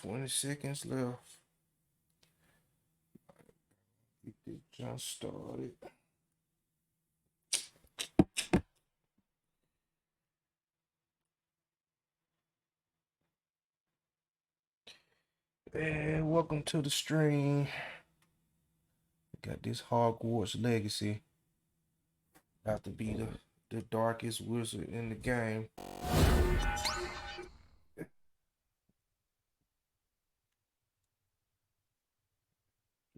20 seconds left. Get this jump started. And welcome to the stream. Got this Hogwarts Legacy. About to be the darkest wizard in the game.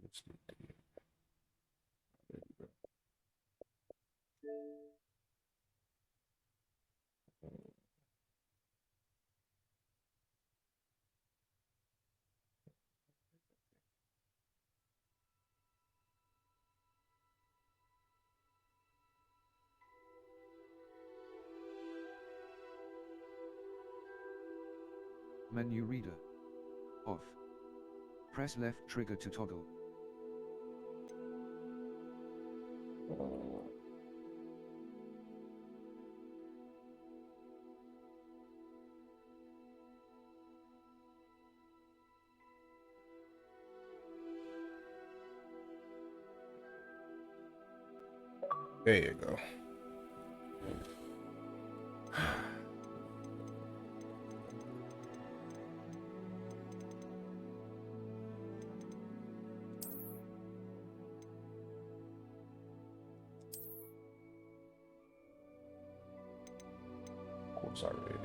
Let's get there. There we go. Menu reader. Off. Press left trigger to toggle. There you go. Of course I read it.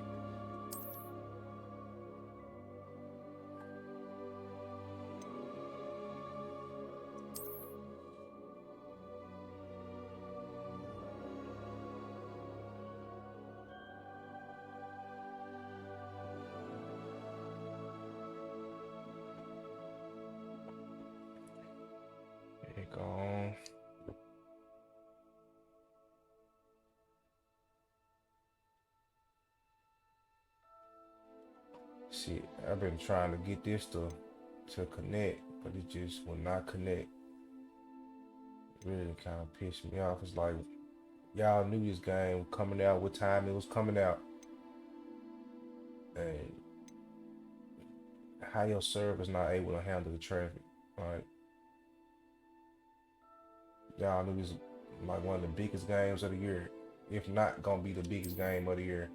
There you go. See, I've been trying to get this to connect, but it just will not connect. It really kind of pissed me off. It's like y'all knew this game was coming out, what time it was coming out, and how your server's not able to handle the traffic. Like y'all knew this like one of the biggest games of the year, if not gonna be the biggest game of the year.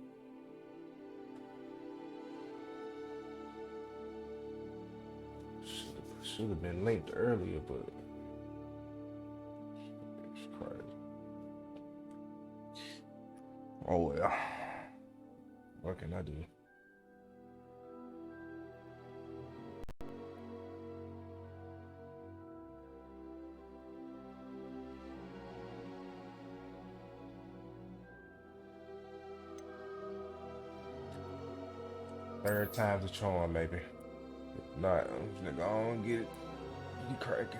Should have been linked earlier, but it's crazy. Oh well, what can I do? Third time's a charm, maybe. If not, I'm just gonna go and get it cracking.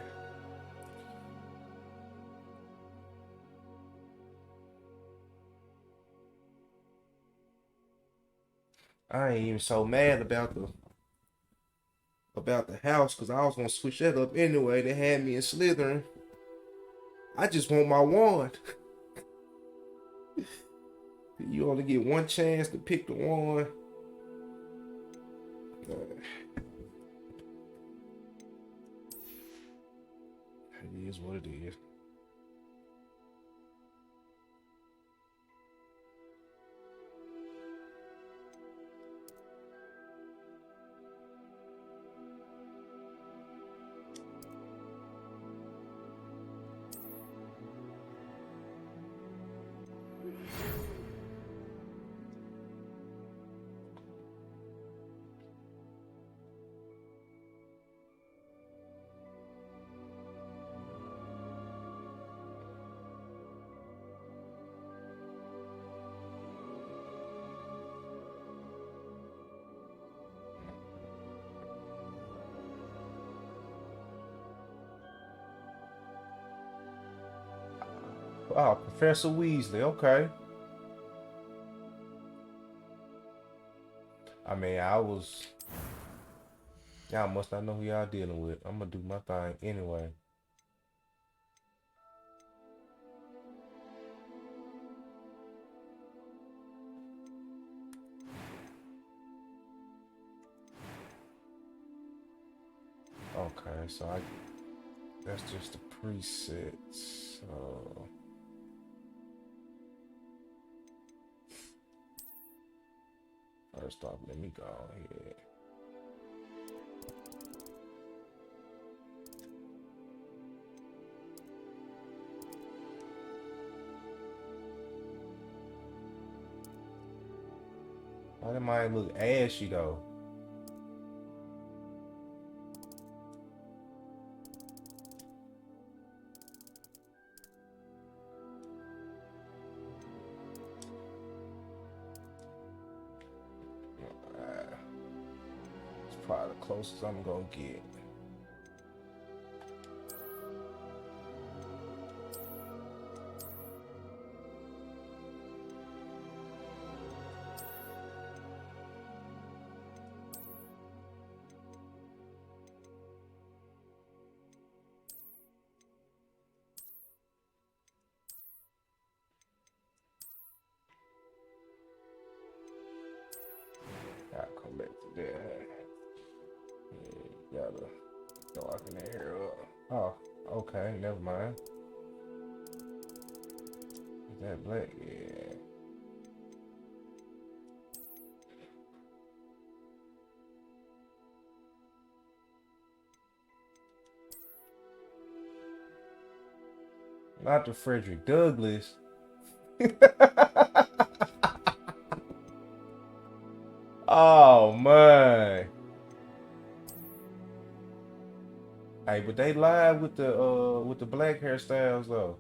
I ain't even so mad about the house because I was gonna switch that up anyway. They had me in Slytherin. I just want my wand. You only get one chance to pick the wand. It is what it is. Wow, Professor Weasley, okay. I mean, y'all must not know who y'all dealing with. I'm gonna do my thing anyway. Okay, so that's just the presets. So first off, let me go ahead. Why did mine look ashy though? It's probably the closest I'm gonna get. Gotta come back to that. Yeah, gotta darken that hair up. Oh, okay, never mind. Is that black? Yeah. Not the Frederick Douglass. Oh man. Hey, but they live with the black hairstyles though.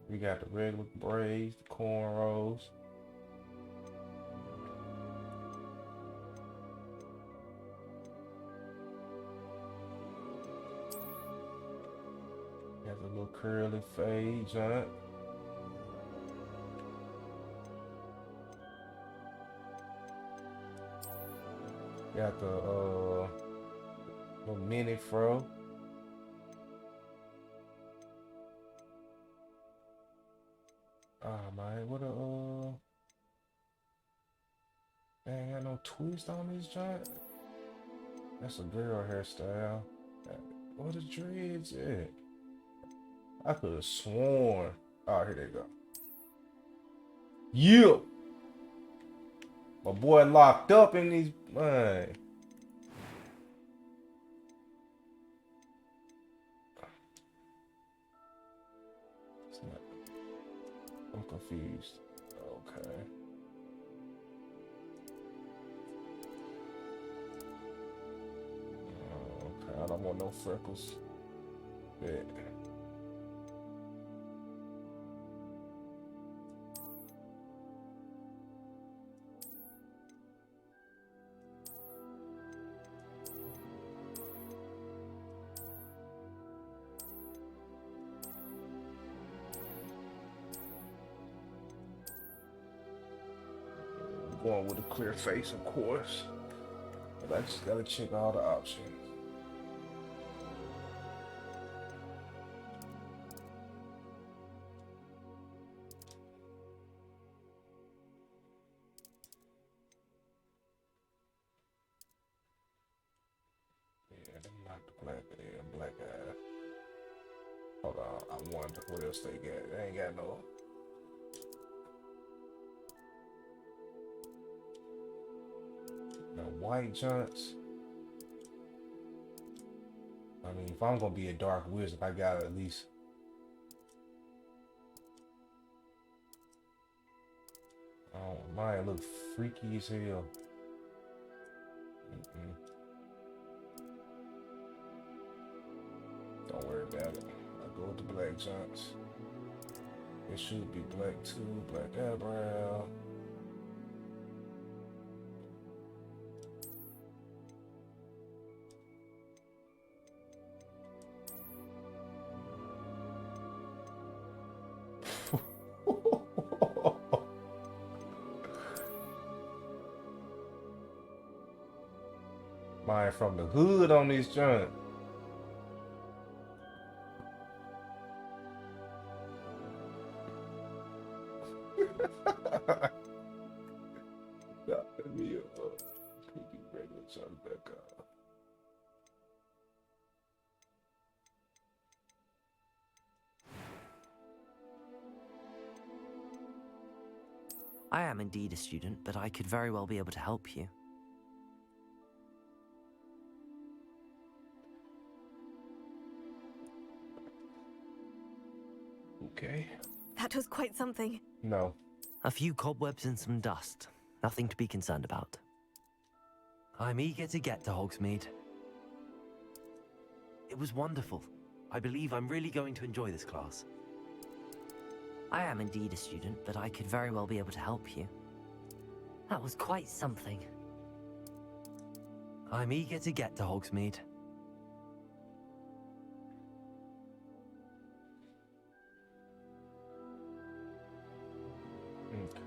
We got the regular braids, the cornrows. Got the little curly fade joint. Got the little mini fro. Ah man, what ain't got no twist on this joint. That's a girl hairstyle. What the dreads at? I could have sworn. Oh, here they go. Yeah. My boy locked up in these man. It's not, I'm confused. Okay. Okay, I don't want no freckles. Yeah. Going with a clear face, of course. But I just gotta check all the options. Yeah, them not the black, yeah, black eye. Hold on, I wonder what else they got. They ain't got no. No white joints. I mean, if I'm gonna be a dark wizard, I gotta at least. Oh, mine look freaky as hell. Mm-mm. Don't worry about it. I go with the black joints. It should be black too, black eyebrow. Mine from the hood on this joint. Nah, let me put the regular joint back up. I am indeed a student, but I could very well be able to help you. Okay. That was quite something. No. A few cobwebs and some dust. Nothing to be concerned about. I'm eager to get to Hogsmeade. It was wonderful. I believe I'm really going to enjoy this class. I am indeed a student, but I could very well be able to help you. That was quite something. I'm eager to get to Hogsmeade. Okay.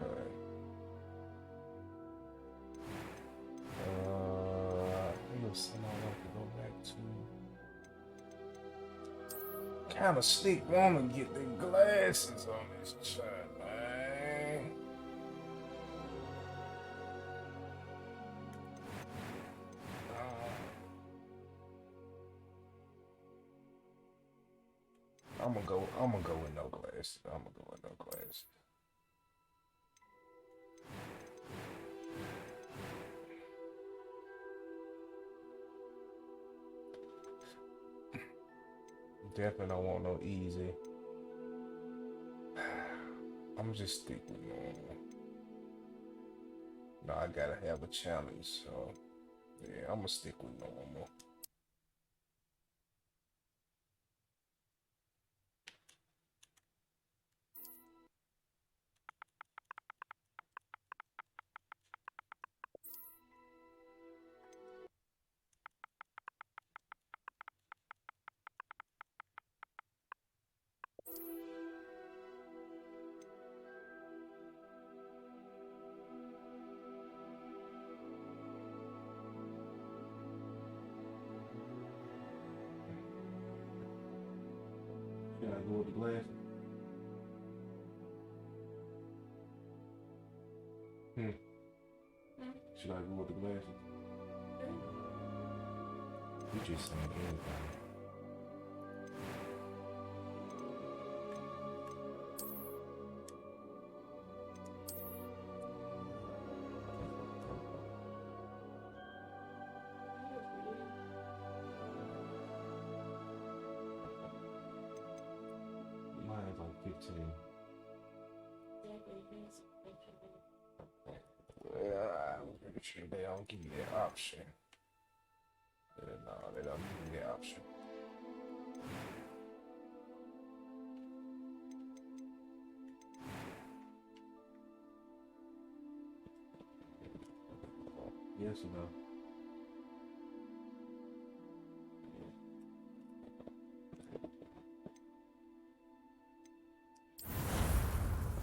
There's something I want to go back to. Kind of slick wanna get the glasses on this child, man. I'm gonna go with no glasses. I'm gonna go with no glasses. Definitely don't want no easy. I'm just stick with normal. No, I gotta have a challenge, so yeah, I'm gonna stick with normal. Should I go with the glasses? Should I go with the glasses? You just saying anything. Mine's like 15. I'm pretty sure they don't give you that option. No, they don't give you that option. Yes or no?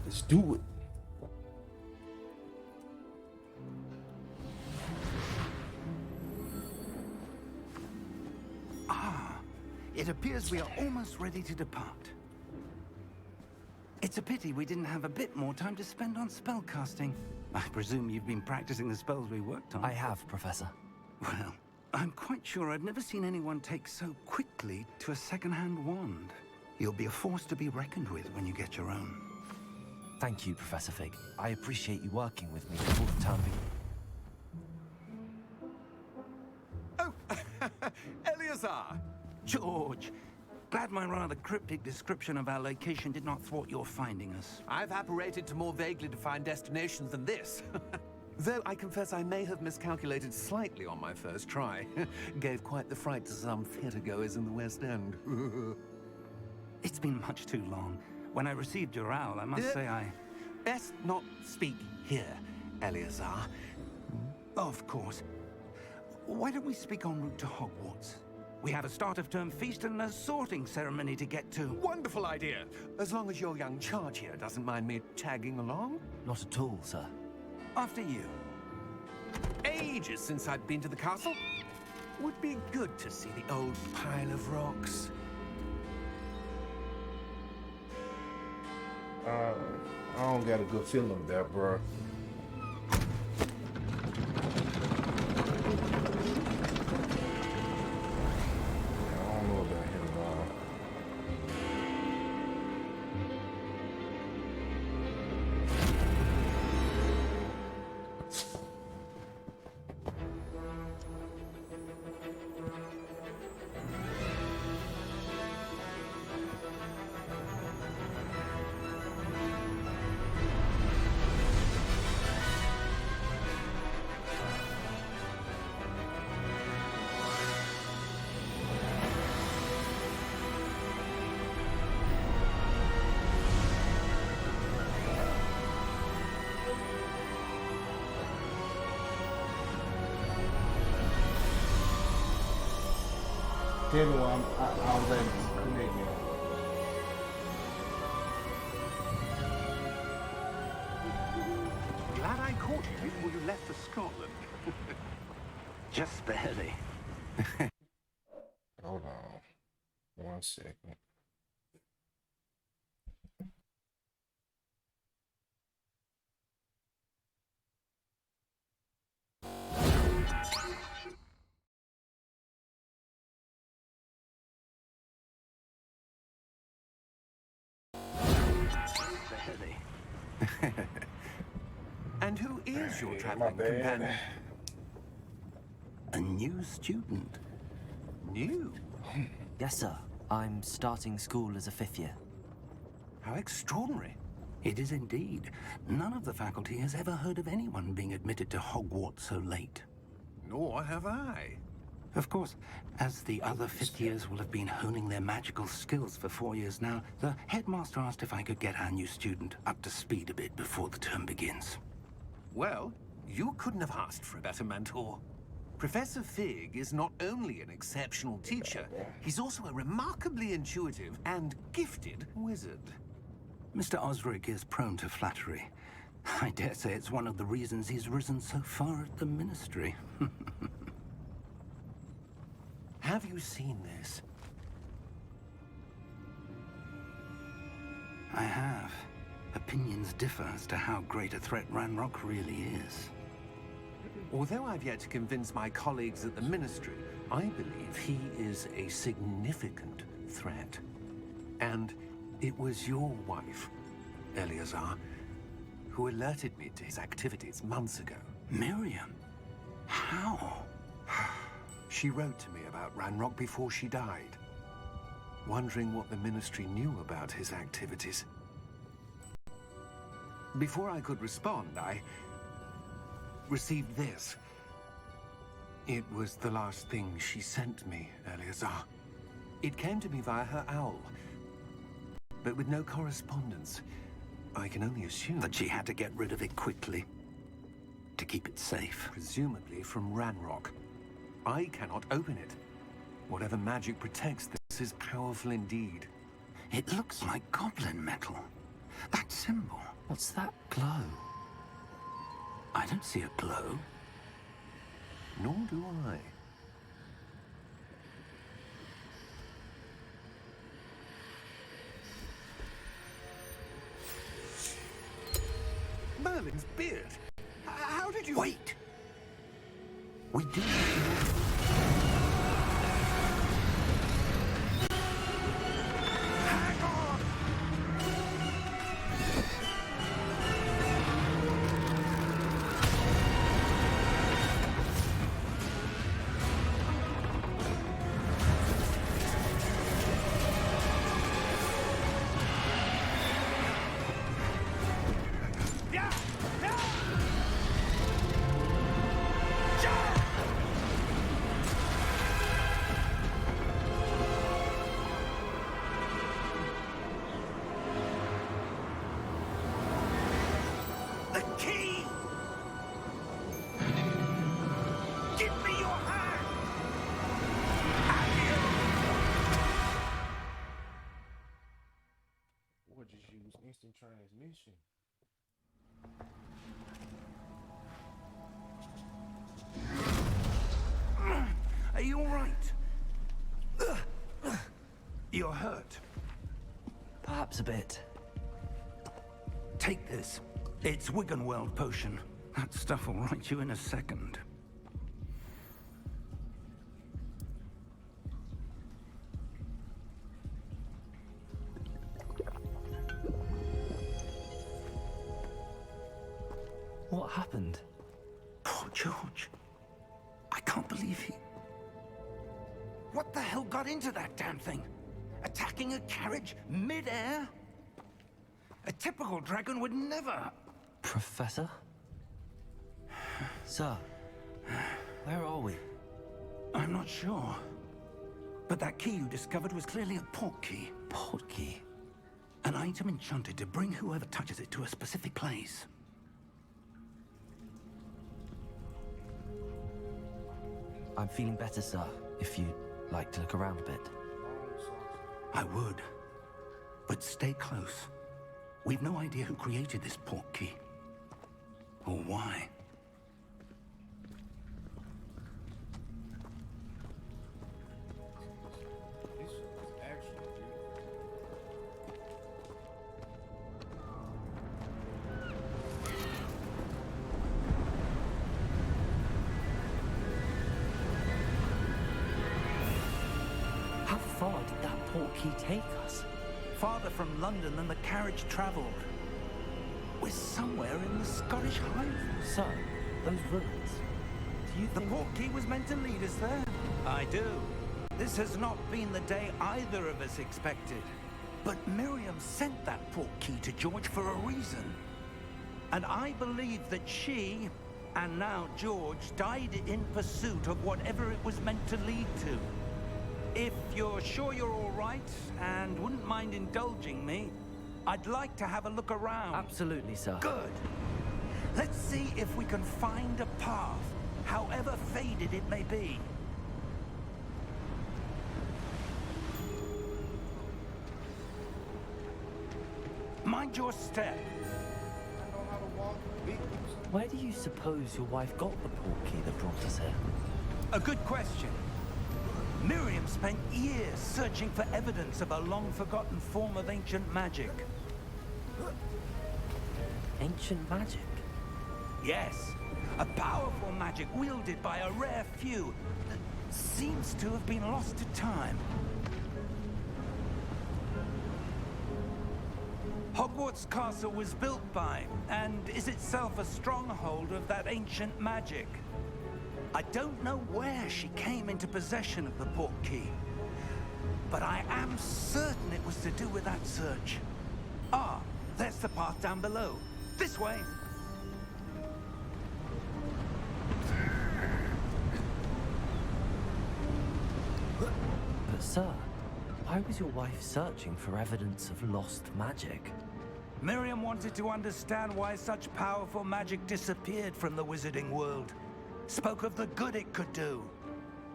Let's do it. It appears we are almost ready to depart. It's a pity we didn't have a bit more time to spend on spellcasting. I presume you've been practicing the spells we worked on. I have, Professor. Well, I'm quite sure I've never seen anyone take so quickly to a second-hand wand. You'll be a force to be reckoned with when you get your own. Thank you, Professor Fig. I appreciate you working with me for the time being. Oh, Eleazar! George, glad my rather cryptic description of our location did not thwart your finding us. I've apparated to more vaguely defined destinations than this. Though I confess I may have miscalculated slightly on my first try. Gave quite the fright to some theatre-goers in the West End. It's been much too long. When I received your owl, I must say I... Best not speak here, Eleazar. Of course. Why don't we speak en route to Hogwarts? We have a start-of-term feast and a sorting ceremony to get to. Wonderful idea. As long as your young charge here doesn't mind me tagging along. Not at all, sir. After you. Ages since I've been to the castle. Would be good to see the old pile of rocks. I don't got a good feeling of that, bro. Tell me why I was able to connect now. Glad I caught you before you left for Scotland. Just barely. Hold on. 1 second. Barely. And who is your My traveling bad. companion? A new student. New? Yes, sir. I'm starting school as a 5th year. How extraordinary. It is indeed. None of the faculty has ever heard of anyone being admitted to Hogwarts so late. Nor have I. Of course, as the other 5th years will have been honing their magical skills for 4 years now, the headmaster asked if I could get our new student up to speed a bit before the term begins. Well, you couldn't have asked for a better mentor. Professor Fig is not only an exceptional teacher, he's also a remarkably intuitive and gifted wizard. Mr. Osric is prone to flattery. I dare say it's one of the reasons he's risen so far at the Ministry. Have you seen this? I have. Opinions differ as to how great a threat Ranrock really is. Although I've yet to convince my colleagues at the Ministry, I believe he is a significant threat. And it was your wife, Eleazar, who alerted me to his activities months ago. Miriam? How? She wrote to me about Ranrock before she died, wondering what the Ministry knew about his activities. Before I could respond, I received this. It was the last thing she sent me, Eleazar. It came to me via her owl, but with no correspondence. I can only assume That she had to get rid of it quickly to keep it safe. presumably from Ranrock. I cannot open it. Whatever magic protects this is powerful indeed. It looks like goblin metal. That symbol. What's that glow? I don't see a glow. Nor do I. Merlin's beard. How did you... Wait! We do Hang on! Yeah! Yeah! Yeah! The key! Give me your hand! Or just use instant transmission. Are you all right? You're hurt. Perhaps a bit. Take this. It's Wiggenweld potion. That stuff will right you in a second. What happened? Poor George. I can't believe he... What the hell got into that damn thing? Attacking a carriage mid-air? A typical dragon would never... Professor? Sir, where are we? I'm not sure. But that key you discovered was clearly a port key. Port key? An item enchanted to bring whoever touches it to a specific place. I'm feeling better, sir, if you like to look around a bit? I would. But stay close. We've no idea who created this portkey. Or why. This is actually How far did that portkey take us? Farther from London than the carriage travelled. We're somewhere in the Scottish Highlands. So, those ruins. Do you The think... portkey was meant to lead us there? I do. This has not been the day either of us expected. But Miriam sent that portkey to George for a reason. And I believe that she, and now George, died in pursuit of whatever it was meant to lead to. If you're sure you're all right, and wouldn't mind indulging me, I'd like to have a look around. Absolutely, sir. Good. Let's see if we can find a path, however faded it may be. Mind your step. I know how to walk. Big people. Where do you suppose your wife got the portkey that brought us here? A good question. Miriam spent years searching for evidence of a long-forgotten form of ancient magic. Ancient magic? Yes, a powerful magic wielded by a rare few that seems to have been lost to time. Hogwarts Castle was built by, and is itself a stronghold of that ancient magic. I don't know where she came into possession of the portkey, but I am certain it was to do with that search. Ah, there's the path down below. This way. But sir, why was your wife searching for evidence of lost magic? Miriam wanted to understand why such powerful magic disappeared from the wizarding world. Spoke of the good it could do.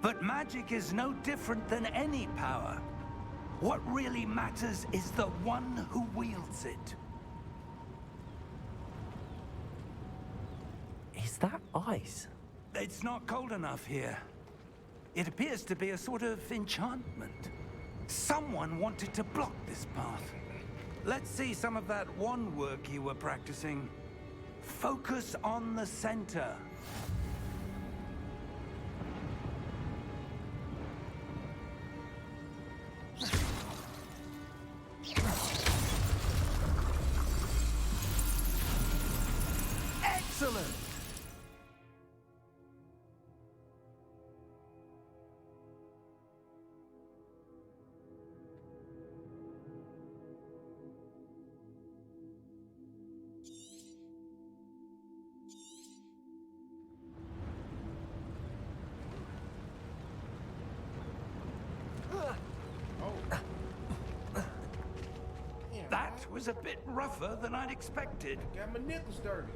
But magic is no different than any power. What really matters is the one who wields it. Is that ice? It's not cold enough here. It appears to be a sort of enchantment. Someone wanted to block this path. Let's see some of that wand work you were practicing. Focus on the center. Excellent! That was a bit rougher than I'd expected. Got my nipples dirty.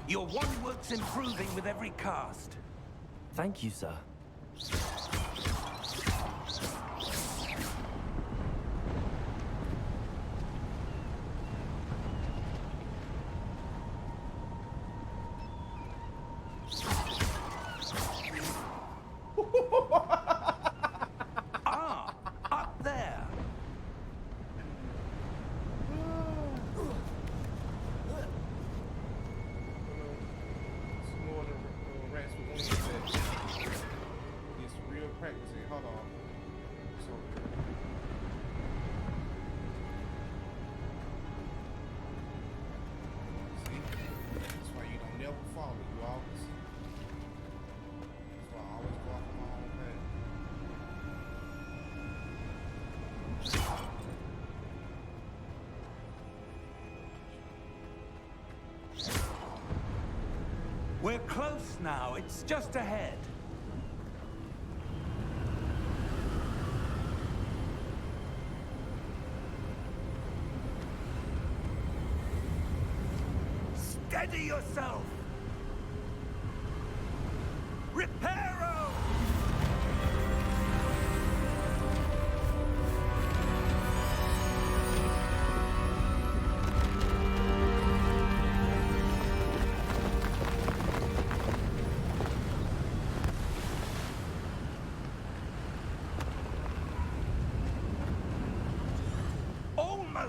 Your wand work's improving with every cast. Thank you, sir. Ah, up there. Some more of the rats with wings that it's real practicing. Hold on. So, see, that's why you don't never follow. You always. That's why I always go off on my own path. We're close now. It's just ahead. Steady yourself.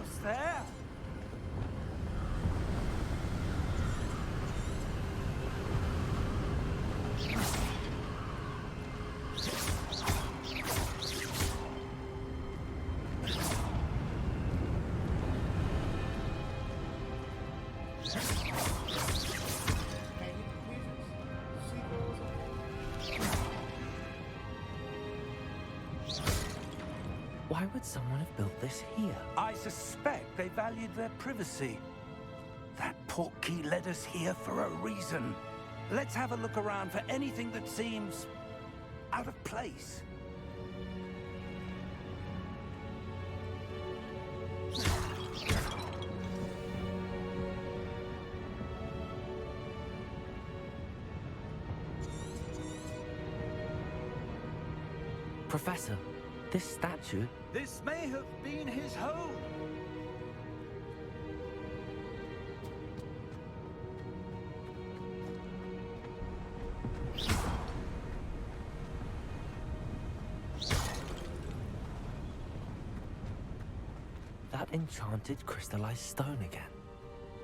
almost there. Why would someone have built this here? I suspect they valued their privacy. That portkey led us here for a reason. Let's have a look around for anything that seems out of place. Professor, this statue... This may have been his home. That enchanted crystallized stone again.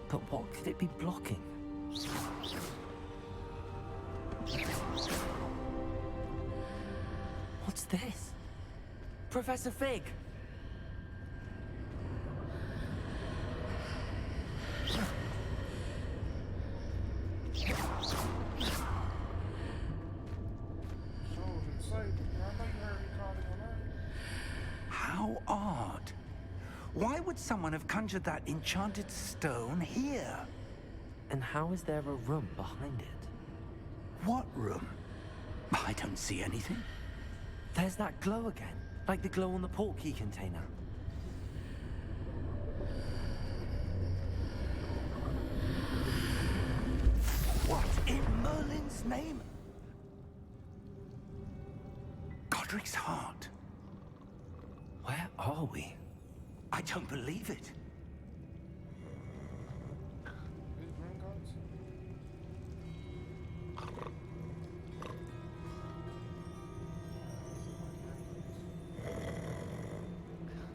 But what could it be blocking? What's this? Professor Fig! How odd. Why would someone have conjured that enchanted stone here? And how is there a room behind it? What room? I don't see anything. There's that glow again, like the glow on the portkey container. What in Merlin's name? Godric's heart. Where are we? I don't believe it.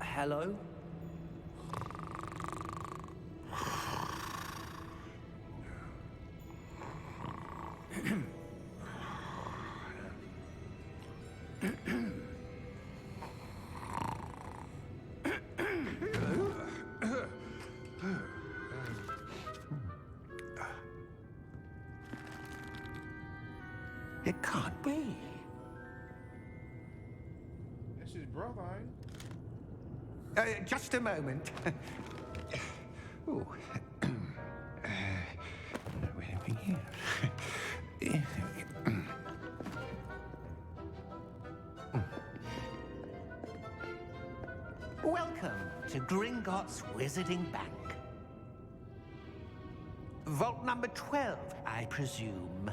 Hello? It can't be. That's his brother, ain't it? Just a moment. Ooh. Wait a minute here. Welcome to Gringotts Wizarding Bank. Vault number 12, I presume.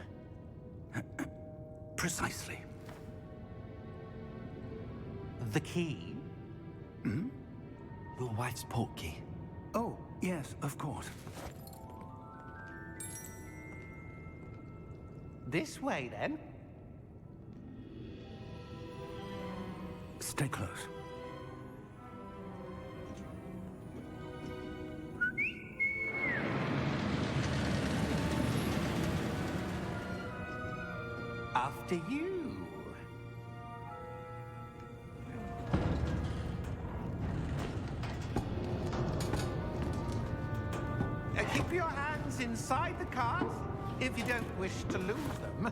Precisely. The key? Your wife's portkey. Oh, yes, of course. This way, then. Stay close. After you. Keep your hands inside the cart if you don't wish to lose them.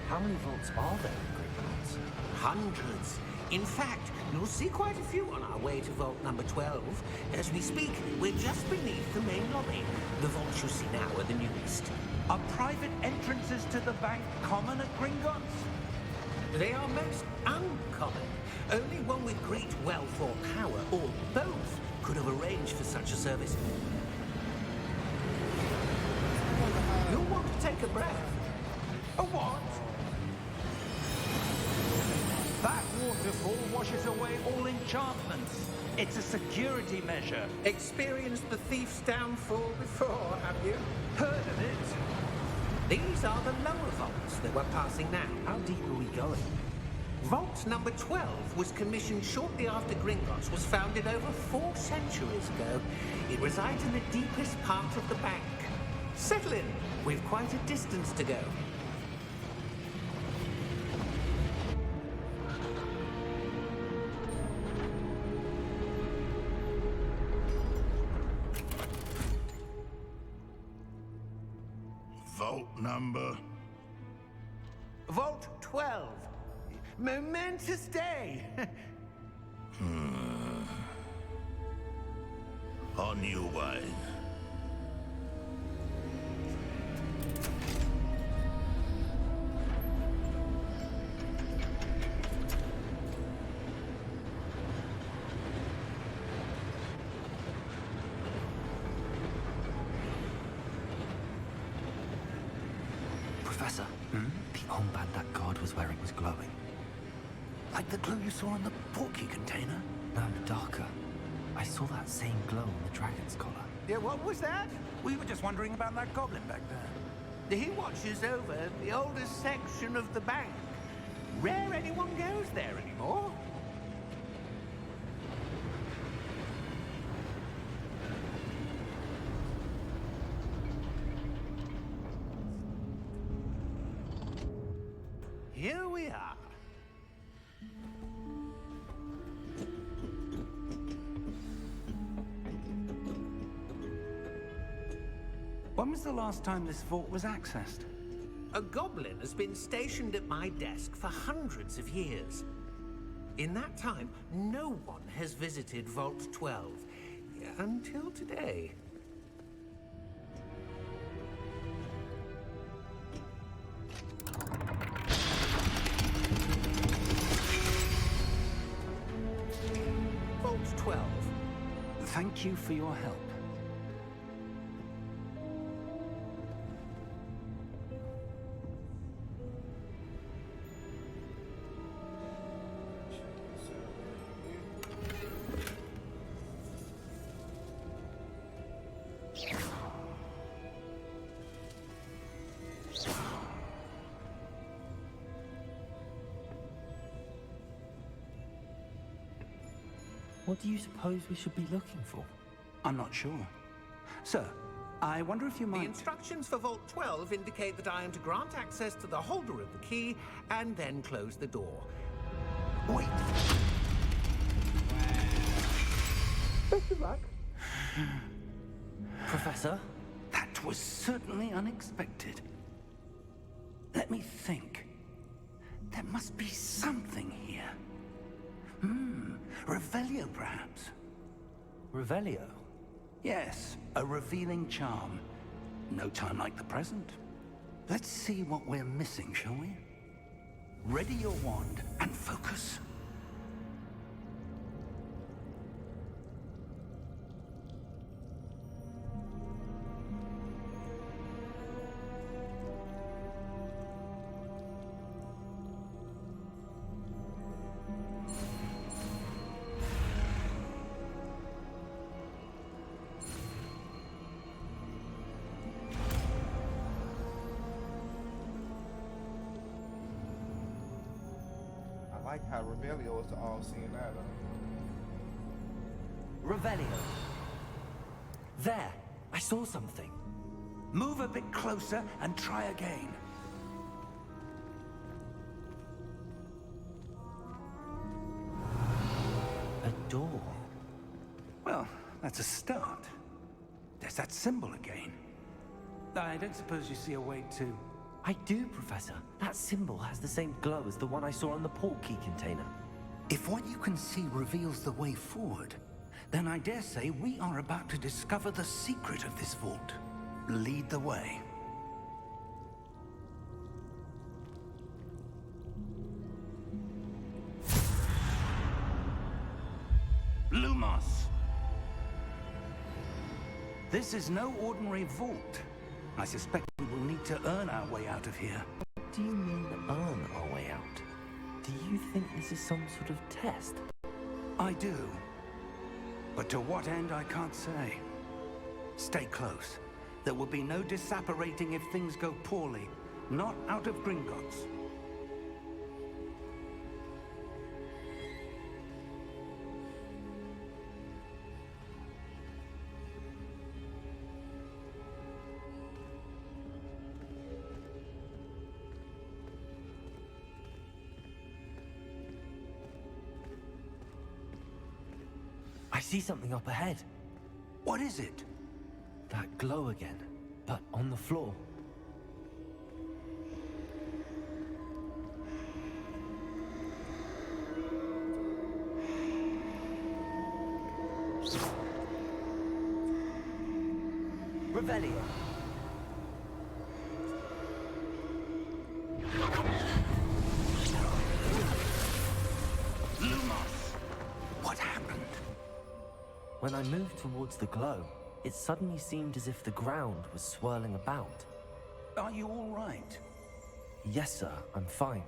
How many vaults are there in Gringotts? Hundreds. In fact, you'll see quite a few on our way to vault number 12. As we speak, we're just beneath the main lobby. The vaults you see now are the newest. Are private entrances to the bank common at Gringotts? They are most uncommon. Only one with great wealth or power, or both, could have arranged for such a service. You'll want to take a breath. A what? That waterfall washes away all enchantments. It's a security measure. Experienced the thief's downfall before, have you? Heard of it? These are the lower vaults that we're passing now. How deep are we going? Vault number 12 was commissioned shortly after Gringotts was founded over 4 centuries ago. It resides in the deepest part of the bank. Settle in. We've quite a distance to go. Vault number? Vault 12. Momentous day. On your way. Professor, the armband that guard was wearing was glowing. Like the glue you saw in the porky container? No, darker. I saw that same glow on the dragon's collar. Yeah, what was that? We were just wondering about that goblin back there. He watches over the oldest section of the bank. Rare anyone goes there anymore. Here we are. When was the last time this vault was accessed? A goblin has been stationed at my desk for hundreds of years. In that time, no one has visited Vault 12. Until today. Vault 12. Thank you for your help. What do you suppose we should be looking for? I'm not sure. Sir, I wonder if you The might... instructions for Vault 12 indicate that I am to grant access to the holder of the key and then close the door. Wait. Best of luck. Professor? That was certainly unexpected. Let me think. There must be something here. Revelio, perhaps? Revelio? Yes, a revealing charm. No time like the present. Let's see what we're missing, shall we? Ready your wand and focus. I like how Revelio is the all-seeing eye, though. Revelio. There! I saw something. Move a bit closer and try again. A door. Well, that's a start. There's that symbol again. I don't suppose you see a way to... I do, Professor. That symbol has the same glow as the one I saw on the portkey container. If what you can see reveals the way forward, then I dare say we are about to discover the secret of this vault. Lead the way. Lumos! This is no ordinary vault. I suspect we will need to earn our way out of here. What do you mean, earn our way out? Do you think this is some sort of test? I do. But to what end, I can't say. Stay close. There will be no disapparating if things go poorly. Not out of Gringotts. I see something up ahead. What is it? That glow again, but on the floor. Revelio. What happened? When I moved towards the glow, it suddenly seemed as if the ground was swirling about. Are you all right? Yes, sir, I'm fine.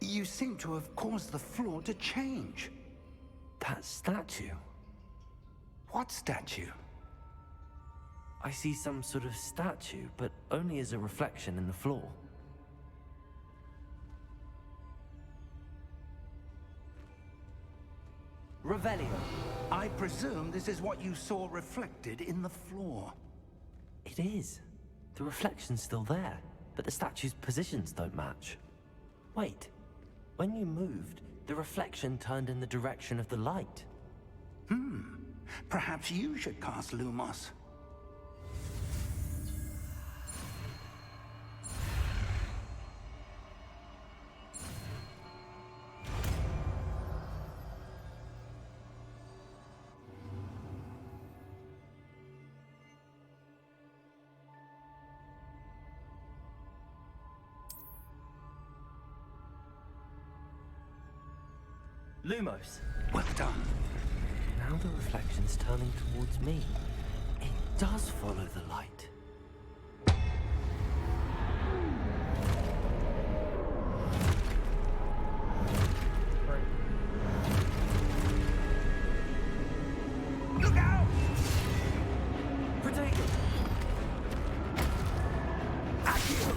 You seem to have caused the floor to change. That statue. What statue? I see some sort of statue, but only as a reflection in the floor. Revelio. I presume this is what you saw reflected in the floor. It is. The reflection's still there, but the statue's positions don't match. Wait. When you moved, the reflection turned in the direction of the light. Perhaps you should cast Lumos. Lumos. Well done. Now the reflection's turning towards me. It does follow the light. Look out! Protego! Accio!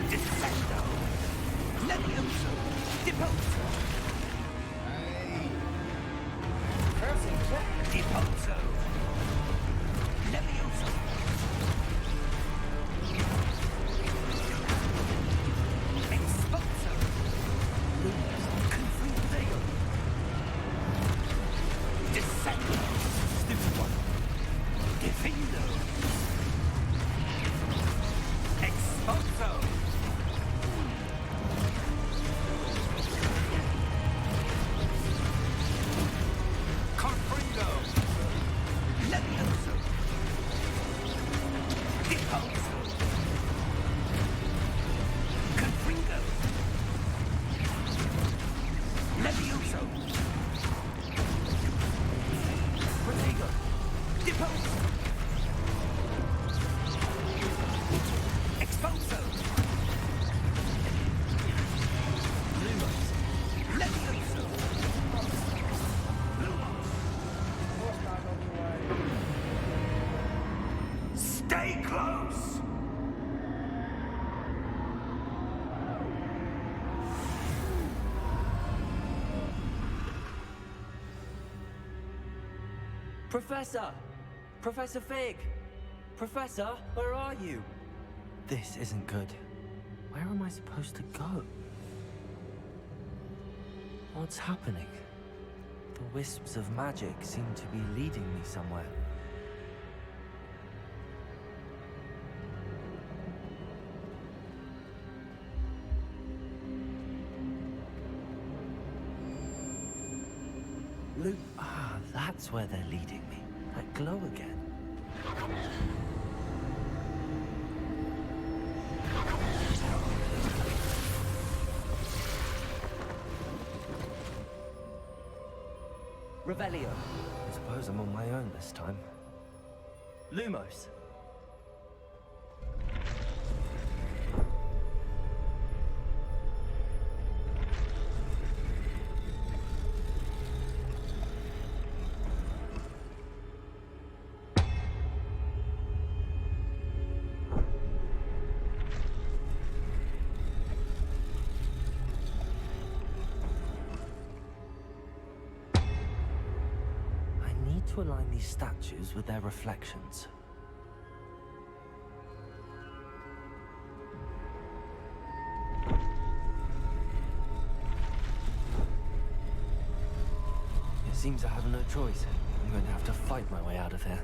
Descendo! Levioso! Deposo! Deposo! Levioso! Exposo! Confundeo! Descendo! Stupid one! Defendo! Exposo! Confringo! Levioso! Deposo! Confringo! Levioso! Protego! Deposo! Exposo! Lumos! Levioso! Stay close! Professor! Professor Fig! Professor, where are you? This isn't good. Where am I supposed to go? What's happening? The wisps of magic seem to be leading me somewhere. That's where they're leading me. That glow again. Revelio. I suppose I'm on my own this time. Lumos. to align these statues with their reflections. It seems I have no choice. I'm going to have to fight my way out of here.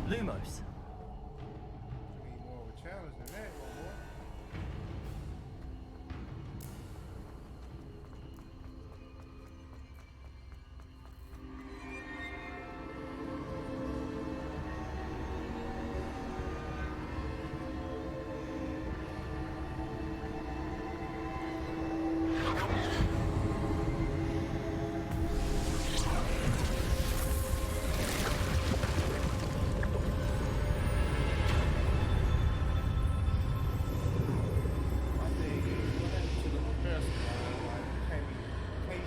Lumos. Need more of a challenge than that, my boy.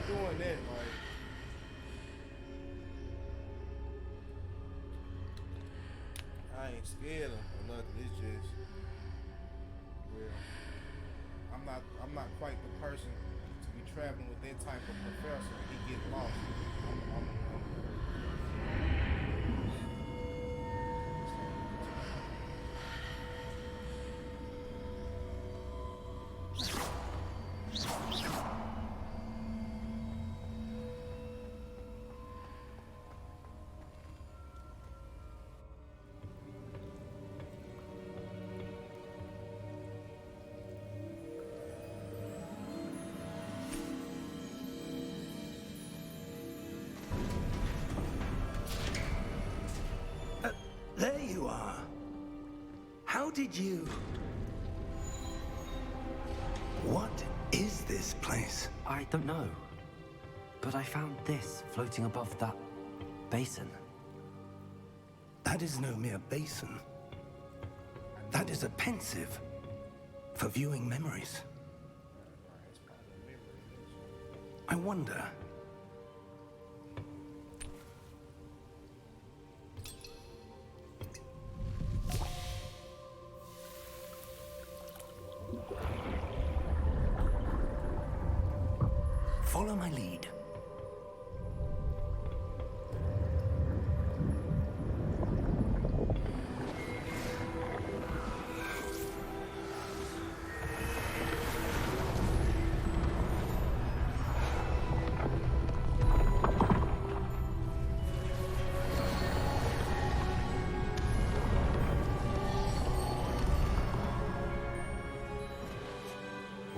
Doing that, like, I ain't scared of nothing. It's just, well, I'm not quite the person to be traveling with that type of professor and he get lost. There you are. How did you... What is this place? I don't know. But I found this floating above that basin. That is no mere basin. That is a pensive for viewing memories. I wonder... Follow my lead.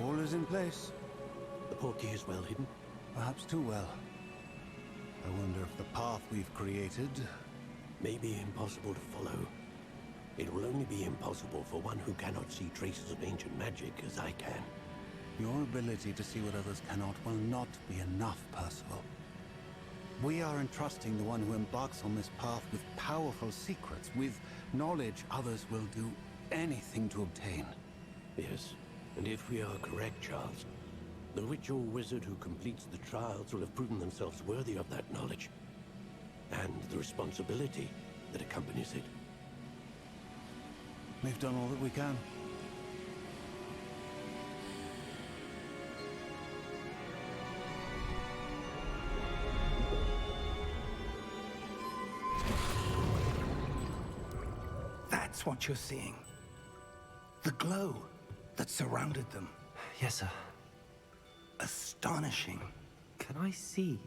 All is in place. The portkey is well hidden. Perhaps too well. I wonder if the path we've created... May be impossible to follow. It will only be impossible for one who cannot see traces of ancient magic as I can. Your ability to see what others cannot will not be enough, Percival. We are entrusting the one who embarks on this path with powerful secrets, with knowledge others will do anything to obtain. Yes, and if we are correct, Charles, the witch or wizard who completes the trials will have proven themselves worthy of that knowledge. and the responsibility that accompanies it. We've done all that we can. That's what you're seeing. The glow that surrounded them. Yes, sir. Astonishing. Can I see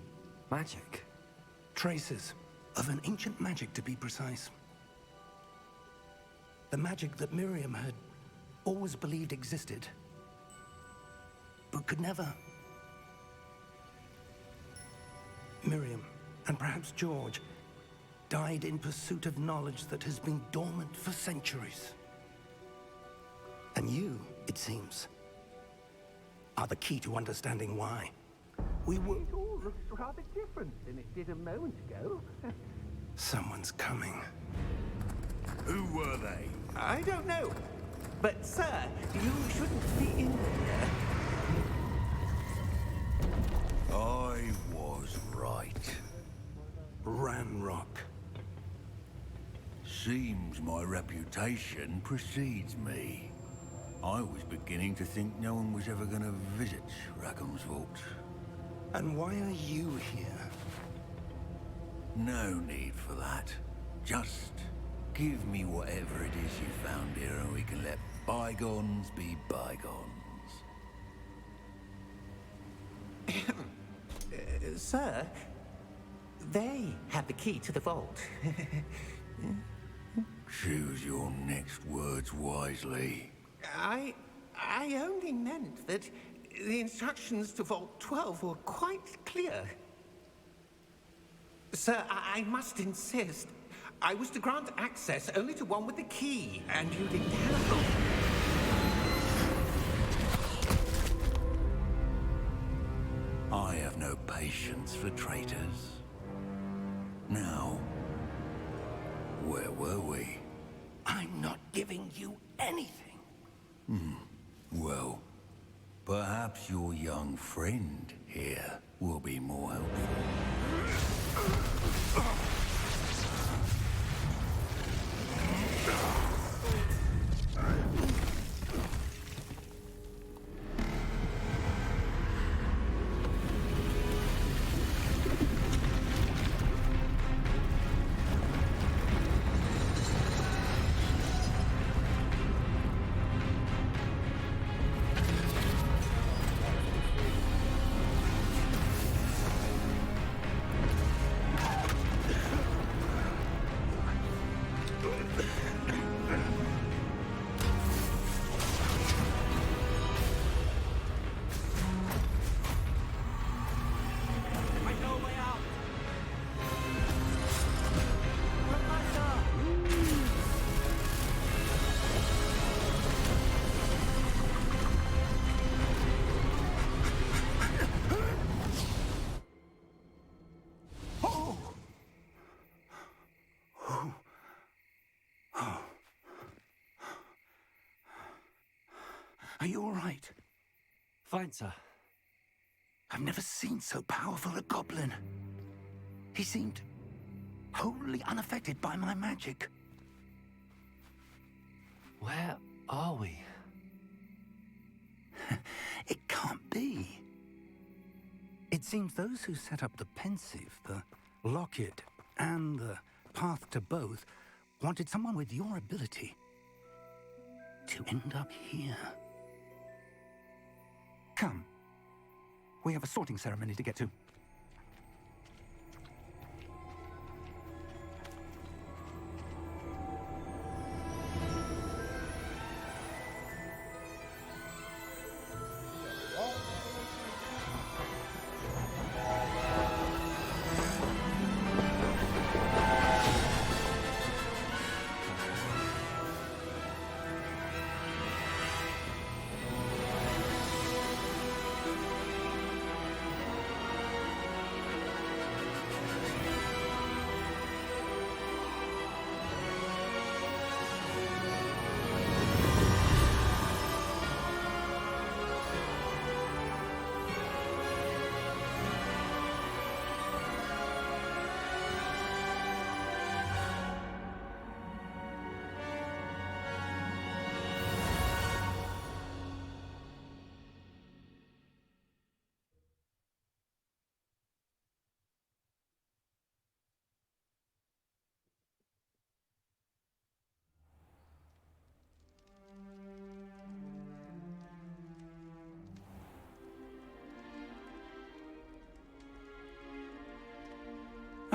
magic? Traces of an ancient magic, to be precise. The magic that Miriam had always believed existed, but could never. Miriam, and perhaps George, died in pursuit of knowledge that has been dormant for centuries. And you, it seems, are the key to understanding why. We were... It all looks rather different than it did a moment ago. Someone's coming. Who were they? I don't know. But, sir, you shouldn't be in here. I was right. Ranrock. Seems my reputation precedes me. I was beginning to think no one was ever going to visit Rackham's vault. And why are you here? No need for that. Just give me whatever it is you found here and we can let bygones be bygones. Sir, they have the key to the vault. Choose your next words wisely. I only meant that the instructions to Vault 12 were quite clear. Sir, I must insist. I was to grant access only to one with the key, and you didn't have... I have no patience for traitors. Now, where were we? I'm not giving you anything. Well, perhaps your young friend here will be more helpful. Are you all right? Fine, sir. I've never seen so powerful a goblin. He seemed wholly unaffected by my magic. Where are we? It can't be. It seems those who set up the Pensive, the Locket, and the Path to Both wanted someone with your ability to end up here. Come. We have a sorting ceremony to get to.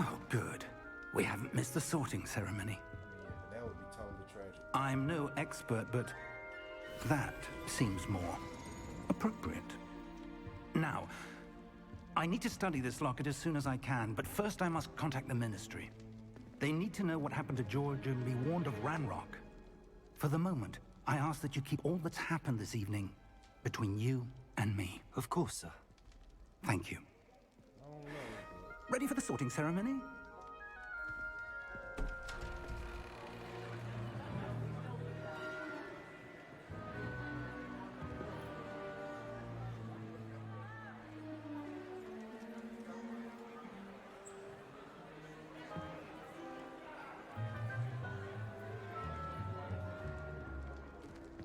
Oh, good. We haven't missed the sorting ceremony. That would be totally tragic. I'm no expert, but that seems more appropriate. Now, I need to study this locket as soon as I can, but first I must contact the Ministry. They need to know what happened to George and be warned of Ranrock. For the moment, I ask that you keep all that's happened this evening between you and me. Of course, sir. Thank you. Ready for the sorting ceremony?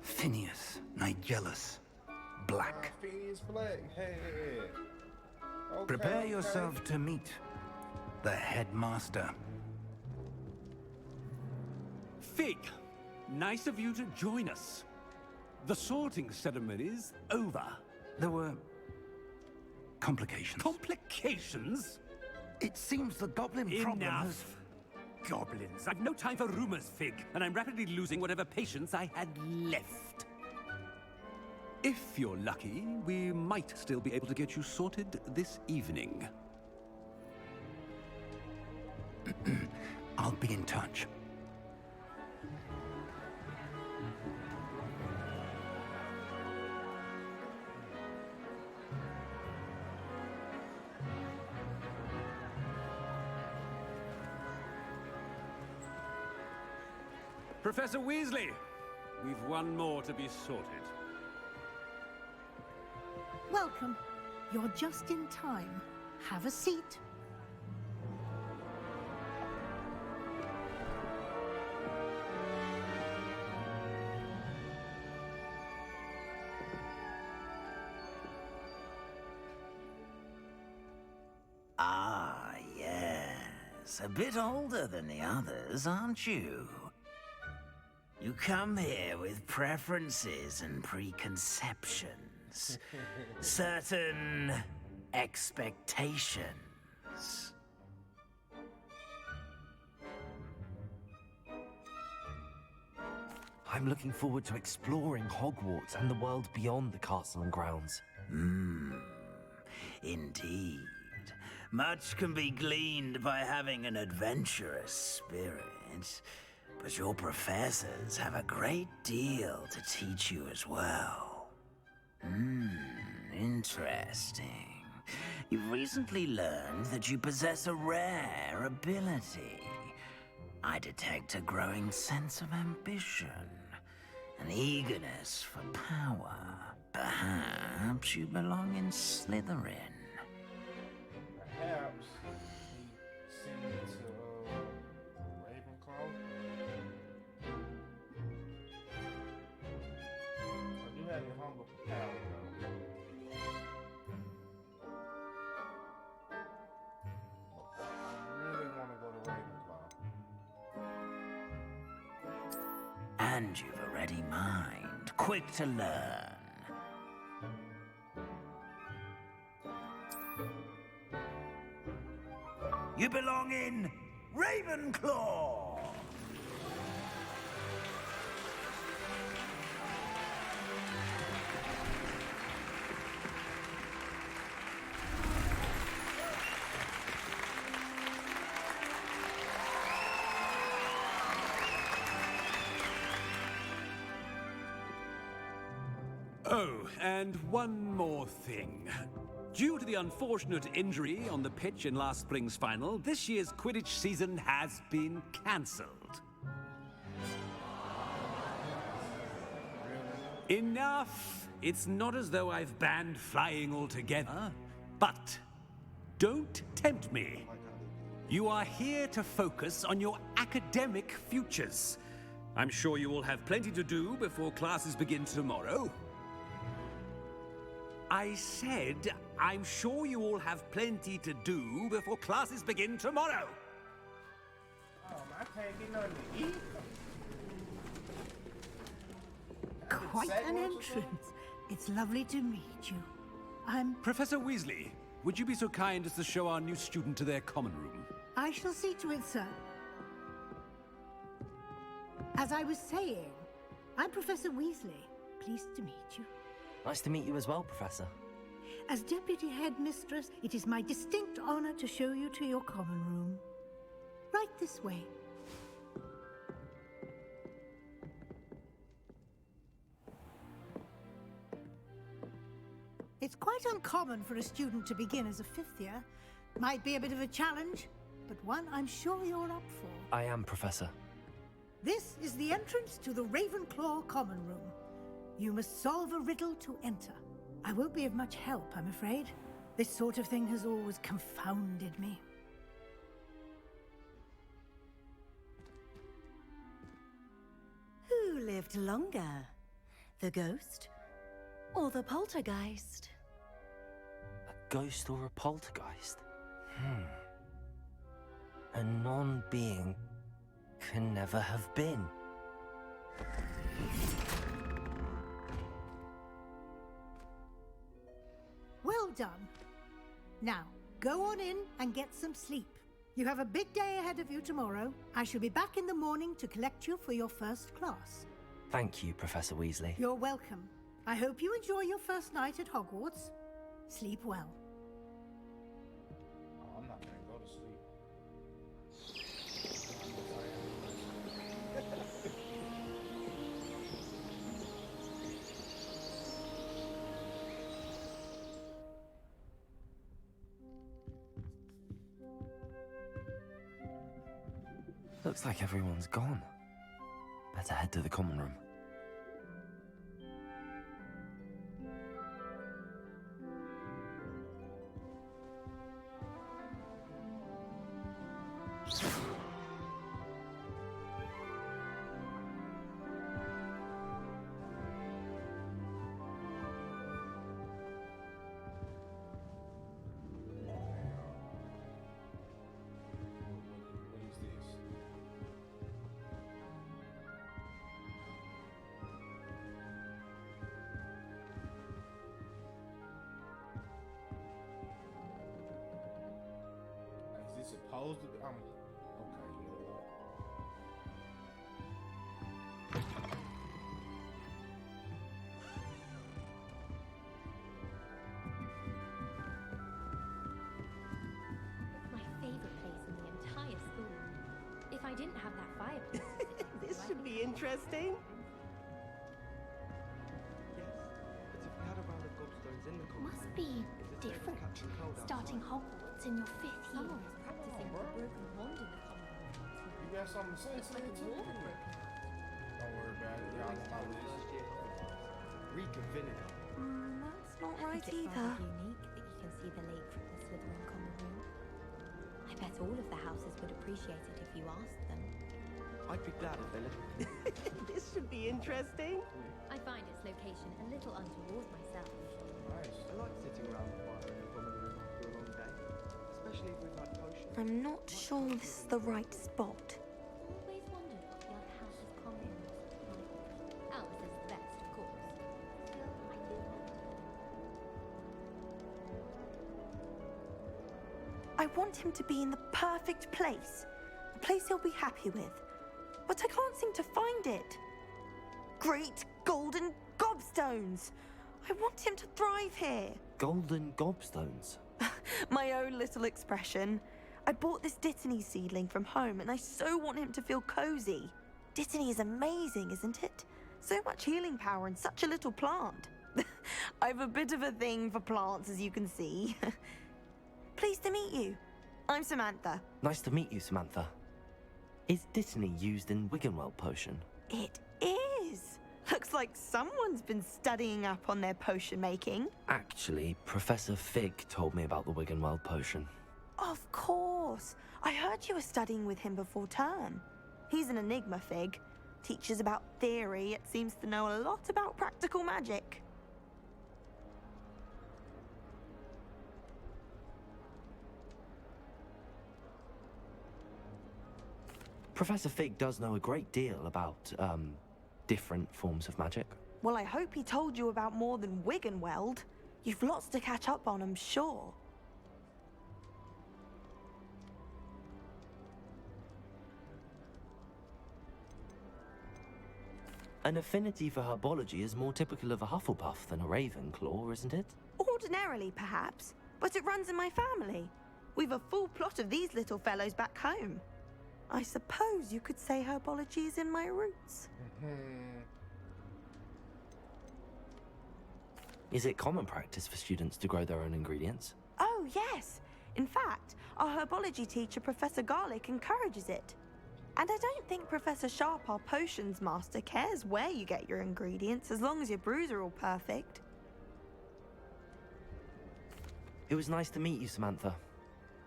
Phineas Nigellus Black. Phineas Black. Hey. Okay, Prepare yourself to meet the headmaster. Fig, nice of you to join us. The sorting ceremony's over. There were complications. Complications? It seems the goblin problem has... Enough. Goblins. I've no time for rumors, Fig, and I'm rapidly losing whatever patience I had left. If you're lucky, we might still be able to get you sorted this evening. I'll be in touch. Professor Weasley, we've one more to be sorted. Welcome. You're just in time. Have a seat. Ah, yes. A bit older than the others, aren't you? You come here with preferences and preconceptions. Certain expectations. I'm looking forward to exploring Hogwarts and the world beyond the castle and grounds. Indeed. Much can be gleaned by having an adventurous spirit. But your professors have a great deal to teach you as well. Interesting. You've recently learned that you possess a rare ability. I detect a growing sense of ambition, an eagerness for power. Perhaps you belong in Slytherin. Perhaps he sent me to Ravenclaw. I do have a hunger for power, though. I really want to go to Ravenclaw. And you've a ready mind, quick to learn. You belong in Ravenclaw! Oh, and one more thing. Due to the unfortunate injury on the pitch in last spring's final, this year's Quidditch season has been cancelled. Enough! It's not as though I've banned flying altogether, but don't tempt me. You are here to focus on your academic futures. I'm sure you will have plenty to do before classes begin tomorrow. I said, I'm sure you all have plenty to do before classes begin tomorrow. I can't get nothing to eat. Quite an entrance. It's lovely to meet you. I'm... Professor Weasley, would you be so kind as to show our new student to their common room? I shall see to it, sir. As I was saying, I'm Professor Weasley. Pleased to meet you. Nice to meet you as well, Professor. As Deputy Headmistress, it is my distinct honor to show you to your common room. Right this way. It's quite uncommon for a student to begin as a fifth year. Might be a bit of a challenge, but one I'm sure you're up for. I am, Professor. This is the entrance to the Ravenclaw common room. You must solve a riddle to enter. I won't be of much help, I'm afraid. This sort of thing has always confounded me. Who lived longer? The ghost or the poltergeist? A ghost or a poltergeist? A non-being can never have been. Well done. Now, go on in and get some sleep. You have a big day ahead of you tomorrow. I shall be back in the morning to collect you for your first class. Thank you, Professor Weasley. You're welcome. I hope you enjoy your first night at Hogwarts. Sleep well. Oh, I'm not gonna go to sleep. Looks like everyone's gone. Better head to the common room. What is this? Is this supposed to be? Okay, you know what? It's my favorite place in the entire school. If I didn't have that fireplace... This should be interesting. Must be different, starting Hogwarts in your 5th year. Someone was practicing with a broken wand in the common room. You got something to say? It's like a Say it war to me. brick. Don't worry about it. Y'all know how it is. That's not I right think it's either. rather unique that you can see the lake from the Slytherin common room. I bet all of the houses would appreciate it if you asked them. I'd be glad if they listened. This should be interesting. I find its location a little untoward myself. Nice. I like sitting around the fire in the common room after a long day, especially if we've had potions. I'm not sure this is the right spot. Always wondered what the other house's common rooms look like. Ours is the best, of course. Still, I do I want him to be in the perfect place. A place he'll be happy with. But I can't seem to find it. Great golden gobstones! I want him to thrive here. Golden gobstones. My own little expression. I bought this Dittany seedling from home and I so want him to feel cozy. Dittany is amazing, isn't it? So much healing power in such a little plant. I've a bit of a thing for plants, as you can see. Pleased to meet you. I'm Samantha. Nice to meet you, Samantha. Is Dittany used in Wiggenweld potion? It is. Looks like someone's been studying up on their potion making. Actually, Professor Fig told me about the Wiggenweld potion. Of course. I heard you were studying with him before term. He's an enigma, Fig. Teaches about theory, yet seems to know a lot about practical magic. Professor Fig does know a great deal about, different forms of magic. Well, I hope he told you about more than Wiggenweld. You've lots to catch up on, I'm sure. An affinity for herbology is more typical of a Hufflepuff than a Ravenclaw, isn't it? Ordinarily, perhaps, but it runs in my family. We've a full plot of these little fellows back home. I suppose you could say herbology is in my roots. Is it common practice for students to grow their own ingredients? Oh, yes. In fact, our herbology teacher, Professor Garlick, encourages it. And I don't think Professor Sharp, our potions master, cares where you get your ingredients as long as your brews are all perfect. It was nice to meet you, Samantha.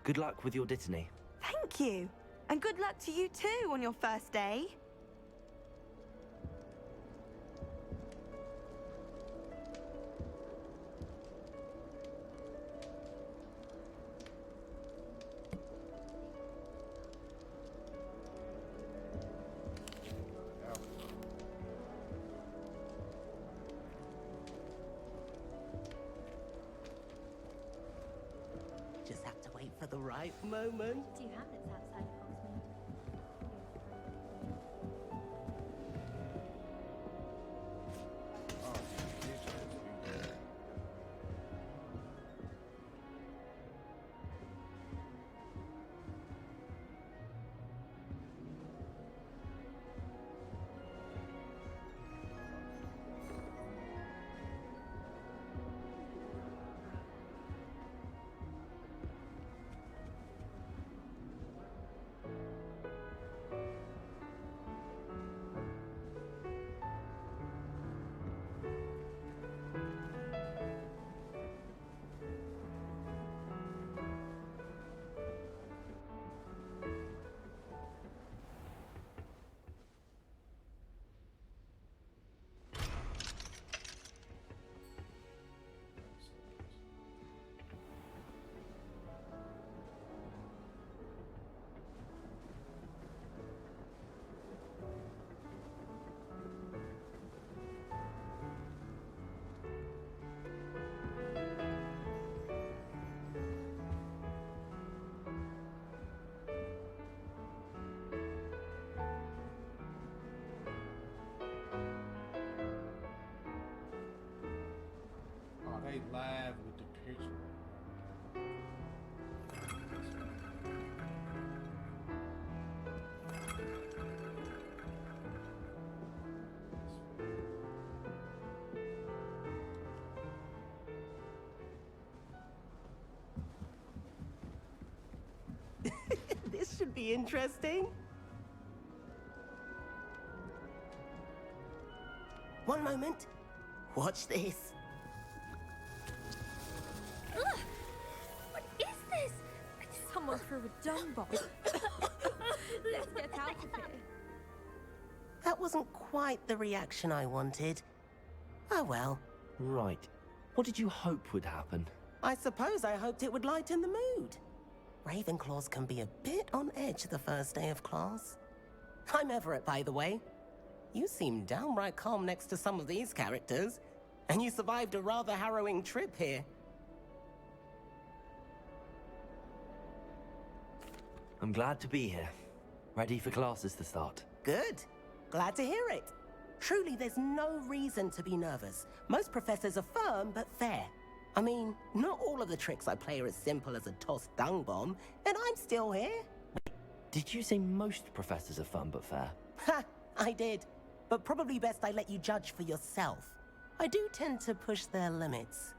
Good luck with your dittany. Thank you. And good luck to you too on your first day. Just have to wait for the right moment. Two hamlets outside of Hogsmeade. Oh, they live with the picture. This should be interesting. One moment. Watch this. Ugh! What is this? Someone threw a dung bomb. Let's get out of here. That wasn't quite the reaction I wanted. Oh well. Right. What did you hope would happen? I suppose I hoped it would lighten the mood. Ravenclaws can be a bit on edge the first day of class. I'm Everett, by the way. You seem downright calm next to some of these characters, and you survived a rather harrowing trip here. I'm glad to be here. Ready for classes to start. Good. Glad to hear it. Truly, there's no reason to be nervous. Most professors are firm but fair. I mean, not all of the tricks I play are as simple as a tossed dung bomb, and I'm still here. Did you say most professors are fun but fair? Ha! I did. But probably best I let you judge for yourself. I do tend to push their limits.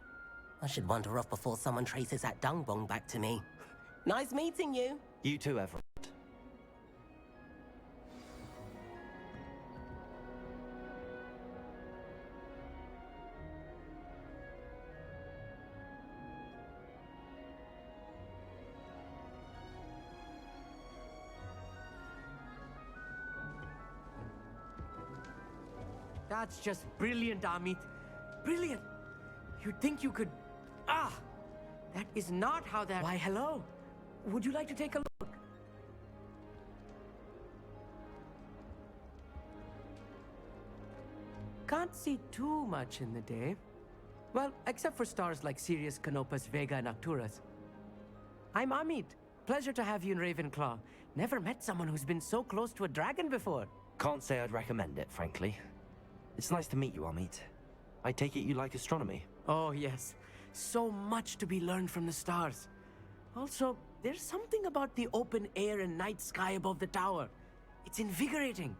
I should wander off before someone traces that dung bomb back to me. Nice meeting you. You too, Everett. That's just brilliant, Amit. Brilliant! You'd think you could... Ah! That is not how that... Why, hello. Would you like to take a look? Can't see too much in the day. Well, except for stars like Sirius, Canopus, Vega, and Arcturus. I'm Amit. Pleasure to have you in Ravenclaw. Never met someone who's been so close to a dragon before. Can't say I'd recommend it, frankly. It's nice to meet you, Amit. I take it you like astronomy? Oh, yes. So much to be learned from the stars. Also, there's something about the open air and night sky above the tower. It's invigorating.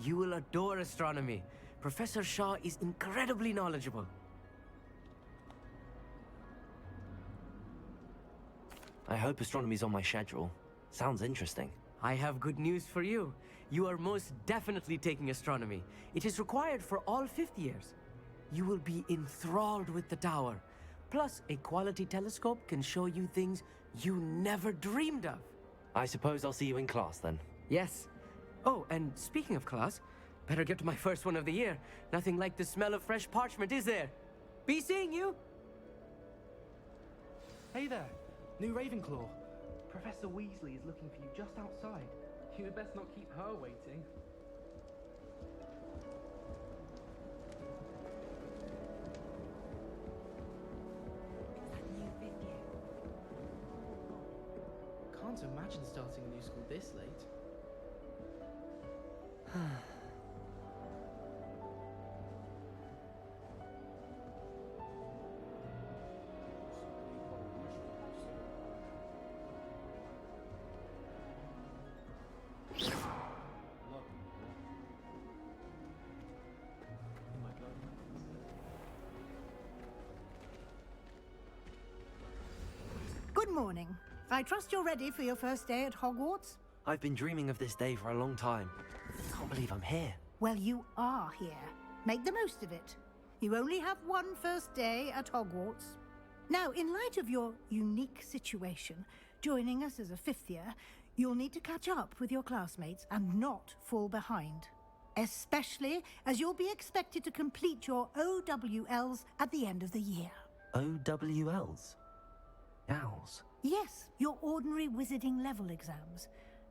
You will adore astronomy. Professor Shaw is incredibly knowledgeable. I hope astronomy's on my schedule. Sounds interesting. I have good news for you. You are most definitely taking astronomy. It is required for all fifth years. You will be enthralled with the tower. Plus, a quality telescope can show you things you never dreamed of. I suppose I'll see you in class then. Yes. Oh, and speaking of class, better get to my first one of the year. Nothing like the smell of fresh parchment, is there? Be seeing you! Hey there, new Ravenclaw. Professor Weasley is looking for you just outside. You'd best not keep her waiting. Can't imagine starting a new school this late. Good morning. I trust you're ready for your first day at Hogwarts? I've been dreaming of this day for a long time. Can't believe I'm here. Well, you are here. Make the most of it. You only have one first day at Hogwarts. Now, in light of your unique situation, joining us as a fifth year, you'll need to catch up with your classmates and not fall behind. Especially as you'll be expected to complete your OWLs at the end of the year. OWLs? Owls? Yes, your ordinary wizarding level exams.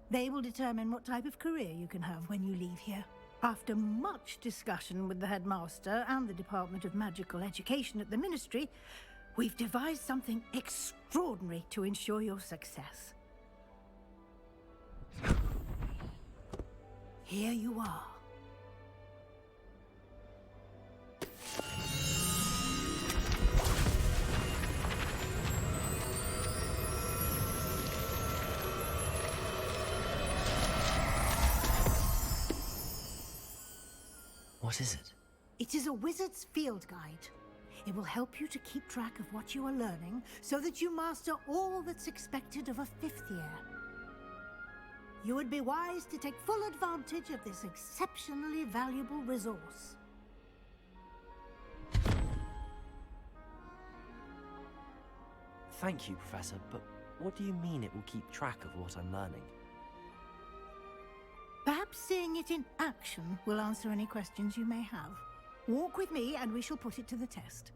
They will determine what type of career you can have when you leave here. After much discussion with the headmaster and the Department of Magical Education at the Ministry, we've devised something extraordinary to ensure your success. Here you are. What is it? It is a wizard's field guide. It will help you to keep track of what you are learning so that you master all that's expected of a fifth year. You would be wise to take full advantage of this exceptionally valuable resource. Thank you, Professor, but what do you mean it will keep track of what I'm learning? Perhaps seeing it in action will answer any questions you may have. Walk with me and we shall put it to the test.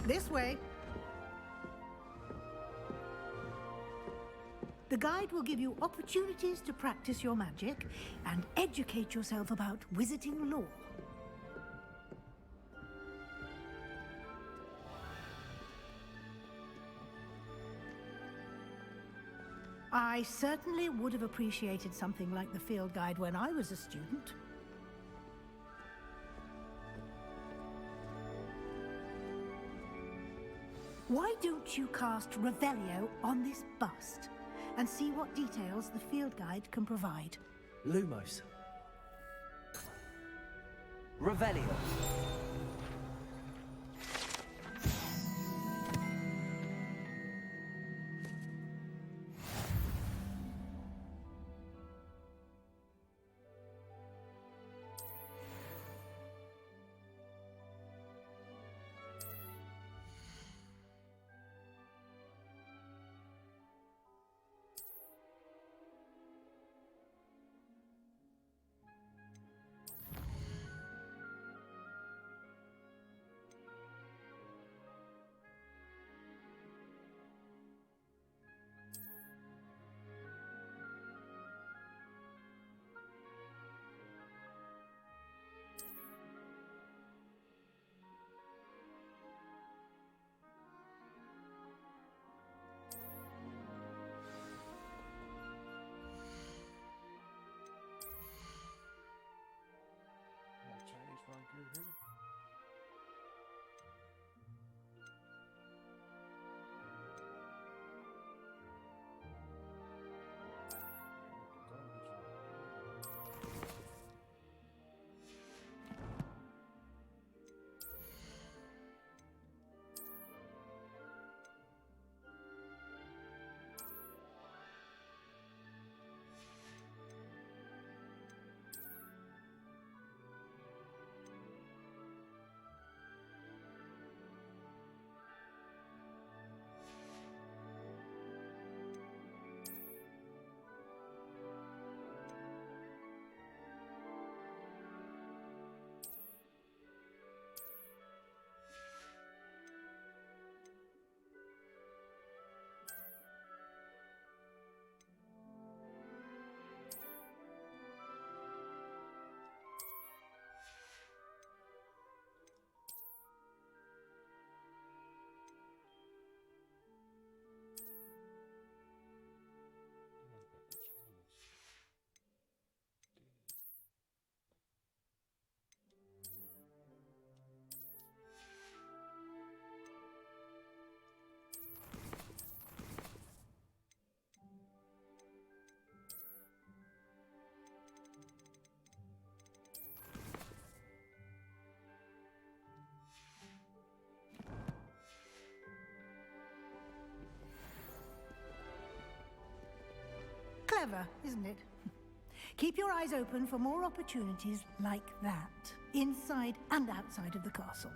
This way. The guide will give you opportunities to practice your magic and educate yourself about wizarding lore. I certainly would have appreciated something like the field guide when I was a student. Why don't you cast Revelio on this bust and see what details the field guide can provide? Lumos. Revelio. Clever, isn't it? Keep your eyes open for more opportunities like that, inside and outside of the castle.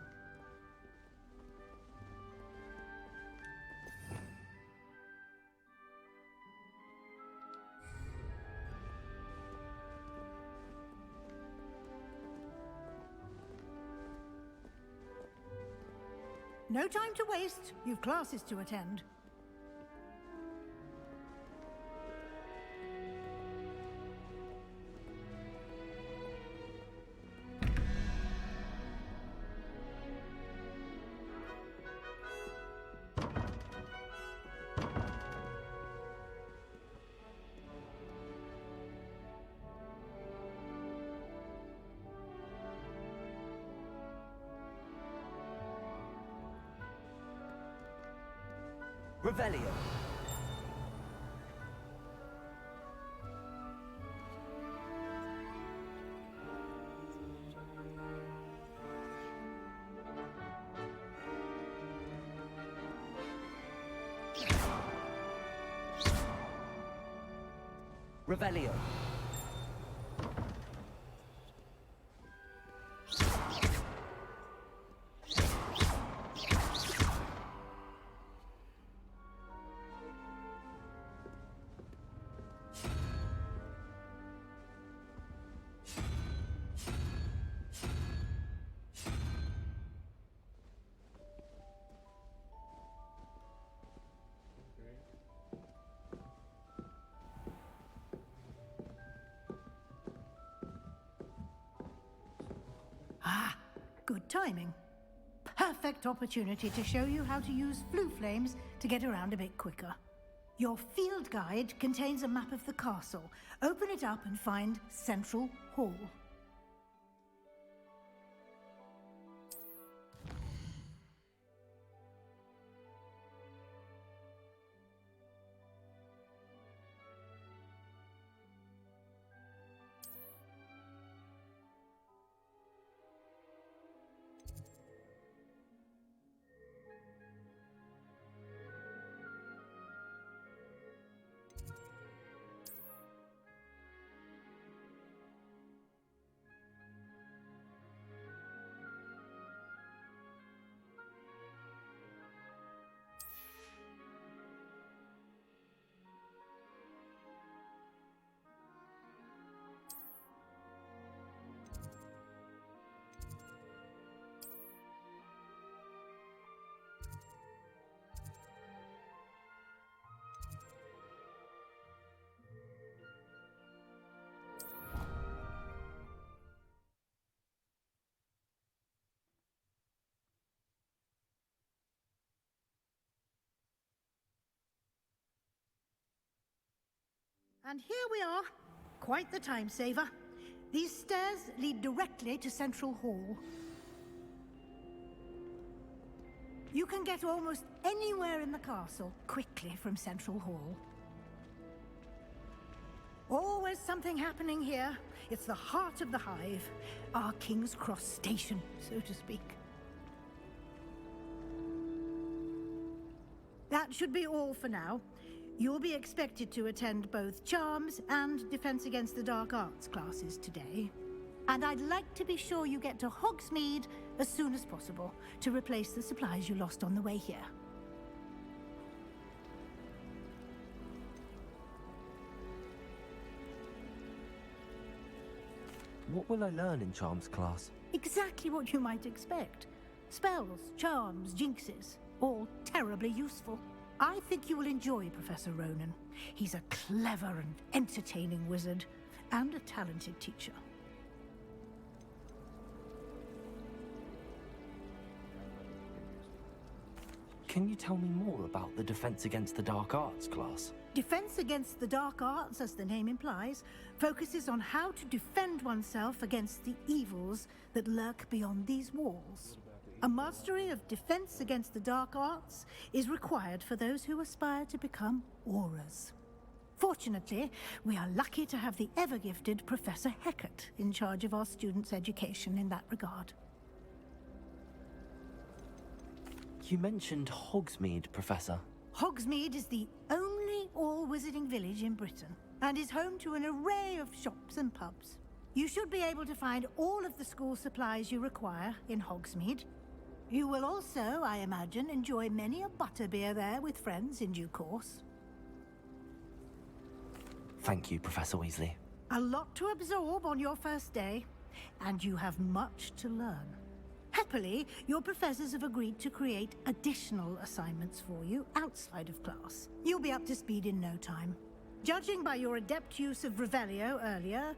No time to waste. You've classes to attend. Revelio. Revelio. Ah, good timing. Perfect opportunity to show you how to use flue flames to get around a bit quicker. Your field guide contains a map of the castle. Open it up and find Central Hall. And here we are. Quite the time saver. These stairs lead directly to Central Hall. You can get almost anywhere in the castle quickly from Central Hall. Always something happening here. It's the heart of the Hive, our King's Cross station, so to speak. That should be all for now. You'll be expected to attend both Charms and Defense Against the Dark Arts classes today. And I'd like to be sure you get to Hogsmeade as soon as possible to replace the supplies you lost on the way here. What will I learn in Charms class? Exactly what you might expect. Spells, charms, jinxes, all terribly useful. I think you will enjoy Professor Ronan. He's a clever and entertaining wizard, and a talented teacher. Can you tell me more about the Defense Against the Dark Arts class? Defense Against the Dark Arts, as the name implies, focuses on how to defend oneself against the evils that lurk beyond these walls. A mastery of Defense Against the Dark Arts is required for those who aspire to become Auras. Fortunately, we are lucky to have the ever-gifted Professor Hecat in charge of our students' education in that regard. You mentioned Hogsmeade, Professor. Hogsmeade is the only only all-wizarding village in Britain, and is home to an array of shops and pubs. You should be able to find all of the school supplies you require in Hogsmeade. You will also, I imagine, enjoy many a butterbeer there with friends in due course. Thank you, Professor Weasley. A lot to absorb on your first day, and you have much to learn. Happily, your professors have agreed to create additional assignments for you outside of class. You'll be up to speed in no time. Judging by your adept use of Revelio earlier,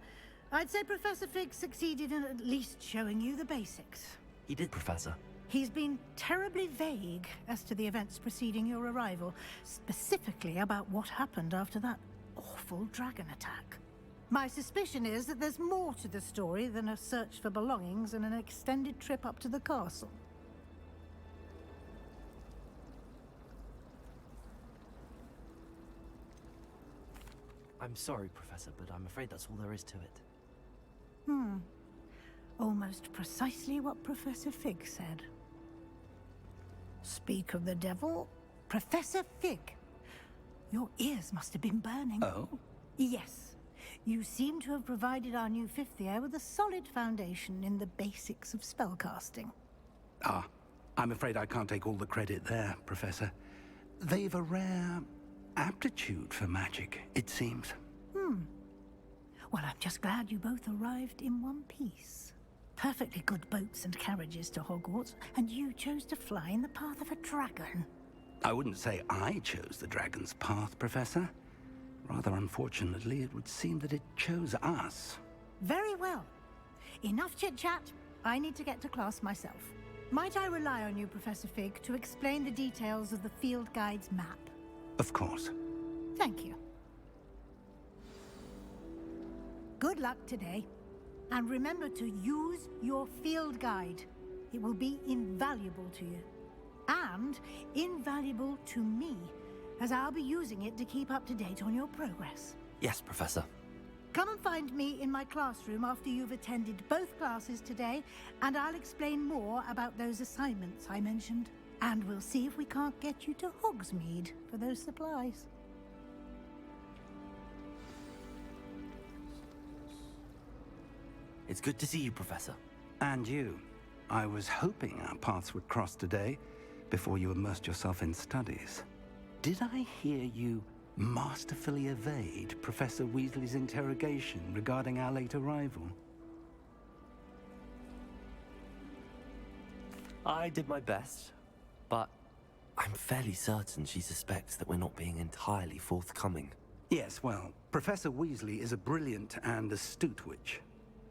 I'd say Professor Fig succeeded in at least showing you the basics. He did, Professor. He's been terribly vague as to the events preceding your arrival, specifically about what happened after that awful dragon attack. My suspicion is that there's more to the story than a search for belongings and an extended trip up to the castle. I'm sorry, Professor, but I'm afraid that's all there is to it. Almost precisely what Professor Fig said. Speak of the devil, Professor Fig. Your ears must have been burning. Oh? Yes. You seem to have provided our new fifth year with a solid foundation in the basics of spellcasting. Ah, I'm afraid I can't take all the credit there, Professor. They've a rare aptitude for magic, it seems. Well, I'm just glad you both arrived in one piece. Perfectly good boats and carriages to Hogwarts, and you chose to fly in the path of a dragon. I wouldn't say I chose the dragon's path, Professor. Rather unfortunately, it would seem that it chose us. Very well. Enough chit-chat. I need to get to class myself. Might I rely on you, Professor Fig, to explain the details of the field guide's map? Of course. Thank you. Good luck today. And remember to use your field guide. It will be invaluable to you. And invaluable to me, as I'll be using it to keep up to date on your progress. Yes, Professor. Come and find me in my classroom after you've attended both classes today, and I'll explain more about those assignments I mentioned. And we'll see if we can't get you to Hogsmeade for those supplies. It's good to see you, Professor. And you. I was hoping our paths would cross today, before you immersed yourself in studies. Did I hear you masterfully evade Professor Weasley's interrogation regarding our late arrival? I did my best, but I'm fairly certain she suspects that we're not being entirely forthcoming. Yes, well, Professor Weasley is a brilliant and astute witch.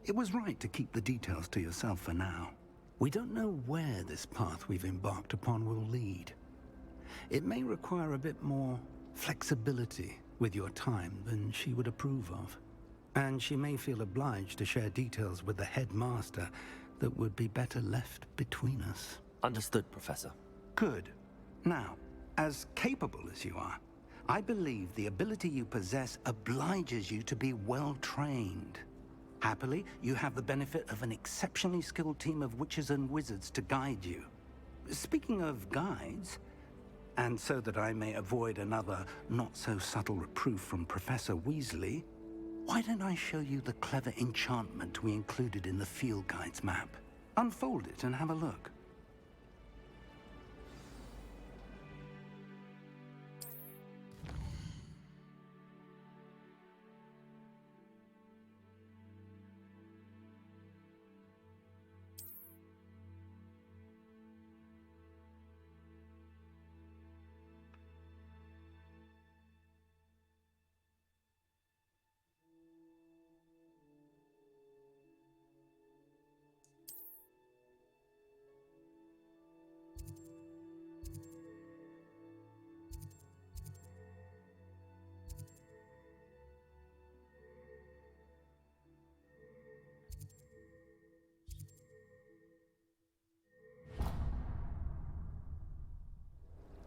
It was right to keep the details to yourself for now. We don't know where this path we've embarked upon will lead. It may require a bit more flexibility with your time than she would approve of. And she may feel obliged to share details with the headmaster that would be better left between us. Understood, Professor. Good. Now, as capable as you are, I believe the ability you possess obliges you to be well trained. Happily, you have the benefit of an exceptionally skilled team of witches and wizards to guide you. Speaking of guides, and so that I may avoid another not-so-subtle reproof from Professor Weasley, why don't I show you the clever enchantment we included in the field guide's map? Unfold it and have a look.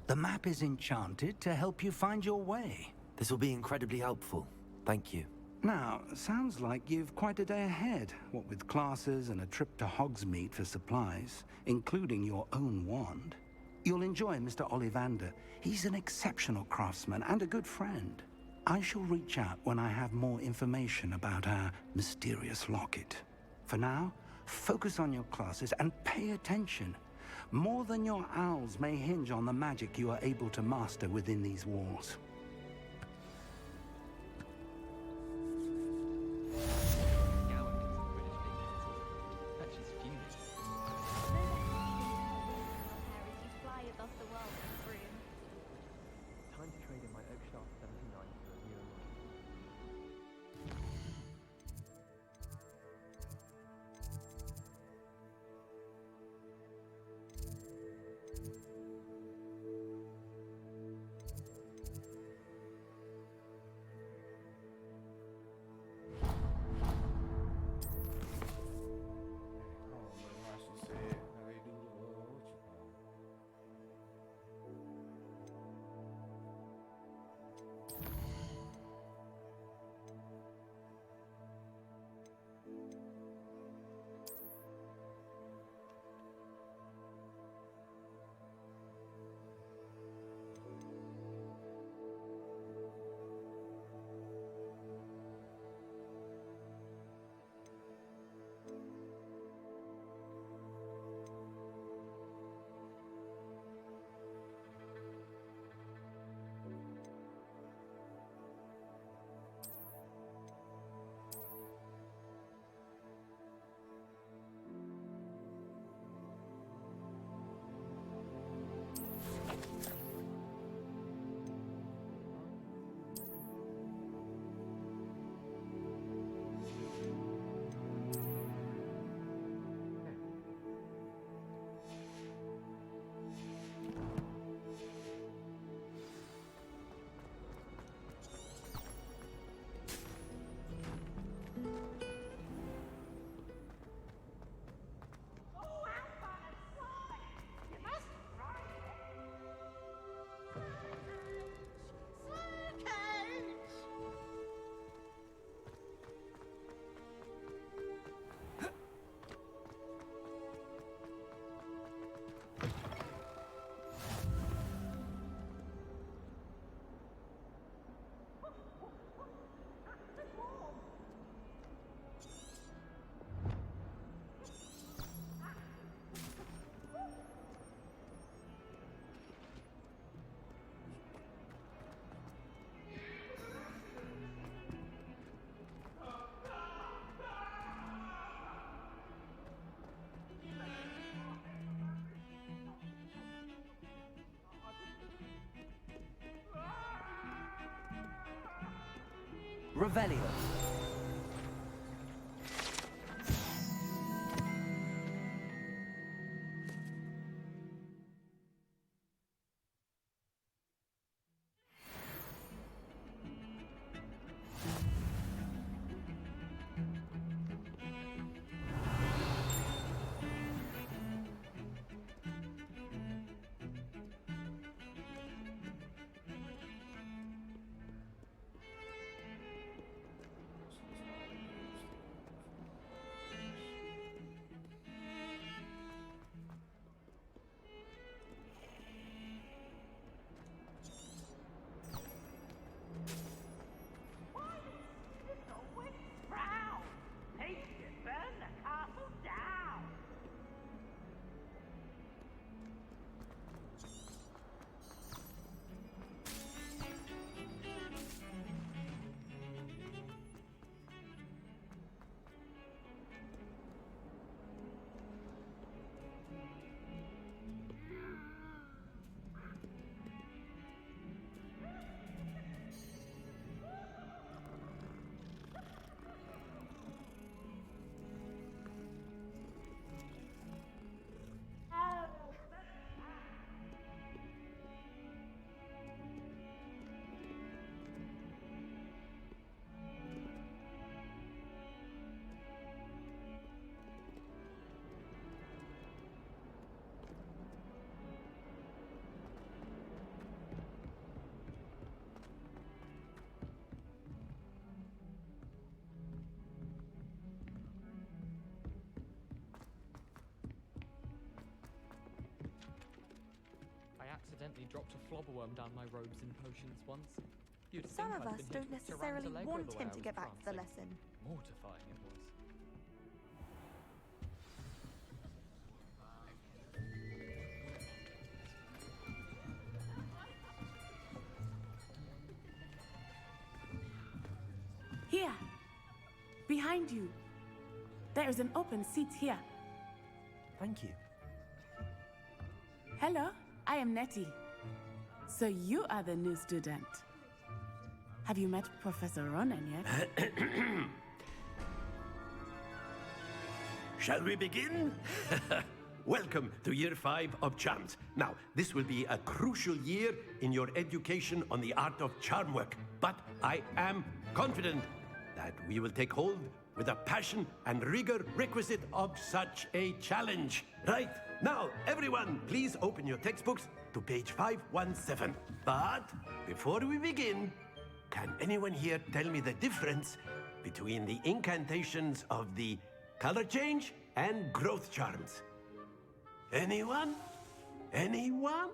The map is enchanted to help you find your way. This will be incredibly helpful. Thank you. Now, sounds like you've quite a day ahead, what with classes and a trip to Hogsmeade for supplies, including your own wand. You'll enjoy Mr. Ollivander. He's an exceptional craftsman and a good friend. I shall reach out when I have more information about our mysterious locket. For now, focus on your classes and pay attention. More than your owls may hinge on the magic you are able to master within these walls. Time to trade in my Oak Shaft 79 for a newer model. Oh, man, how she said how they do the what you call it. Revelio. accidentally dropped a flobberworm down my robes and potions once. You'd Some think of I'd us been don't hit with necessarily Tyrannosaurus want the way him I to was get back to the prancing. lesson. Mortifying it was. Here, behind you. There is an open seat here. Thank you. Hello, I am Nettie. So you are the new student. Have you met Professor Ronan yet? Shall we begin? Welcome to Year 5 of Charms. Now, this will be a crucial year in your education on the art of charm work, but I am confident that we will take hold with the passion and rigor requisite of such a challenge. Right, now, everyone, please open your textbooks to page 517. But before we begin, can anyone here tell me the difference between the incantations of the color change and growth charms? Anyone? Anyone?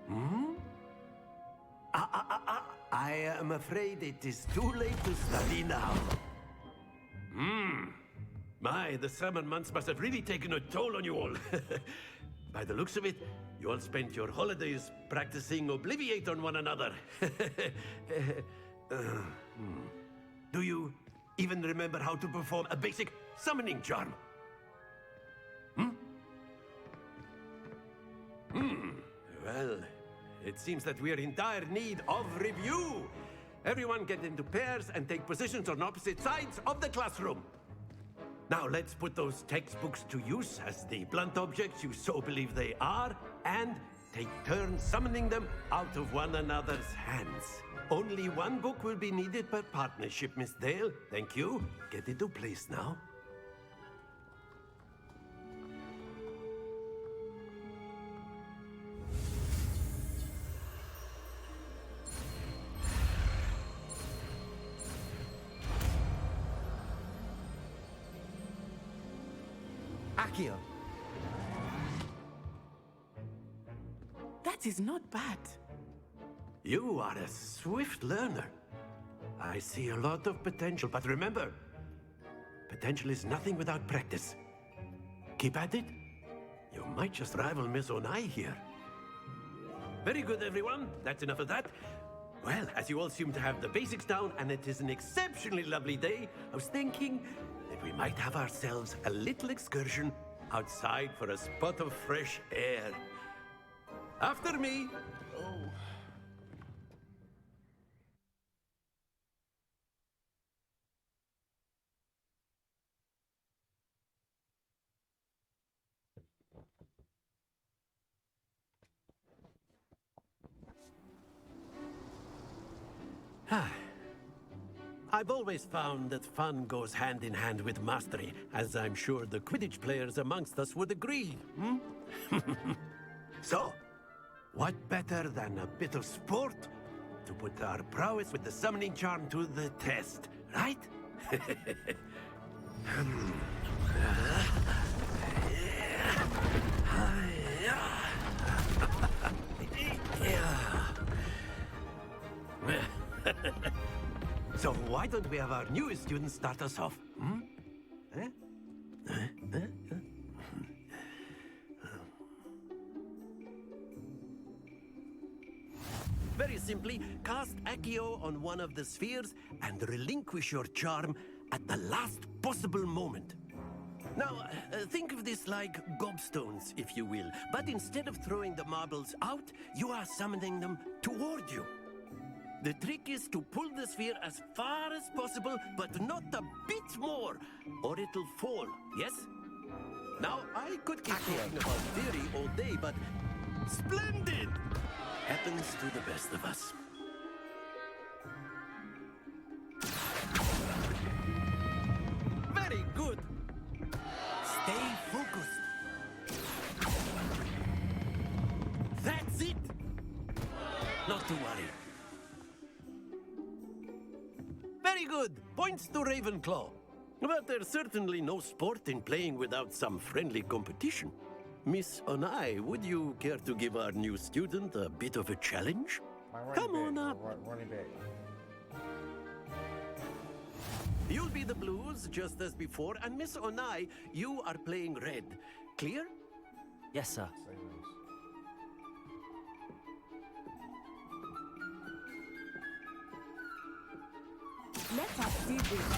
Hmm? I am afraid it is too late to study now. My, the summer months must have really taken a toll on you all. By the looks of it, you all spent your holidays practicing Obliviate on one another. Do you even remember how to perform a basic summoning charm? Well, it seems that we are in dire need of review. Everyone get into pairs and take positions on opposite sides of the classroom. Now let's put those textbooks to use as the blunt objects you so believe they are, and take turns summoning them out of one another's hands. Only one book will be needed per partnership, Miss Dale. Thank you. Get into place now. Akio. That is not bad. You are a swift learner. I see a lot of potential, but remember, potential is nothing without practice. Keep at it. You might just rival Miss Onai here. Very good, everyone. That's enough of that. Well, as you all seem to have the basics down, and it is an exceptionally lovely day, I was thinking that we might have ourselves a little excursion outside for a spot of fresh air. After me. I've always found that fun goes hand in hand with mastery, as I'm sure the Quidditch players amongst us would agree. So, what better than a bit of sport to put our prowess with the summoning charm to the test, right? So why don't we have our newest student start us off? Very simply, cast Accio on one of the spheres and relinquish your charm at the last possible moment. Now, think of this like gobstones, if you will, but instead of throwing the marbles out, you are summoning them toward you. The trick is to pull the sphere as far as possible, but not a bit more, or it'll fall, yes? Now, I could keep talking about theory all day, but splendid! Happens to the best of us. Very good! Stay focused. That's it! Not to worry. Very good. Points to Ravenclaw. But there's certainly no sport in playing without some friendly competition. Miss Onai, would you care to give our new student a bit of a challenge? Come on up. Running back. You'll be the blues just as before, and Miss Onai, you are playing red. Clear? Yes, sir. Let us see this.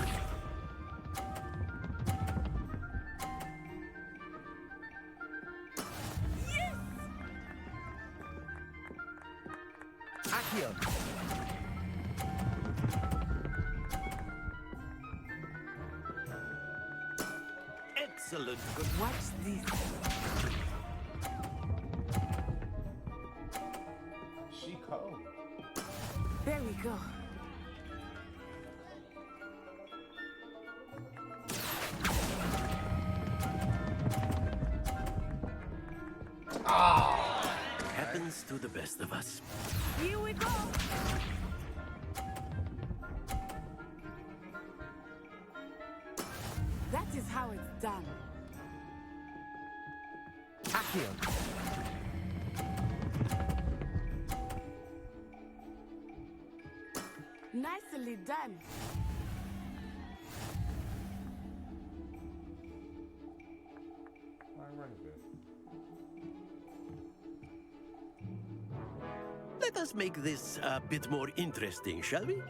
Yes! Accio. Excellent. Good. Watch this. She cold. There we go. Happens to the best of us. Here we go. That is how it's done. Accio. Nicely done. Let us make this a bit more interesting, shall we?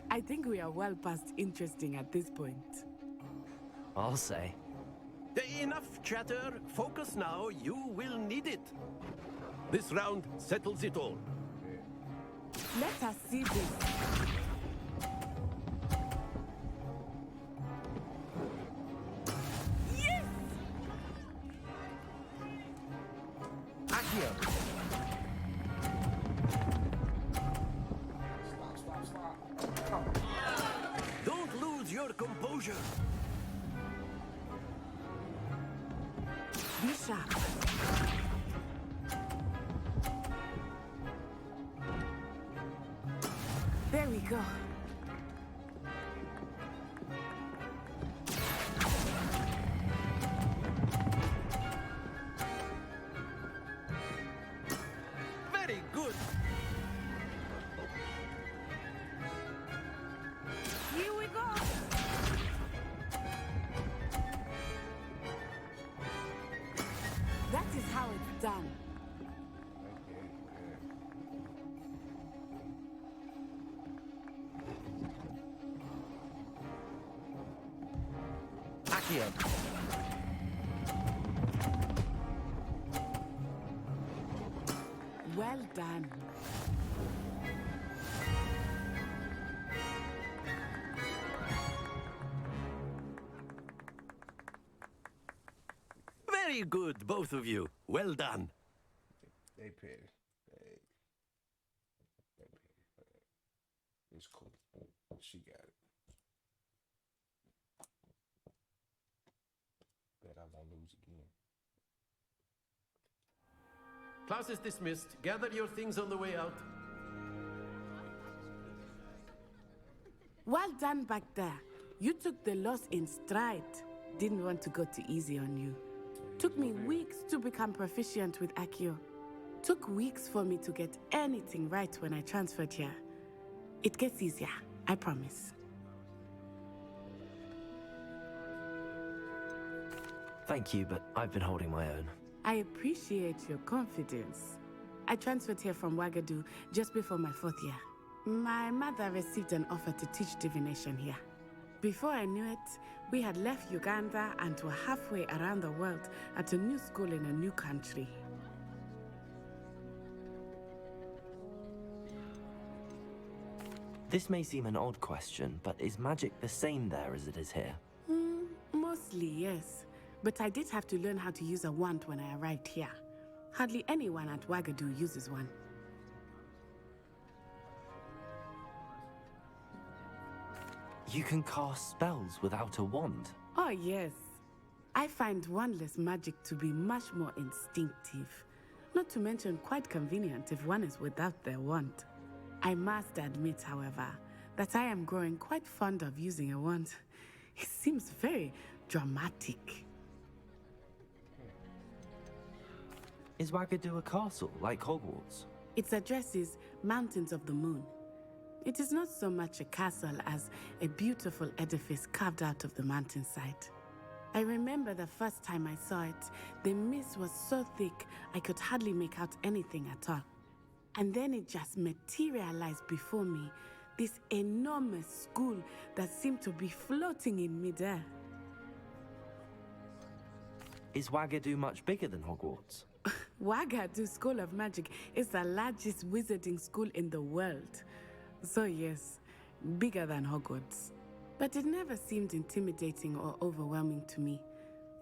I think we are well past interesting at this point. I'll say. Enough chatter. Focus now. You will need it. This round settles it all. Let us see this. Yes! Accio. Don't lose your composure. Be sharp. There we go. Very good. Here we go. That is how it's done. Accio. Well done. Very good, both of you. Well done. They petty. It's cool. She got it. Bet I won't lose again. Class is dismissed. Gather your things on the way out. Well done back there. You took the loss in stride. Didn't want to go too easy on you. Took me weeks to become proficient with Accio. Took weeks for me to get anything right when I transferred here. It gets easier, I promise. Thank you, but I've been holding my own. I appreciate your confidence. I transferred here from Wagadu just before my 4th year. My mother received an offer to teach divination here. Before I knew it, we had left Uganda and were halfway around the world at a new school in a new country. This may seem an odd question, but is magic the same there as it is here? Mostly, yes. But I did have to learn how to use a wand when I arrived here. Hardly anyone at Wagadu uses one. You can cast spells without a wand? Oh, yes. I find wandless magic to be much more instinctive. Not to mention quite convenient if one is without their wand. I must admit, however, that I am growing quite fond of using a wand. It seems very dramatic. Is Wagadu a castle, like Hogwarts? Its address is Mountains of the Moon. It is not so much a castle as a beautiful edifice carved out of the mountainside. I remember the first time I saw it, the mist was so thick I could hardly make out anything at all. And then it just materialized before me, this enormous school that seemed to be floating in midair. Is Wagadu much bigger than Hogwarts? Wagadu School of Magic is the largest wizarding school in the world. So yes, bigger than Hogwarts. But it never seemed intimidating or overwhelming to me.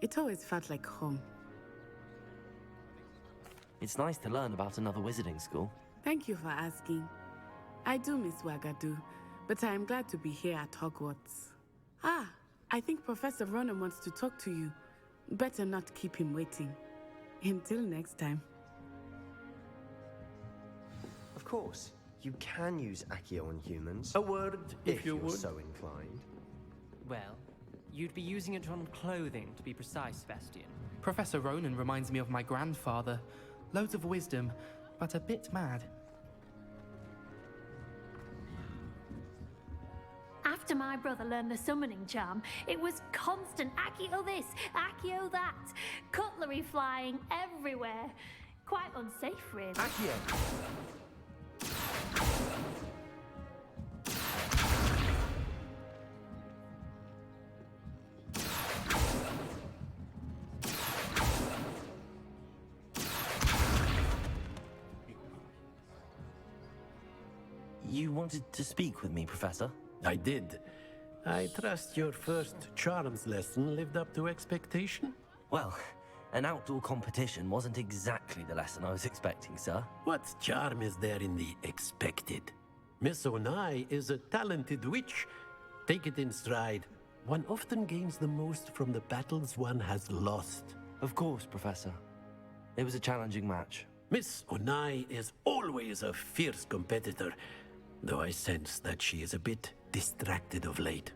It always felt like home. It's nice to learn about another wizarding school. Thank you for asking. I do miss Wagadu, but I am glad to be here at Hogwarts. Ah, I think Professor Ronan wants to talk to you. Better not keep him waiting. Until next time. Of course, you can use Accio on humans. A word, if you you're would. so inclined. Well, you'd be using it on clothing, to be precise, Sebastian. Professor Ronan reminds me of my grandfather. Loads of wisdom, but a bit mad. After my brother learned the summoning charm, it was constant Accio this, Accio that, cutlery flying everywhere. Quite unsafe, really. Accio! You wanted to speak with me, Professor? I did. I trust your first charms lesson lived up to expectation? Well, an outdoor competition wasn't exactly the lesson I was expecting, sir. What charm is there in the expected? Miss Onai is a talented witch. Take it in stride. One often gains the most from the battles one has lost. Of course, Professor. It was a challenging match. Miss Onai is always a fierce competitor, though I sense that she is a bit distracted of late.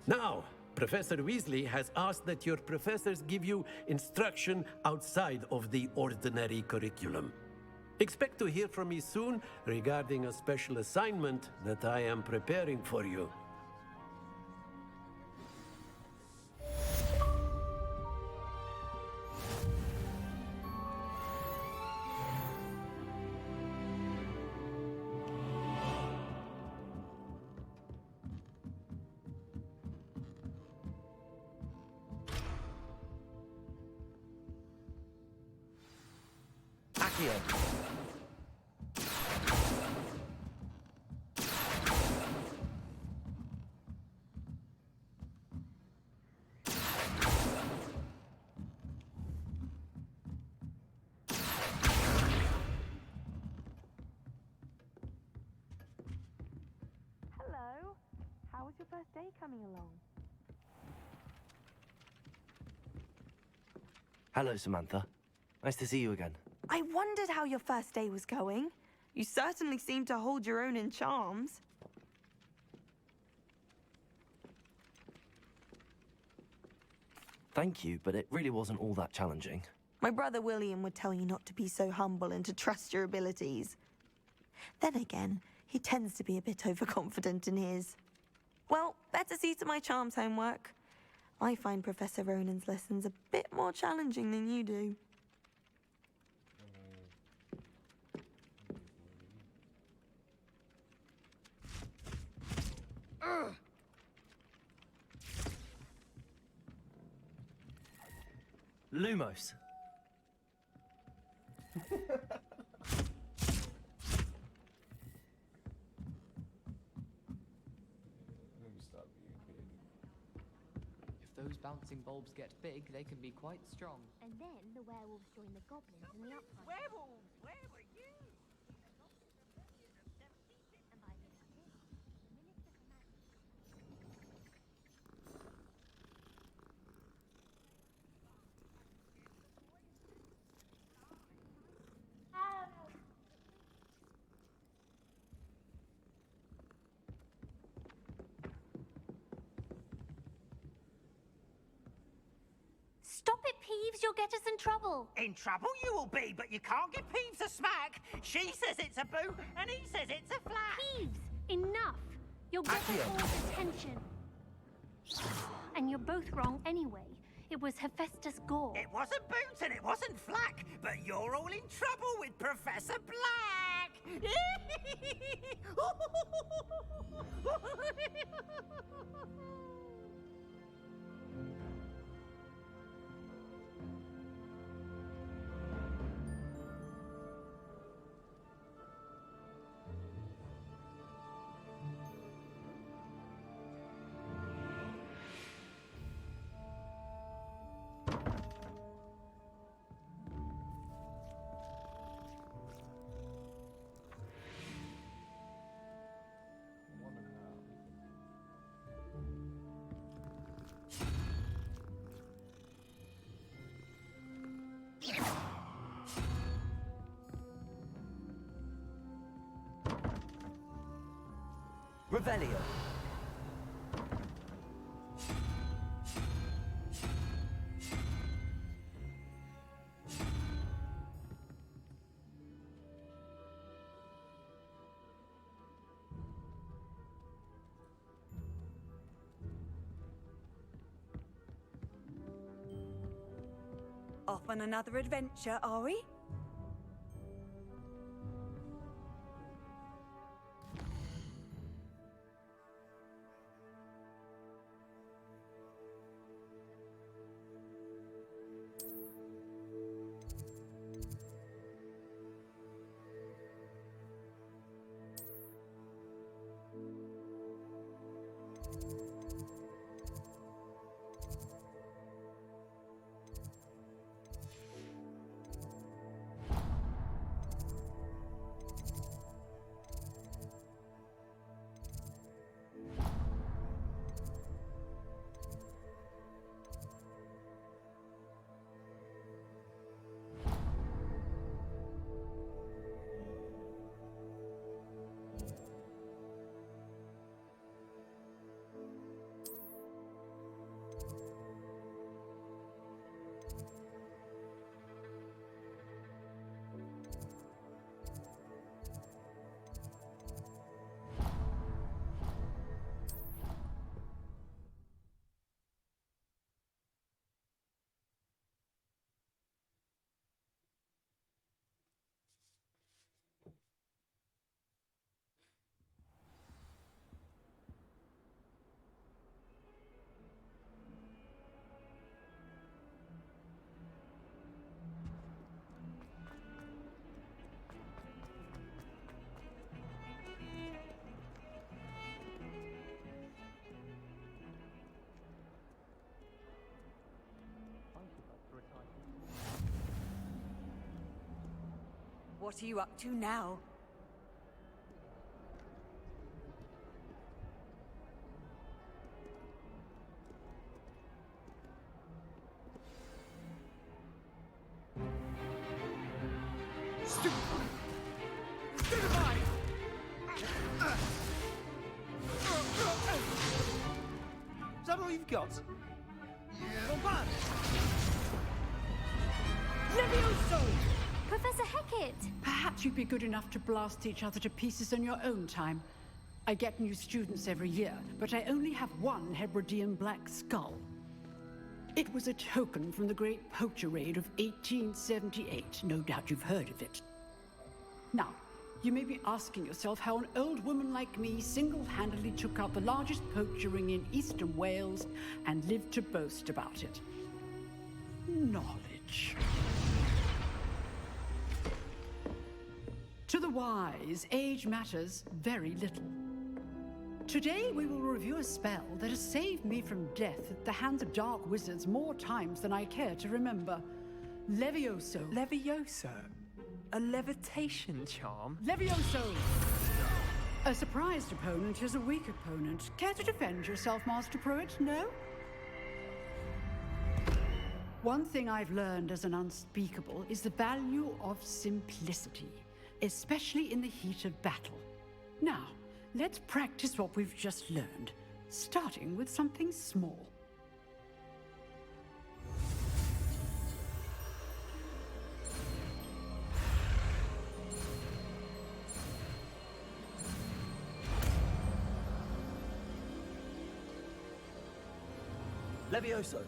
Now, Professor Weasley has asked that your professors give you instruction outside of the ordinary curriculum. Expect to hear from me soon regarding a special assignment that I am preparing for you. Accio! Hello. How was your first day coming along? Hello, Samantha. Nice to see you again. I wondered how your first day was going. You certainly seem to hold your own in charms. Thank you, but it really wasn't all that challenging. My brother William would tell you not to be so humble and to trust your abilities. Then again, he tends to be a bit overconfident in his. Well, better see to my charms homework. I find Professor Ronan's lessons a bit more challenging than you do. Lumos. If those bouncing bulbs get big, they can be quite strong. And then the werewolves join the goblins in the uprising. Werewolves, where were you? Stop it, Peeves. You'll get us in trouble. In trouble you will be, but you can't give Peeves a smack. She says it's a boo, and he says it's a flat. Peeves, enough. You'll get us all attention. And you're both wrong anyway. It was Hephaestus Gore. It wasn't Boots and it wasn't Flack, but you're all in trouble with Professor Black. Revelio. Off on another adventure, are we? What are you up to now? Is that all you've got? Bombard! Levioso! Professor Hecat! Perhaps you'd be good enough to blast each other to pieces in your own time. I get new students every year, but I only have one Hebridean black skull. It was a token from the Great Poacher Raid of 1878. No doubt you've heard of it. Now, you may be asking yourself how an old woman like me single-handedly took out the largest poacher ring in eastern Wales and lived to boast about it. Knowledge. To the wise, age matters very little. Today we will review a spell that has saved me from death at the hands of dark wizards more times than I care to remember. Levioso. Levioso? A levitation charm? Levioso! A surprised opponent is a weak opponent. Care to defend yourself, Master Pruitt? No? One thing I've learned as an unspeakable is the value of simplicity, especially in the heat of battle. Now, let's practice what we've just learned, starting with something small. Levioso!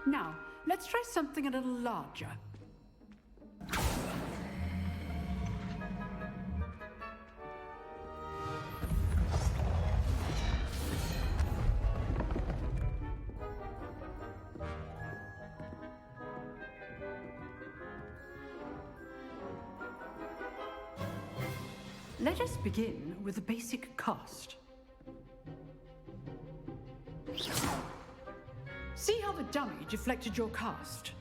Now, let's try something a little larger. Let us begin with the basic cast. See how the dummy deflected your cast?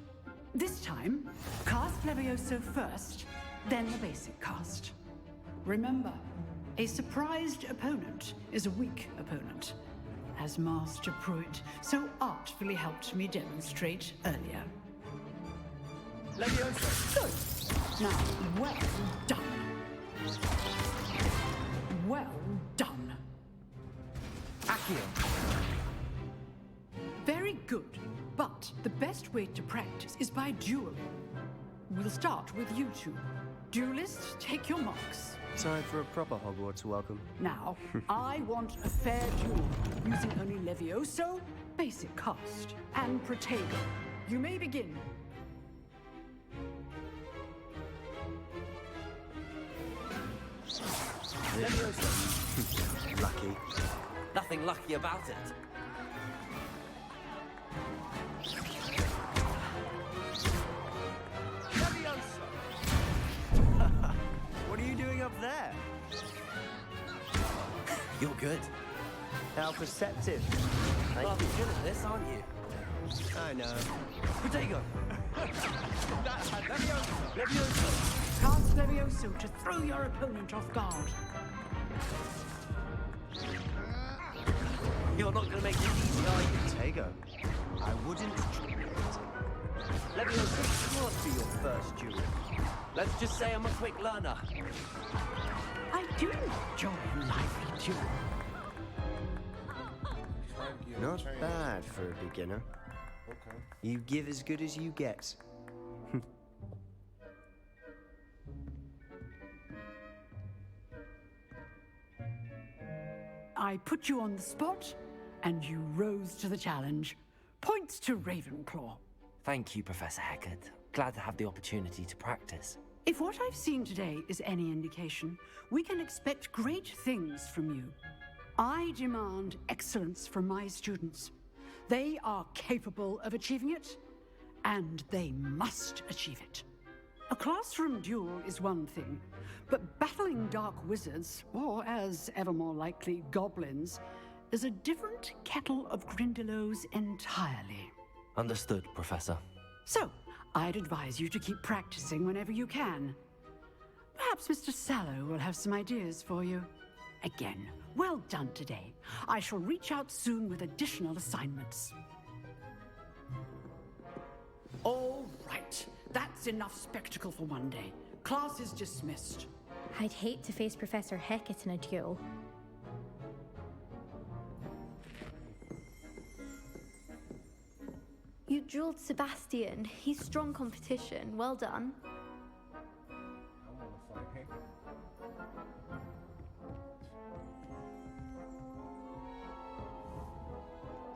This time, cast Levioso first, then the basic cast. Remember, a surprised opponent is a weak opponent, as Master Pruitt so artfully helped me demonstrate earlier. Levioso! Good. Now, well done. Well done. Accio! Very good, but the best way to practice is by dueling. We'll start with you two. Duelists, take your marks. Time for a proper Hogwarts welcome. Now, I want a fair duel, using only Levioso, basic cast, and Protego. You may begin. Levioso! Lucky. Nothing lucky about it. What are you doing up there? You're good. How perceptive. Well, you're good at this, aren't you? I know. Protego! Levioso! Cast Levioso to throw your opponent off guard. You're not going to make it easy, are you? Tego, I wouldn't dream it. Levioso can't be your first duel. Let's just say I'm a quick learner. I do enjoy a lively duel. Not bad for a beginner. Okay. You give as good as you get. I put you on the spot, and you rose to the challenge. Points to Ravenclaw. Thank you, Professor Hecat. Glad to have the opportunity to practice. If what I've seen today is any indication, we can expect great things from you. I demand excellence from my students. They are capable of achieving it, and they must achieve it. A classroom duel is one thing, but battling dark wizards, or as ever more likely, goblins, is a different kettle of Grindylows entirely. Understood, Professor. So, I'd advise you to keep practicing whenever you can. Perhaps Mr. Sallow will have some ideas for you. Again, well done today. I shall reach out soon with additional assignments. All right. That's enough spectacle for one day. Class is dismissed. I'd hate to face Professor Hecat in a duel. You dueled Sebastian. He's strong competition. Well done. I want to fight him.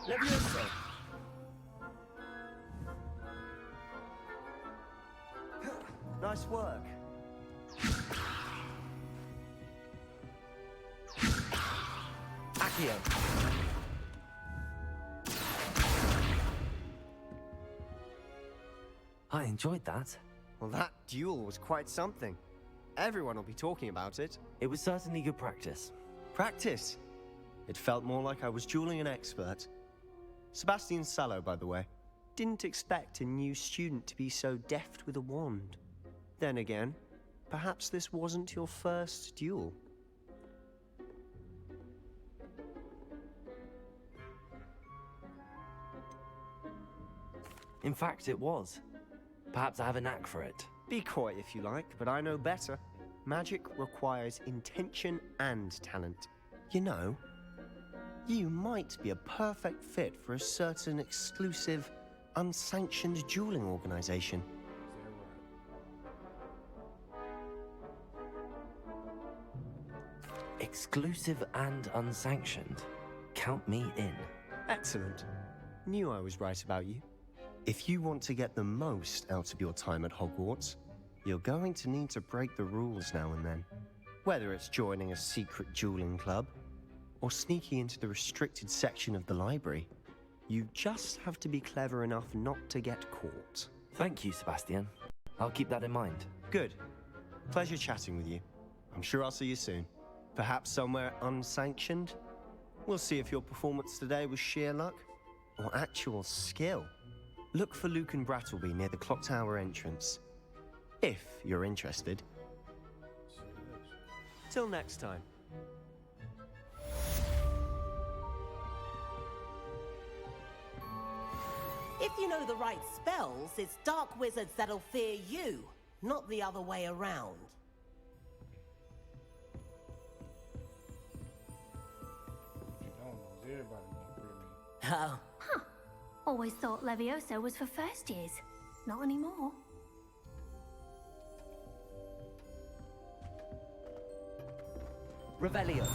Levioso! Nice work. Accio! I enjoyed that. Well, that duel was quite something. Everyone will be talking about it. It was certainly good practice. Practice? It felt more like I was dueling an expert. Sebastian Sallow, by the way. Didn't expect a new student to be so deft with a wand. Then again, perhaps this wasn't your first duel. In fact, it was. Perhaps I have a knack for it. Be coy if you like, but I know better. Magic requires intention and talent. You know, you might be a perfect fit for a certain exclusive, unsanctioned dueling organization. Exclusive and unsanctioned. Count me in. Excellent. Knew I was right about you. If you want to get the most out of your time at Hogwarts, you're going to need to break the rules now and then. Whether it's joining a secret dueling club, or sneaking into the restricted section of the library, you just have to be clever enough not to get caught. Thank you, Sebastian. I'll keep that in mind. Good. Pleasure chatting with you. I'm sure I'll see you soon. Perhaps somewhere unsanctioned? We'll see if your performance today was sheer luck or actual skill. Look for Luke and Brattleby near the clock tower entrance, if you're interested. Till next time. If you know the right spells, it's dark wizards that'll fear you, not the other way around. Everybody gonna fear me. Oh. Huh. Always thought Levioso was for first years. Not anymore. Revelio.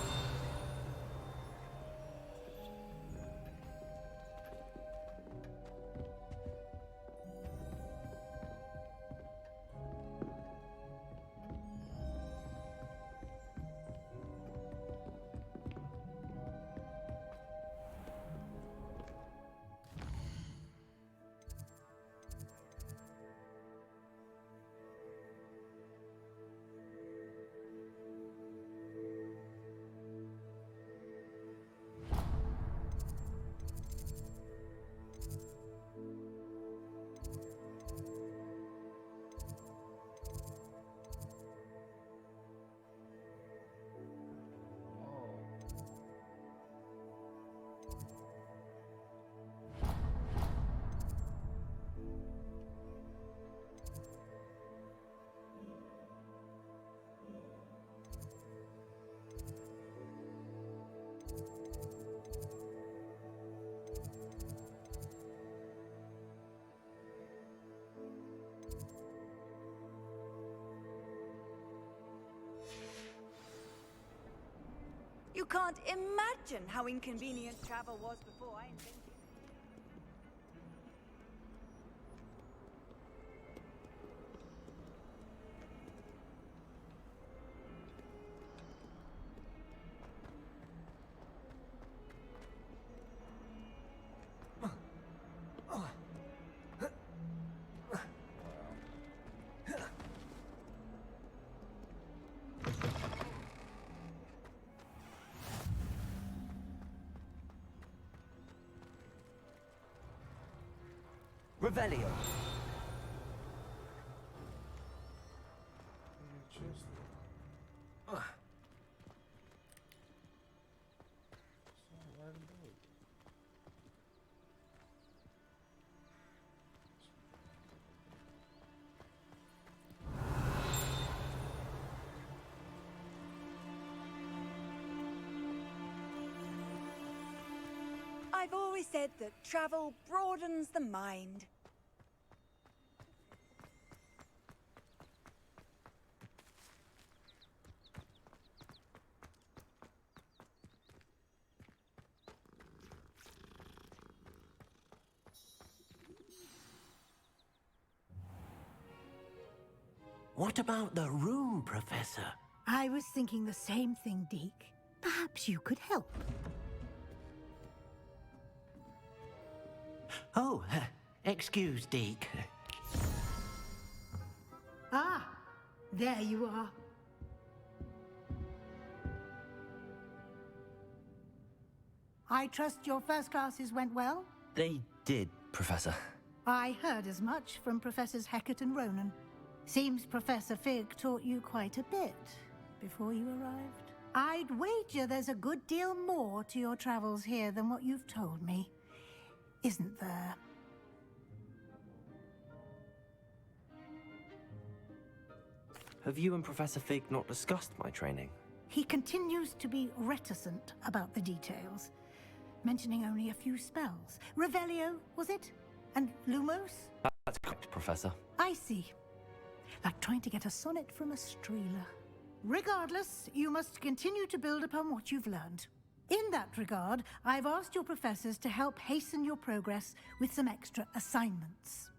You can't imagine how inconvenient travel was before I invented it. Revelio. I've always said that travel broadens the mind. What about the room, Professor? I was thinking the same thing, Deke. Perhaps you could help. Oh, excuse, Deke. Ah, there you are. I trust your first classes went well? They did, Professor. I heard as much from Professors Hecat and Ronan. Seems Professor Fig taught you quite a bit before you arrived. I'd wager there's a good deal more to your travels here than what you've told me. Isn't there? Have you and Professor Fig not discussed my training? He continues to be reticent about the details, mentioning only a few spells. Revelio, was it? And Lumos? That's correct, Professor. I see. Like trying to get a sonnet from a streeler. Regardless, you must continue to build upon what you've learned. In that regard, I've asked your professors to help hasten your progress with some extra assignments.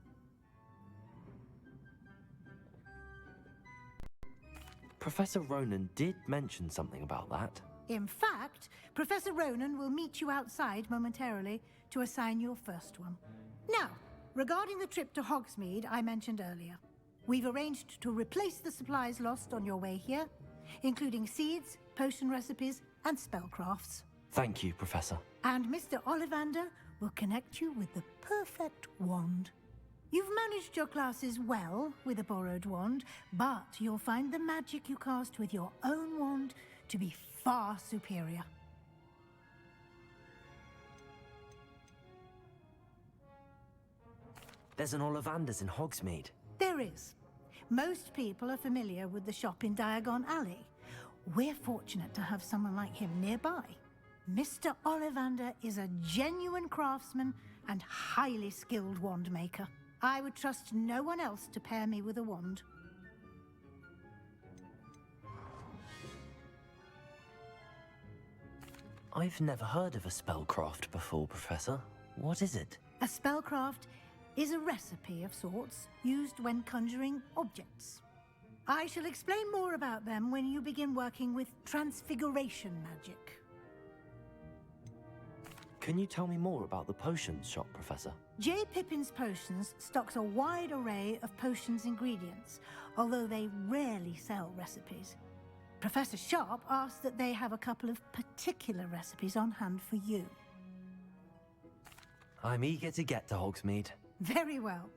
Professor Ronan did mention something about that. In fact, Professor Ronan will meet you outside momentarily to assign your first one. Now, regarding the trip to Hogsmeade I mentioned earlier, we've arranged to replace the supplies lost on your way here, including seeds, potion recipes, and spellcrafts. Thank you, Professor. And Mr. Ollivander will connect you with the perfect wand. You've managed your classes well with a borrowed wand, but you'll find the magic you cast with your own wand to be far superior. There's an Ollivander's in Hogsmeade. There is. Most people are familiar with the shop in Diagon Alley. We're fortunate to have someone like him nearby. Mr. Ollivander is a genuine craftsman and highly skilled wand maker. I would trust no one else to pair me with a wand. I've never heard of a spellcraft before, Professor. What is it? A spellcraft is a recipe of sorts used when conjuring objects. I shall explain more about them when you begin working with transfiguration magic. Can you tell me more about the potions shop, Professor? J. Pippin's Potions stocks a wide array of potions ingredients, although they rarely sell recipes. Professor Sharp asked that they have a couple of particular recipes on hand for you. I'm eager to get to Hogsmeade. Very well.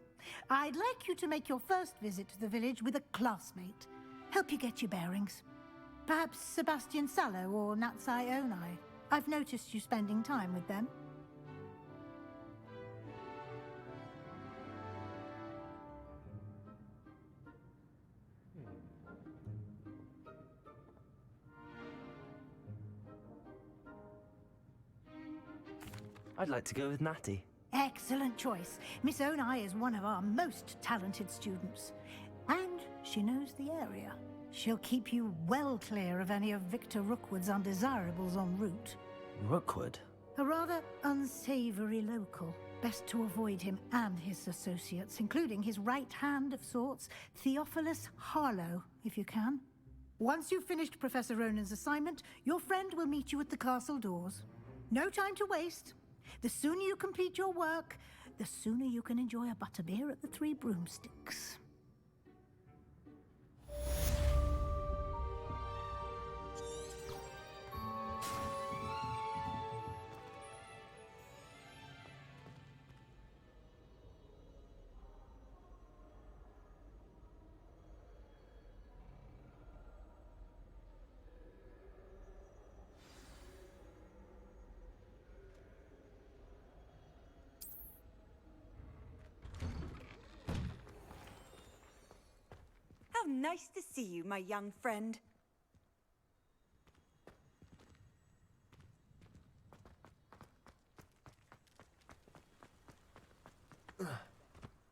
I'd like you to make your first visit to the village with a classmate. Help you get your bearings. Perhaps Sebastian Sallow or Natsai Onai. I've noticed you spending time with them. I'd like to go with Natty. Excellent choice. Miss Onai is one of our most talented students. And she knows the area. She'll keep you well clear of any of Victor Rookwood's undesirables en route. Rookwood? A rather unsavory local. Best to avoid him and his associates, including his right hand of sorts, Theophilus Harlow, if you can. Once you've finished Professor Ronan's assignment, your friend will meet you at the castle doors. No time to waste. The sooner you complete your work, the sooner you can enjoy a butterbeer at the Three Broomsticks. How nice to see you, my young friend.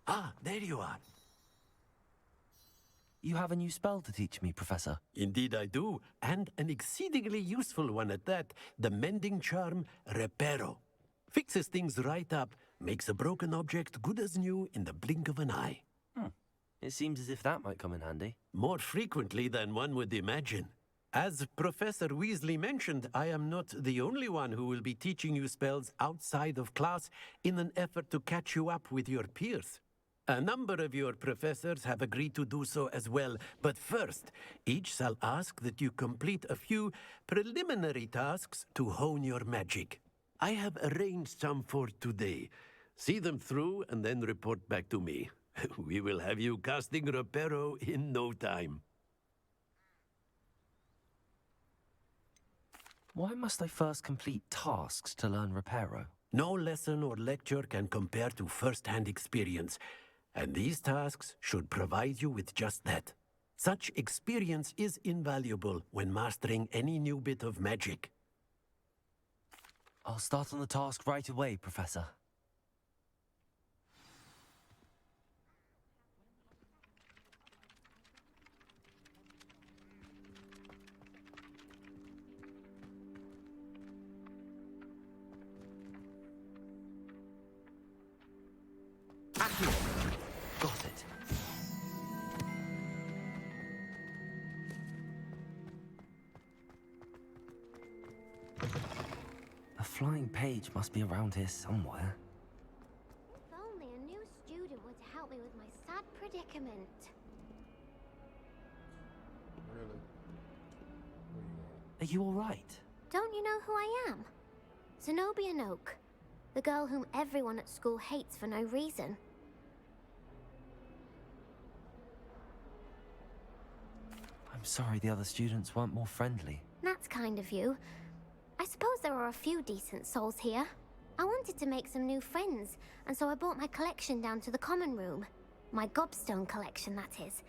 Ah, there you are. You have a new spell to teach me, Professor. Indeed I do, and an exceedingly useful one at that. The mending charm, Reparo. Fixes things right up, makes a broken object good as new in the blink of an eye. It seems as if that might come in handy. More frequently than one would imagine. As Professor Weasley mentioned, I am not the only one who will be teaching you spells outside of class in an effort to catch you up with your peers. A number of your professors have agreed to do so as well, but first, each shall ask that you complete a few preliminary tasks to hone your magic. I have arranged some for today. See them through and then report back to me. We will have you casting Reparo in no time. Why must I first complete tasks to learn Reparo? No lesson or lecture can compare to first-hand experience, and these tasks should provide you with just that. Such experience is invaluable when mastering any new bit of magic. I'll start on the task right away, Professor. Accio. Got it. A flying page must be around here somewhere. If only a new student were to help me with my sad predicament. Really? Are you all right? Don't you know who I am? Zenobia Noak, the girl whom everyone at school hates for no reason. I'm sorry the other students weren't more friendly. That's kind of you. I suppose there are a few decent souls here. I wanted to make some new friends, and so I brought my collection down to the common room. My gobstone collection, that is.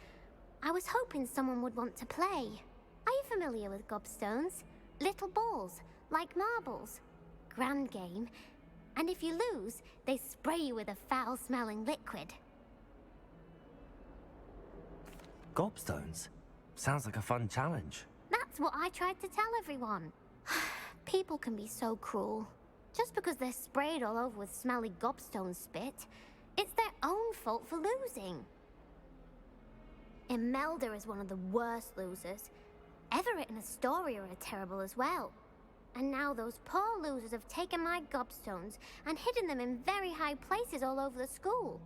I was hoping someone would want to play. Are you familiar with gobstones? Little balls, like marbles. Grand game. And if you lose, they spray you with a foul-smelling liquid. Gobstones? Sounds like a fun challenge. That's what I tried to tell everyone. People can be so cruel. Just because they're sprayed all over with smelly gobstone spit, it's their own fault for losing. Imelda is one of the worst losers. Everett and Astoria are terrible as well. And now those poor losers have taken my gobstones and hidden them in very high places all over the school.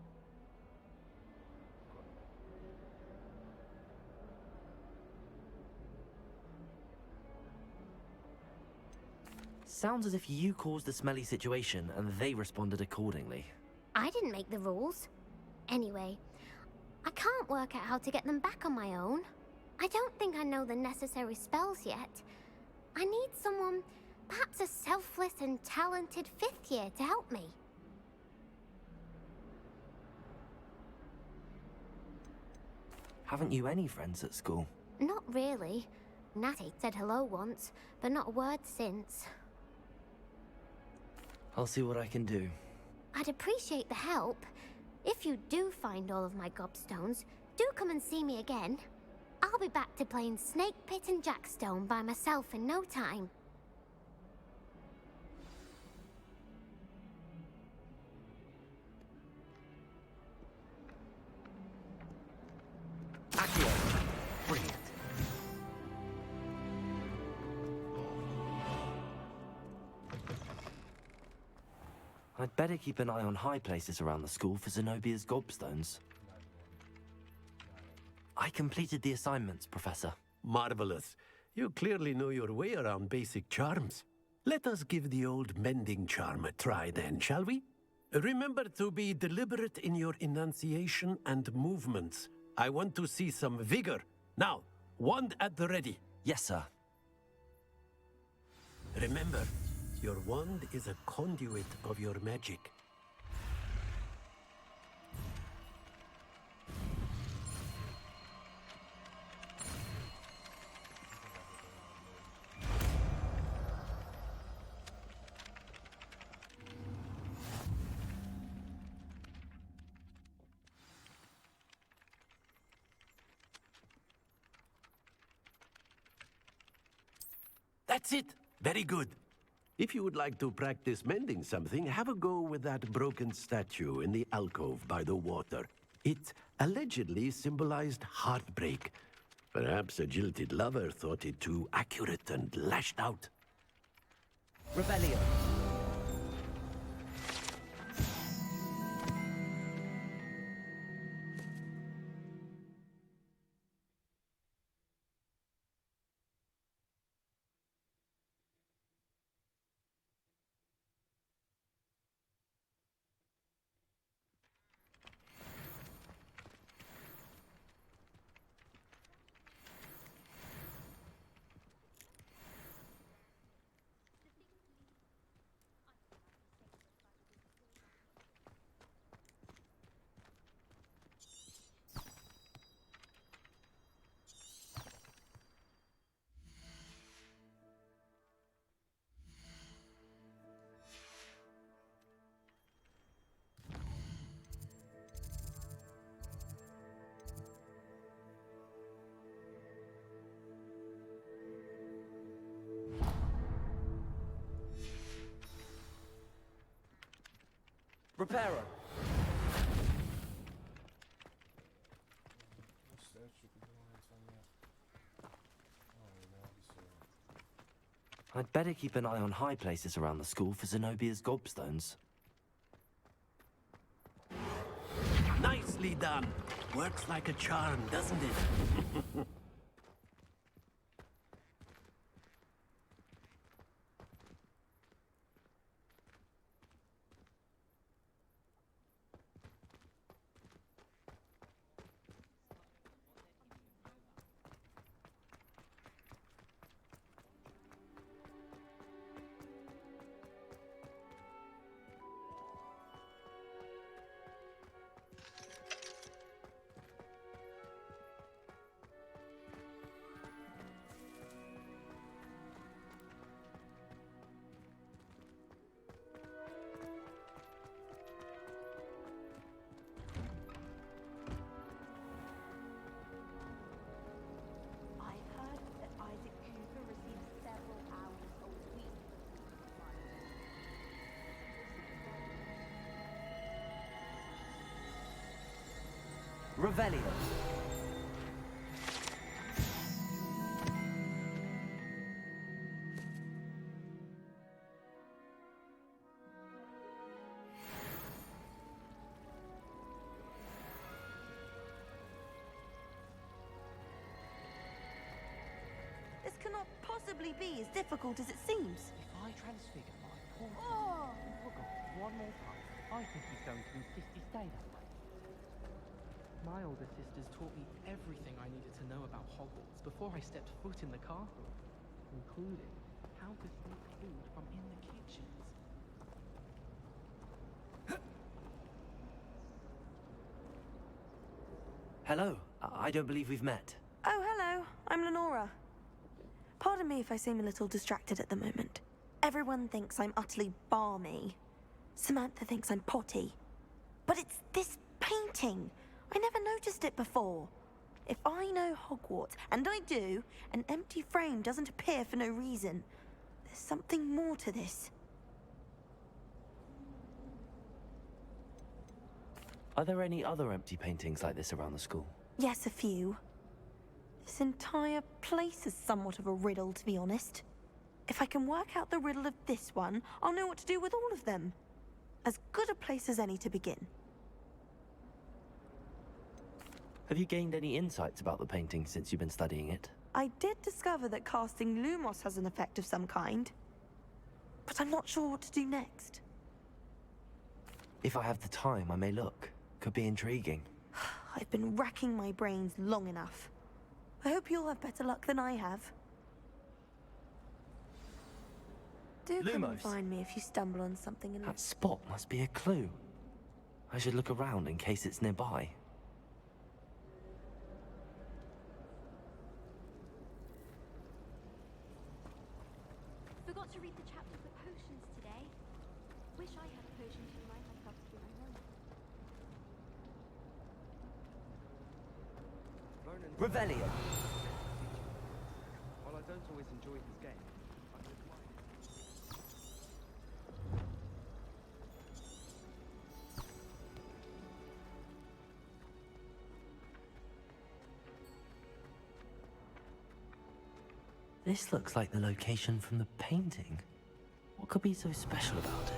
Sounds as if you caused the smelly situation and they responded accordingly. I didn't make the rules. Anyway, I can't work out how to get them back on my own. I don't think I know the necessary spells yet. I need someone, perhaps a selfless and talented fifth year to help me. Haven't you any friends at school? Not really. Natty said hello once, but not a word since. I'll see what I can do. I'd appreciate the help. If you do find all of my gobstones, do come and see me again. I'll be back to playing Snake Pit and Jackstone by myself in no time. Accio. Brilliant. I'd better keep an eye on high places around the school for Zenobia's gobstones. I completed the assignments, Professor. Marvelous. You clearly know your way around basic charms. Let us give the old mending charm a try then, shall we? Remember to be deliberate in your enunciation and movements. I want to see some vigor. Now, wand at the ready. Yes, sir. Remember, your wand is a conduit of your magic. That's it. Very good. If you would like to practice mending something, have a go with that broken statue in the alcove by the water. It allegedly symbolized heartbreak. Perhaps a jilted lover thought it too accurate and lashed out. Rebellion. Repairer. I'd better keep an eye on high places around the school for Zenobia's gobstones. Nicely done. Works like a charm, doesn't it? Revelio. This cannot possibly be as difficult as it seems. If I transfigure my poor in Hogwarts one more time, I think he's going to insist he stay that way. My older sisters taught me everything I needed to know about Hogwarts before I stepped foot in the castle, including how to sneak food from in the kitchens. Hello. I don't believe we've met. Oh, hello. I'm Lenora. Pardon me if I seem a little distracted at the moment. Everyone thinks I'm utterly balmy. Samantha thinks I'm potty. But it's this painting. I never noticed it before. If I know Hogwarts, and I do, an empty frame doesn't appear for no reason. There's something more to this. Are there any other empty paintings like this around the school? Yes, a few. This entire place is somewhat of a riddle, to be honest. If I can work out the riddle of this one, I'll know what to do with all of them. As good a place as any to begin. Have you gained any insights about the painting since you've been studying it? I did discover that casting Lumos has an effect of some kind. But I'm not sure what to do next. If I have the time, I may look. Could be intriguing. I've been racking my brains long enough. I hope you'll have better luck than I have. Do come and Lumos. find me if you stumble on something in That spot must be a clue. I should look around in case it's nearby. Forgot to read the chapter for potions today. Wish I had a potion to remind myself to do my homework. Revelio. While I don't always enjoy his game, I can admire This looks like the location from the painting. What could be so special about it?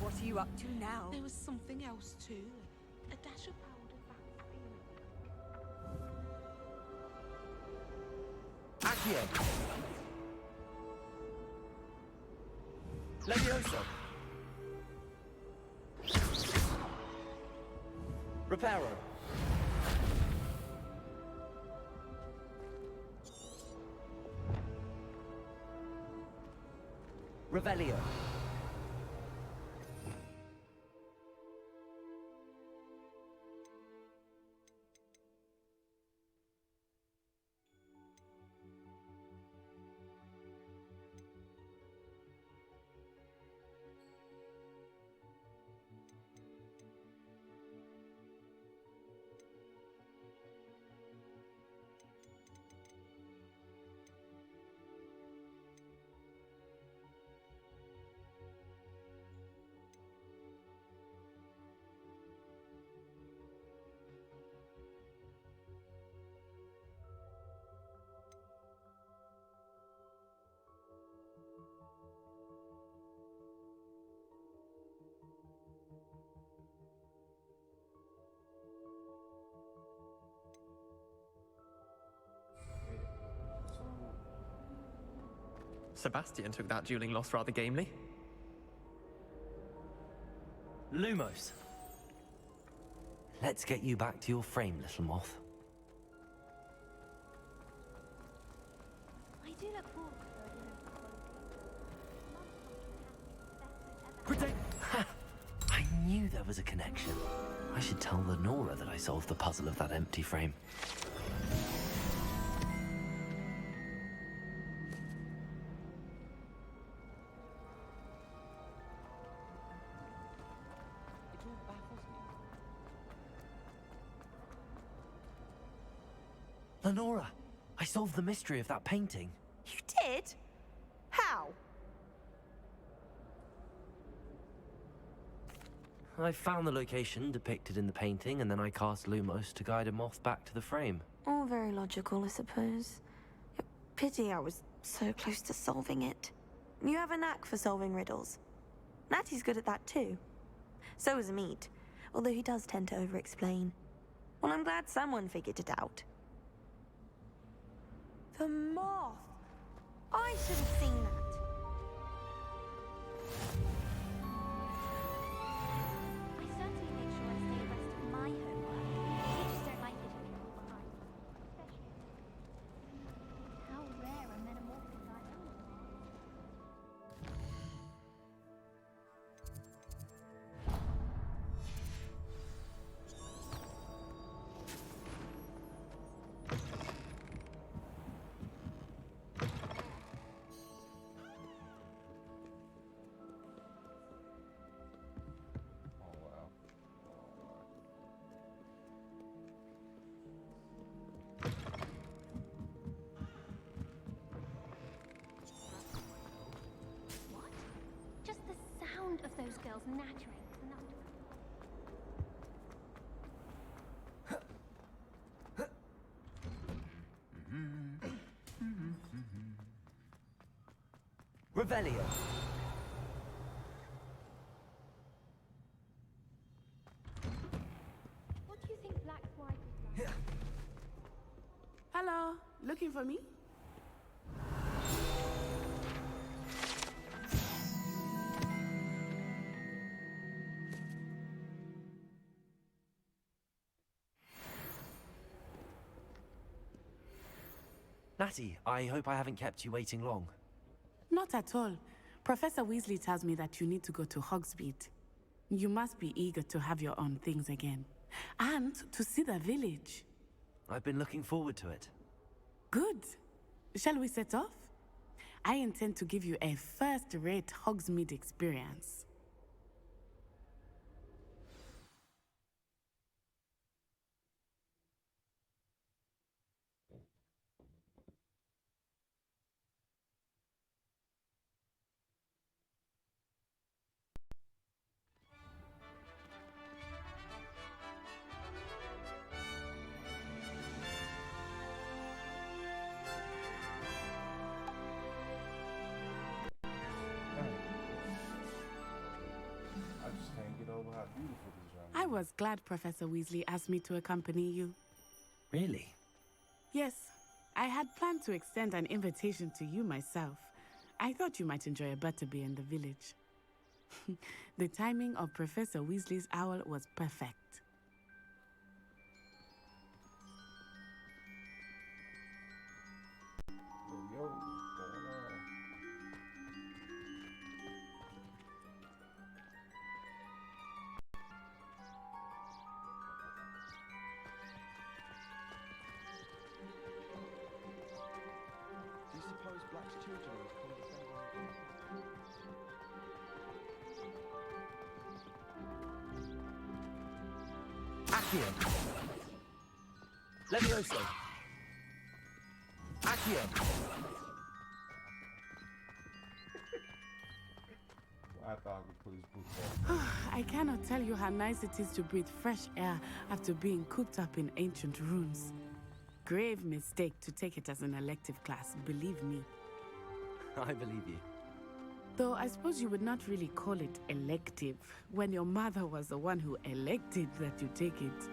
What are you up to now? There was something else too. A dash of powder Accio. Levioso. Reparo. Revelio. Sebastian took that dueling loss rather gamely. Lumos. Let's get you back to your frame, little moth. I do look forward to Protect! I knew there was a connection. I should tell Lenora that I solved the puzzle of that empty frame. Lenora, I solved the mystery of that painting. You did? How? I found the location depicted in the painting, and then I cast Lumos to guide a moth back to the frame. All very logical, I suppose. Pity I was so close to solving it. You have a knack for solving riddles. Natty's good at that too. So is Amit, although he does tend to over-explain. Well, I'm glad someone figured it out. The moth! I should have seen that. I certainly make sure I stay abreast of my homework. I just don't like it if you fall behind. Especially how rare a metamorphic I am. Just the sound of those girls nattering is enough to... Revelio. What do you think Black's wife is like? Hello, looking for me? Natty, I hope I haven't kept you waiting long. Not at all. Professor Weasley tells me that you need to go to Hogsmeade. You must be eager to have your own things again. And to see the village. I've been looking forward to it. Good. Shall we set off? I intend to give you a first-rate Hogsmeade experience. I just can't get over how beautiful this young I was glad Professor Weasley asked me to accompany you. Really? Yes, I had planned to extend an invitation to you myself. I thought you might enjoy a butterbeer in the village. The timing of Professor Weasley's owl was perfect. Yo, what's going on? Do you suppose Black's children are as cool as they Accio. Levioso. Accio. I thought we put his boots on. I cannot tell you how nice it is to breathe fresh air after being cooped up in ancient ruins. Grave mistake to take it as an elective class, believe me. I believe you. Though I suppose you would not really call it elective when your mother was the one who elected that you take it.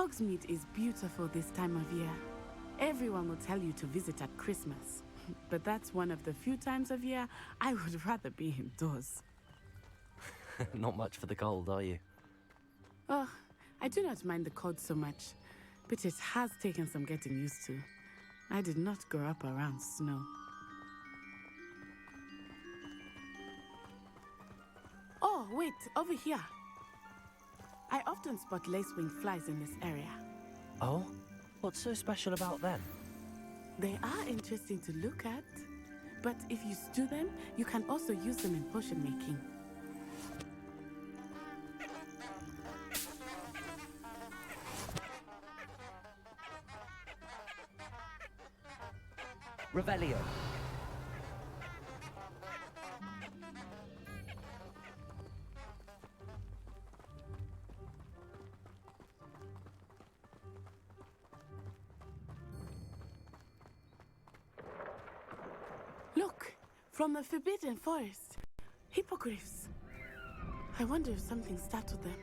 Hogsmeade is beautiful this time of year. Everyone will tell you to visit at Christmas. But that's one of the few times of year I would rather be indoors. Not much for the cold, are you? Oh, I do not mind the cold so much, but it has taken some getting used to. I did not grow up around snow. Oh, wait, over here. I often spot lacewing flies in this area. Oh? What's so special about them? They are interesting to look at, but if you stew them, you can also use them in potion making. Revelio. Look, from the Forbidden Forest. Hippogriffs. I wonder if something startled them.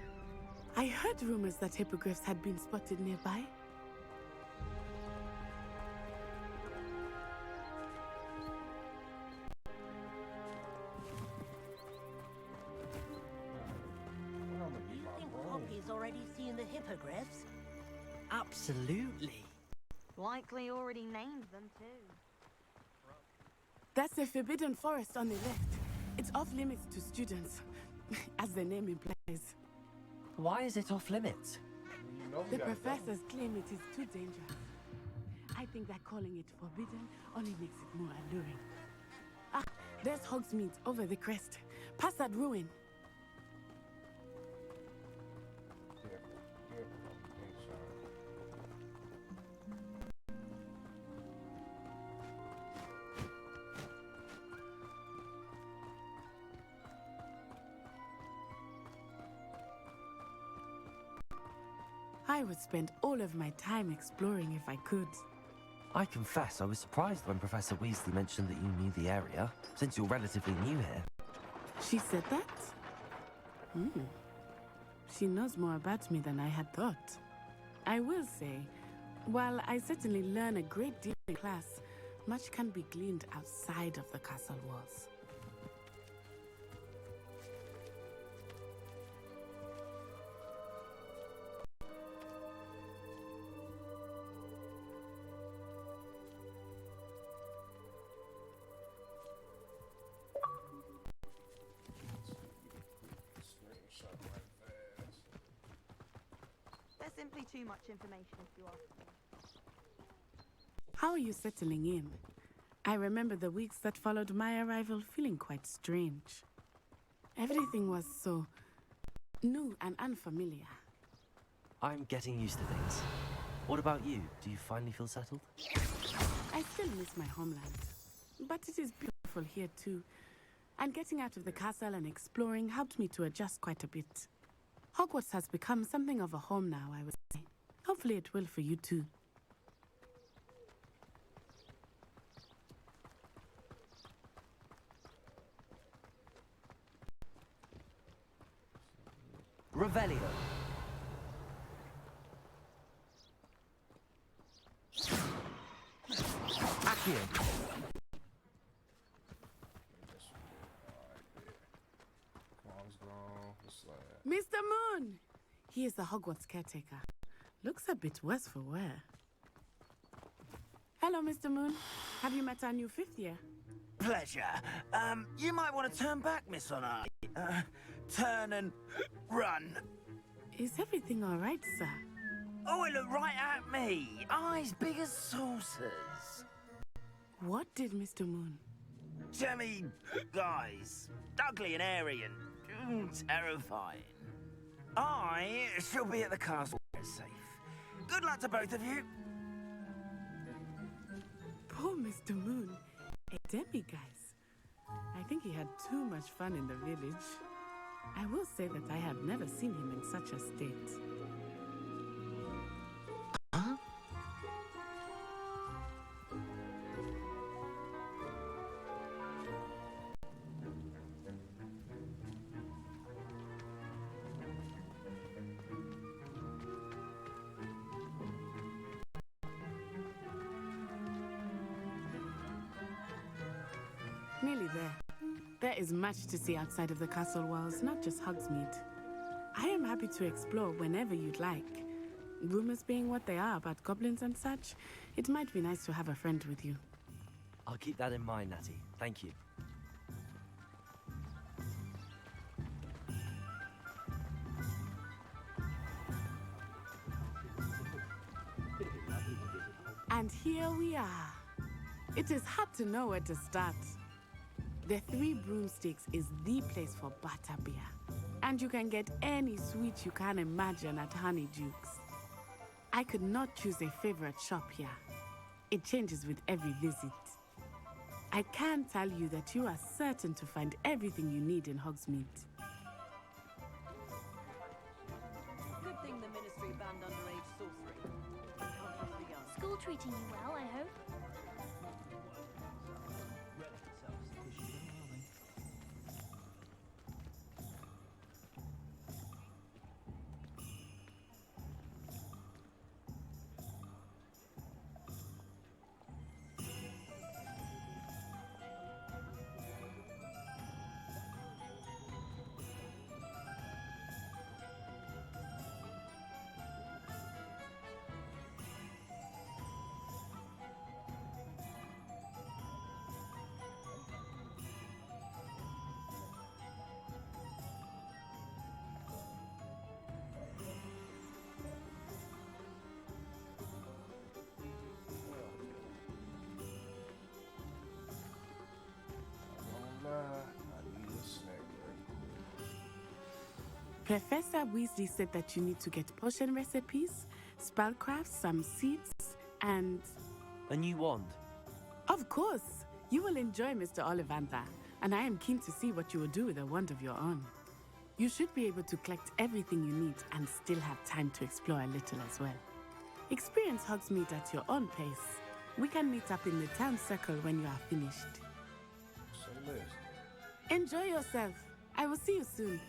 I heard rumors that hippogriffs had been spotted nearby. You think Poppy's already seen the hippogriffs? Absolutely. Likely already named them too. That's the Forbidden Forest on the left. It's off limits to students, as the name implies. Why is it off limits? The professors claim it is too dangerous. I think that calling it forbidden only makes it more alluring. Ah, there's Hogsmeade over the crest. Past that ruin. I would spend all of my time exploring if I could. I confess I was surprised when Professor Weasley mentioned that you knew the area, since you're relatively new here. She said that? She knows more about me than I had thought. I will say, while I certainly learn a great deal in class, much can be gleaned outside of the castle walls. There's simply too much information if you ask me. How are you settling in? I remember the weeks that followed my arrival feeling quite strange. Everything was so new and unfamiliar. I'm getting used to things. What about you? Do you finally feel settled? I still miss my homeland, but it is beautiful here too. And getting out of the castle and exploring helped me to adjust quite a bit. Hogwarts has become something of a home now, I would say. Hopefully it will for you too. Revelio. Accio. Mr. Moon! He is the Hogwarts caretaker. Looks a bit worse for wear. Hello, Mr. Moon. Have you met our new fifth year? Pleasure. You might want to turn back, Miss Honor. Turn and run. Is everything all right, sir? Oh, it looked right at me. Eyes big as saucers. What did Mr. Moon? Jemmy, guys. Ugly and airy and terrifying. I shall be at the castle where it's safe. Good luck to both of you. Poor Mr. Moon. A demiguise. I think he had too much fun in the village. I will say that I have never seen him in such a state. Huh? Nearly there. There is much to see outside of the castle walls, not just Hogsmeade. I am happy to explore whenever you'd like. Rumors being what they are about goblins and such, it might be nice to have a friend with you. I'll keep that in mind, Natty. Thank you. And here we are. It is hard to know where to start. The Three Broomsticks is the place for butterbeer. And you can get any sweet you can imagine at Honeydukes. I could not choose a favorite shop here. It changes with every visit. I can tell you that you are certain to find everything you need in Hogsmeade. Good thing the Ministry banned underage sorcery. Can't trust the young. School treating you well, I hope. Professor Weasley said that you need to get potion recipes, spellcrafts, some seeds, and... A new wand. Of course! You will enjoy Mr. Ollivander, and I am keen to see what you will do with a wand of your own. You should be able to collect everything you need and still have time to explore a little as well. Experience Hogsmeade at your own pace. We can meet up in the town circle when you are finished. Enjoy yourself. I will see you soon.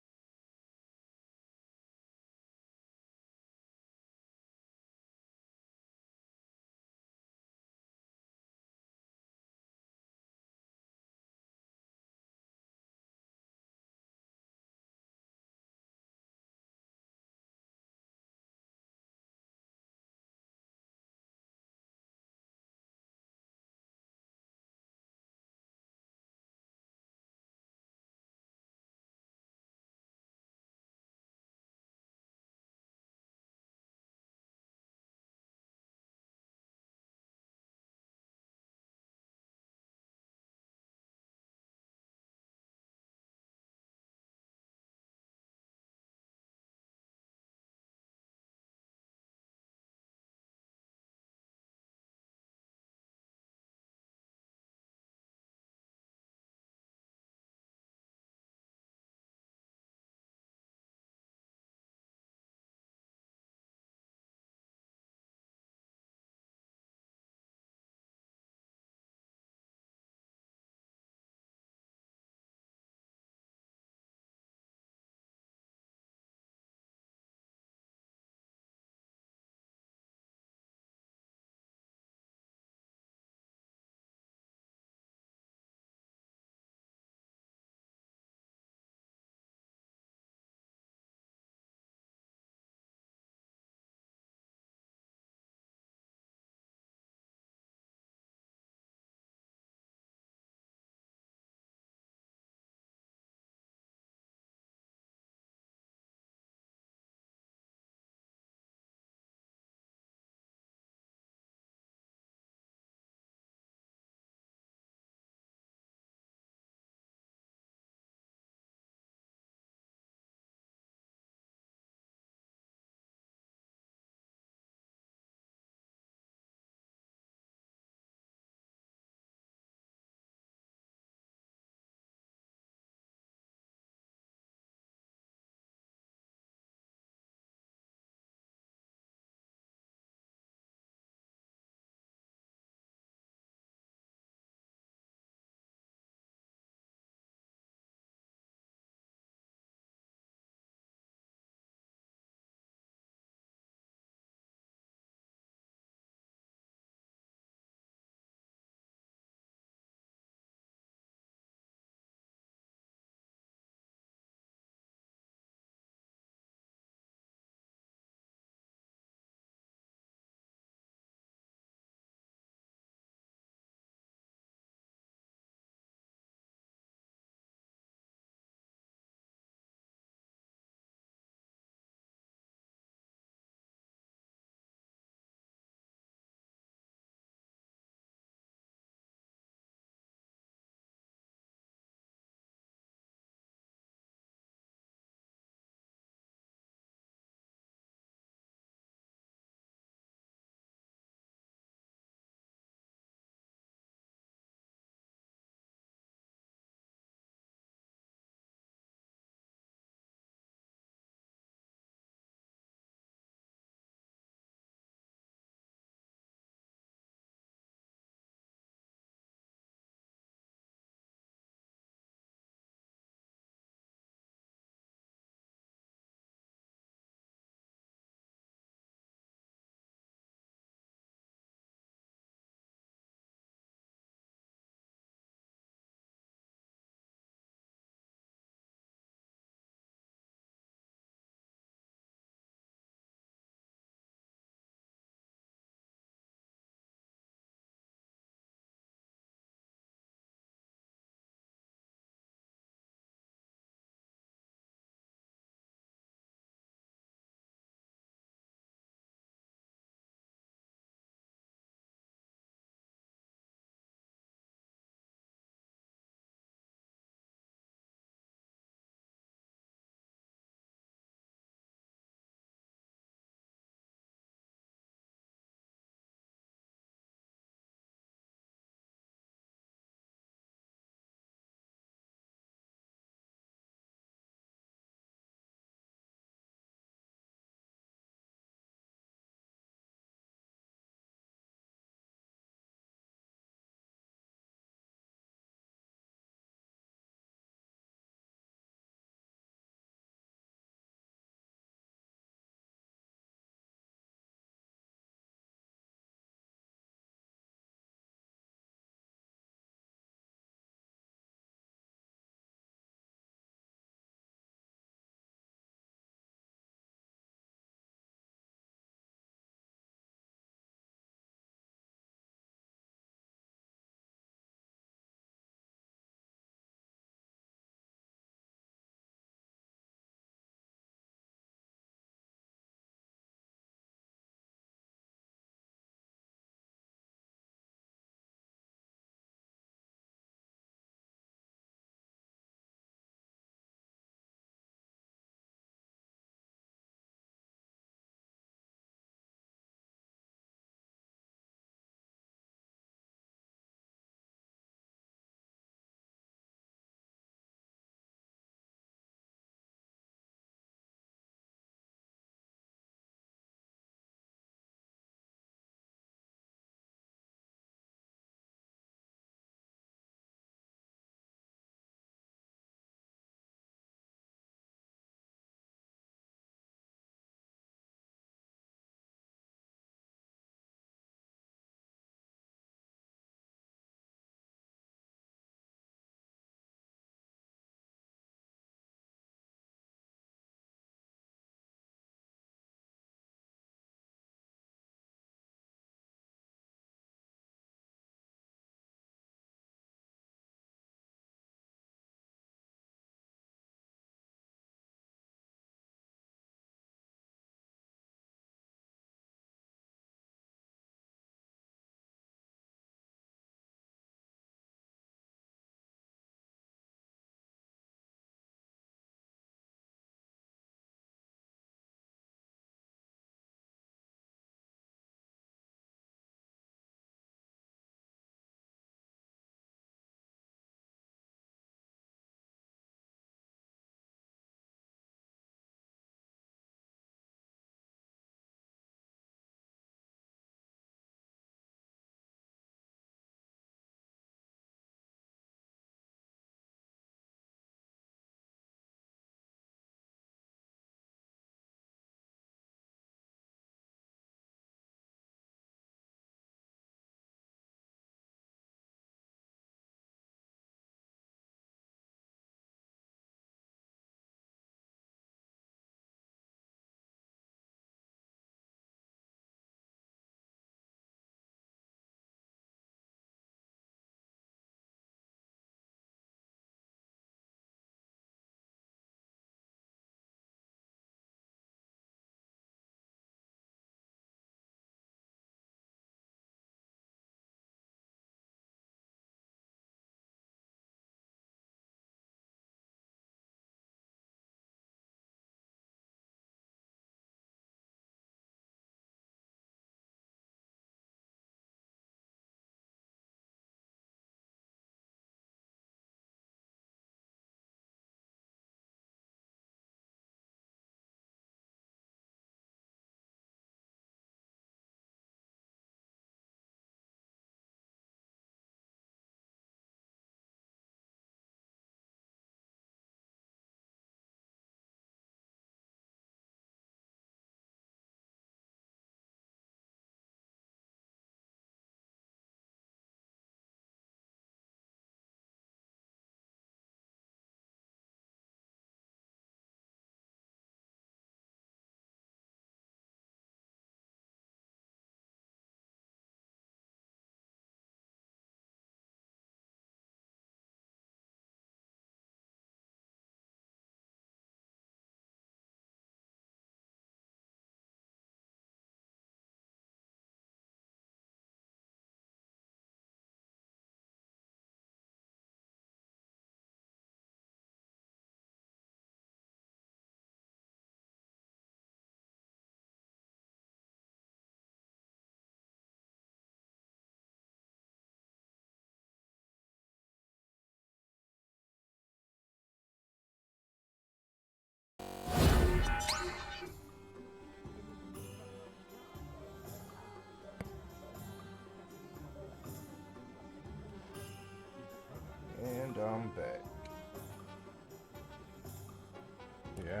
Yeah,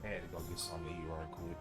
I had to go get something to eat right quick.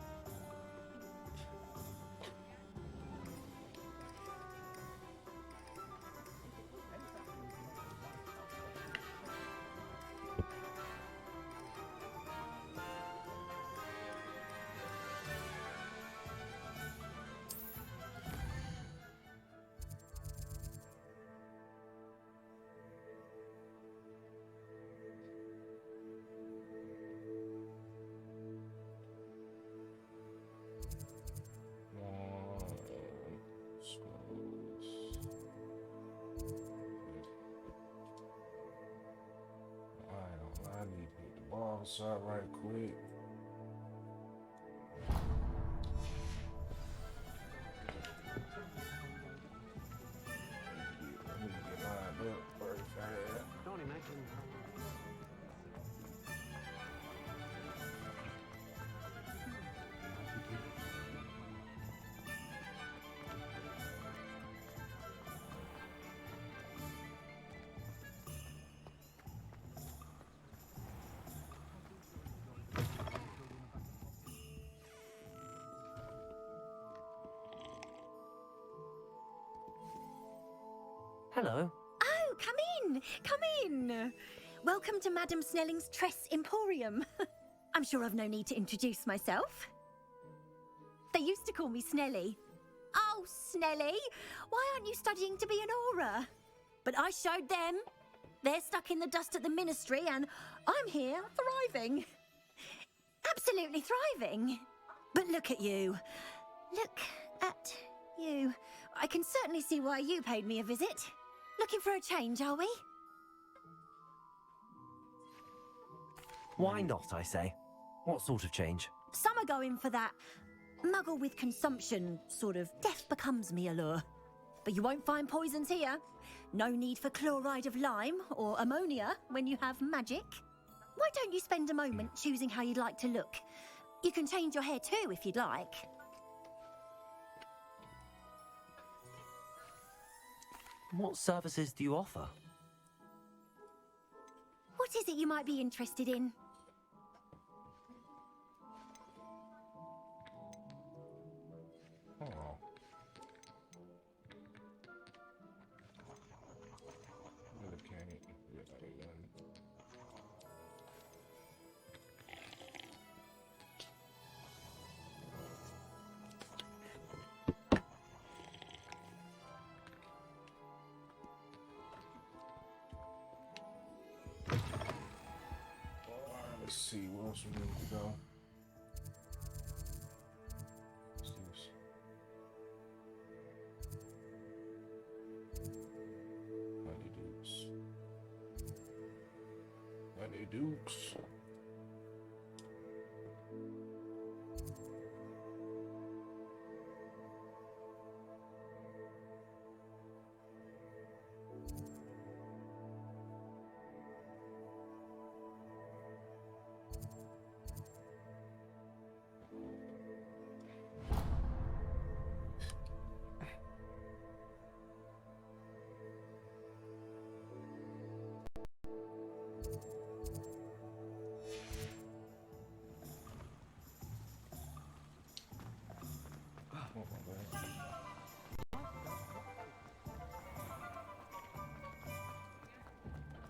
I need to hit the ball shot right quick. Let me get lined up first. Don't imagine. Hello. Oh, come in! Come in! Welcome to Madame Snelling's Tress Emporium. I'm sure I've no need to introduce myself. They used to call me Snelly. Oh, Snelly! Why aren't you studying to be an aura? But I showed them. They're stuck in the dust at the Ministry, and I'm here, thriving. Absolutely thriving. But look at you. Look at you. I can certainly see why you paid me a visit. Looking for a change, are we? Why not, I say? What sort of change? Some are going for that muggle with consumption, sort of death becomes me allure. But you won't find poisons here. No need for chloride of lime or ammonia when you have magic. Why don't you spend a moment choosing how you'd like to look? You can change your hair too if you'd like. What services do you offer? What is it you might be interested in? Oh. Really can't. Let's see where else we need to go. What's this? Honey Dukes.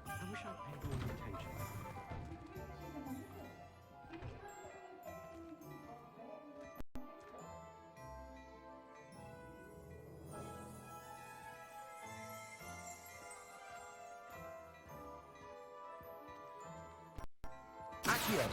I wish I'd paid more attention. Accio!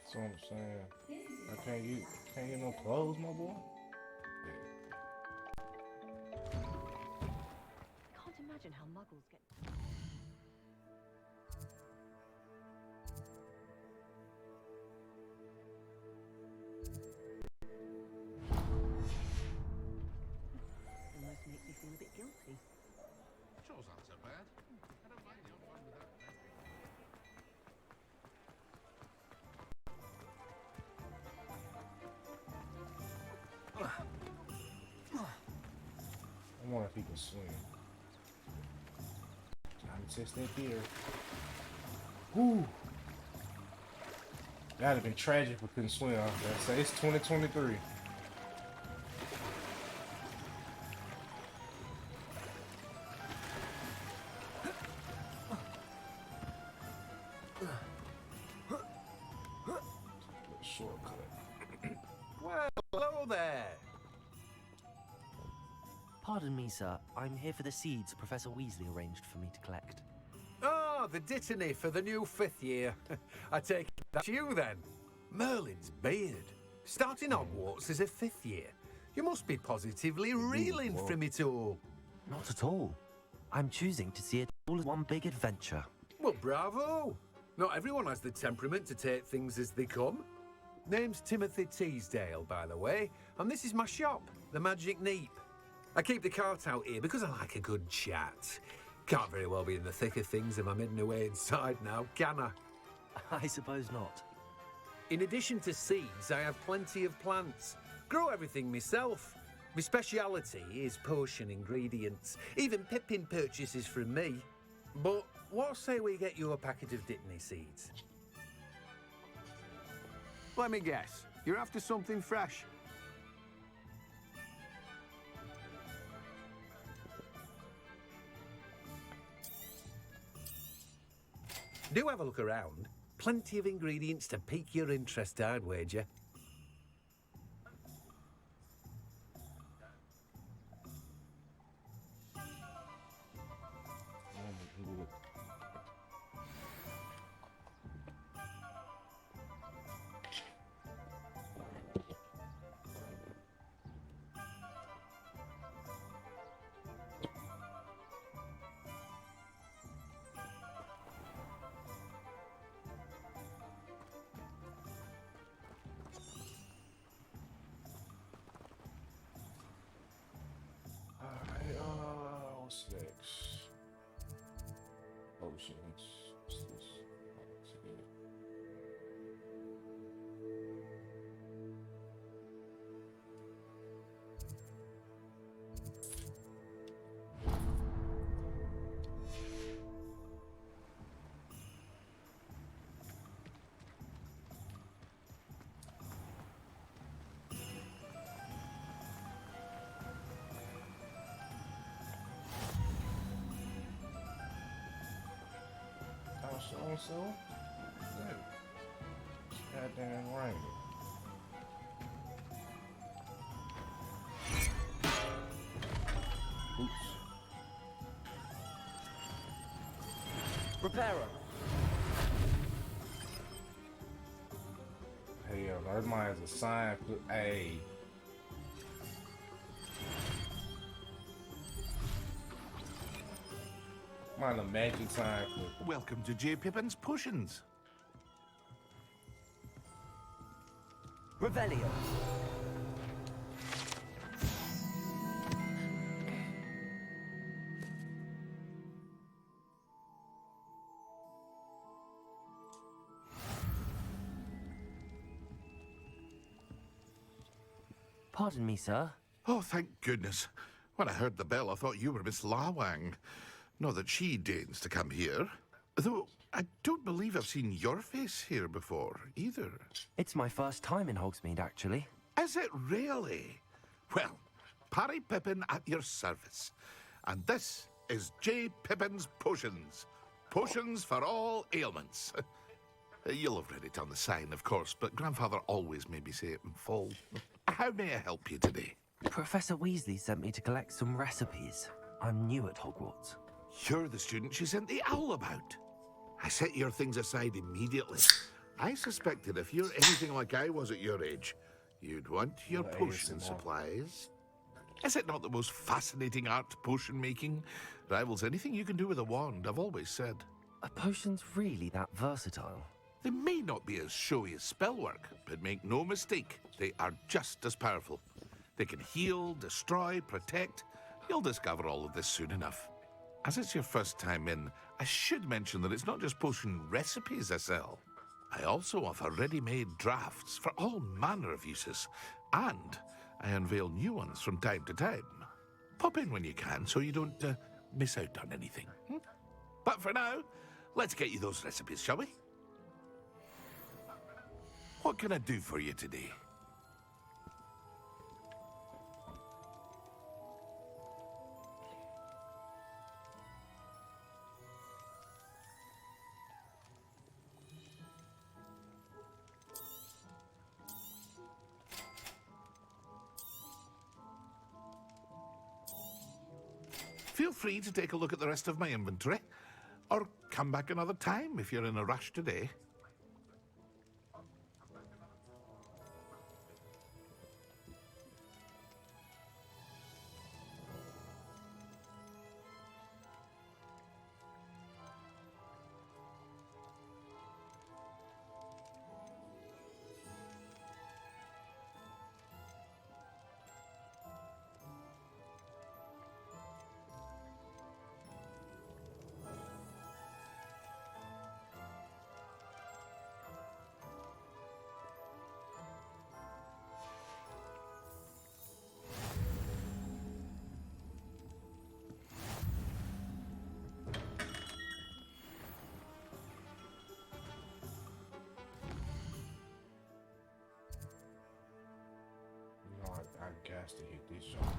That's what I'm saying. I can't get no clothes, my boy. I can't imagine how muggles get... feel a bit guilty. Chores aren't so bad. I don't mind the odd one without I wonder if he can swim. Time to test that theory. Whoo! That'd have been tragic if we couldn't swim. Let's say it's 2023. Shortcut. Well, hello there. Pardon me, sir. I'm here for the seeds Professor Weasley arranged for me to collect. Ah, the dittany for the new 5th year. I take it that's you then. Merlin's beard. Starting Hogwarts as a 5th year. You must be positively reeling from it all. Not at all. I'm choosing to see it all as one big adventure. Well, bravo. Not everyone has the temperament to take things as they come. Name's Timothy Teasdale, by the way, and this is my shop, the Magic Neep. I keep the cart out here because I like a good chat. Can't very well be in the thick of things if I'm hidden away inside now, can I? I suppose not. In addition to seeds, I have plenty of plants. Grow everything myself. My speciality is potion ingredients. Even Pippin purchases from me. But what say we get you a packet of dittany seeds? Let me guess. You're after something fresh. Do have a look around. Plenty of ingredients to pique your interest, I'd wager. What's next? Potions. What's this? What's it? So, good. It's goddamn raining. Oops. Repairer. Hell no, that mine is a sign. Hey. Mine a magic sign. Welcome to J. Pippin's Potions. Revelio. Pardon me, sir. Oh, thank goodness. When I heard the bell, I thought you were Miss Lawang. Not that she deigns to come here. Though I don't believe I've seen your face here before, either. It's my first time in Hogsmeade, actually. Is it really? Well, Parry Pippin at your service. And this is J. Pippin's Potions. Potions for all ailments. You'll have read it on the sign, of course, but Grandfather always made me say it in full. How may I help you today? Professor Weasley sent me to collect some recipes. I'm new at Hogwarts. You're the student she sent the owl about. I set your things aside immediately. I suspected if you're anything like I was at your age, you'd want your potion supplies. Is it not the most fascinating art, potion making? Rivals anything you can do with a wand, I've always said. Are potions really that versatile? They may not be as showy as spellwork, but make no mistake, they are just as powerful. They can heal, destroy, protect. You'll discover all of this soon enough. As it's your first time in, I should mention that it's not just potion recipes I sell. I also offer ready-made drafts for all manner of uses, and I unveil new ones from time to time. Pop in when you can so you don't miss out on anything. But for now, let's get you those recipes, shall we? What can I do for you today? Feel free to take a look at the rest of my inventory, or come back another time if you're in a rush today. I got to hit this shot.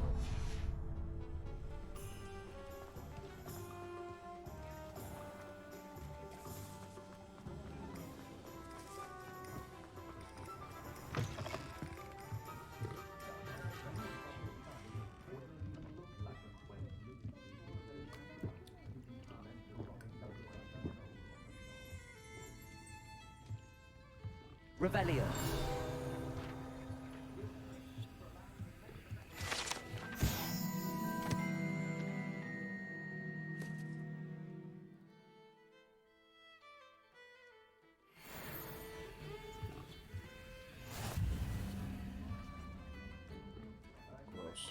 Revelio. Gross.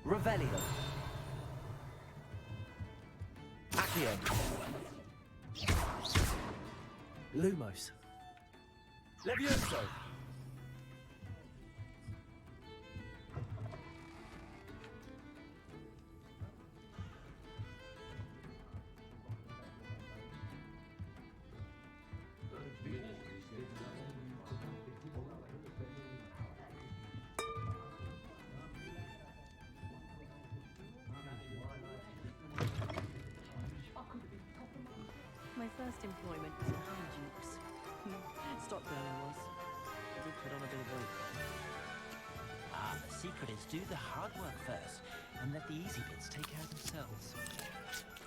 Revelio. Accio. Lumos. Levioso. My first employment was at Hogwarts. Stockburner was. I did put on a bit of weight. Ah, the secret is do the hard work first, and let the easy bits take care of themselves.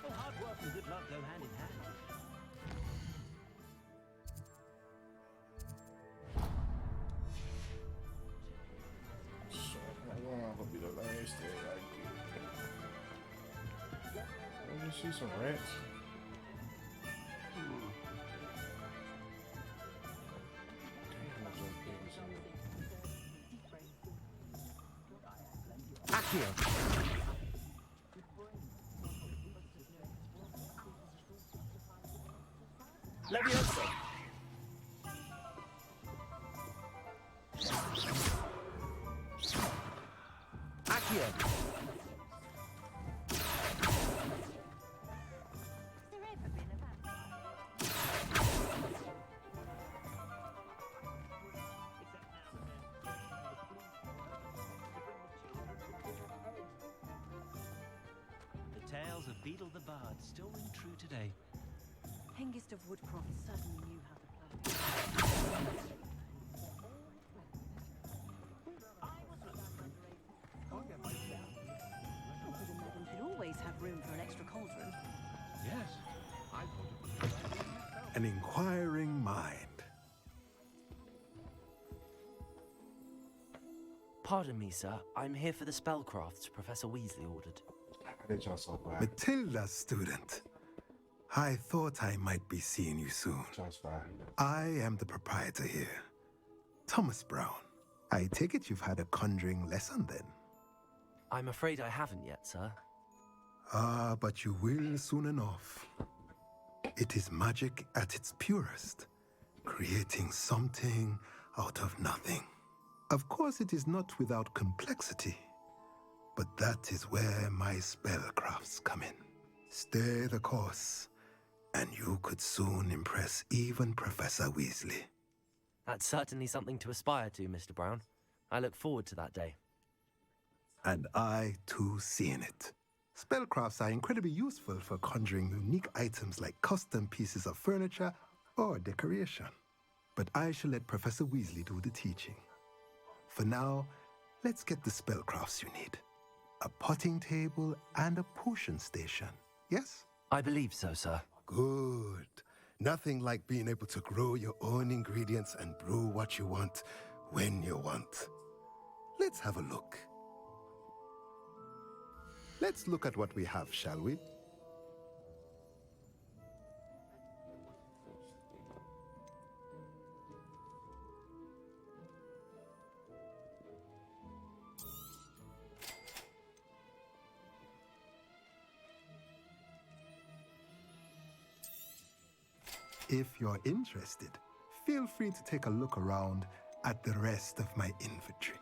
Well, hard work and good luck go hand in hand. So, I'm gonna be the last thing I get. Let me see some rats. Accio. Levioso. Accio. The tales of Beetle the Bard still ring true today. Hengist of Woodcroft certainly knew how to play. Madam should always have room for an extra cauldron. Yes, I thought it was an inquiring mind. Pardon me, sir. I'm here for the spellcrafts Professor Weasley ordered. How did y'all so bad? Matilda's student. I thought I might be seeing you soon. I am the proprietor here, Thomas Brown. I take it you've had a conjuring lesson then? I'm afraid I haven't yet, sir. Ah, but you will soon enough. It is magic at its purest, creating something out of nothing. Of course, it is not without complexity, but that is where my spellcrafts come in. Stay the course, and you could soon impress even Professor Weasley. That's certainly something to aspire to, Mr. Brown. I look forward to that day. And I, too, see in it. Spellcrafts are incredibly useful for conjuring unique items like custom pieces of furniture or decoration. But I shall let Professor Weasley do the teaching. For now, let's get the spellcrafts you need. A potting table and a potion station, yes? I believe so, sir. Good. Nothing like being able to grow your own ingredients and brew what you want when you want. Let's have a look. Let's look at what we have, shall we? If you're interested, feel free to take a look around at the rest of my inventory.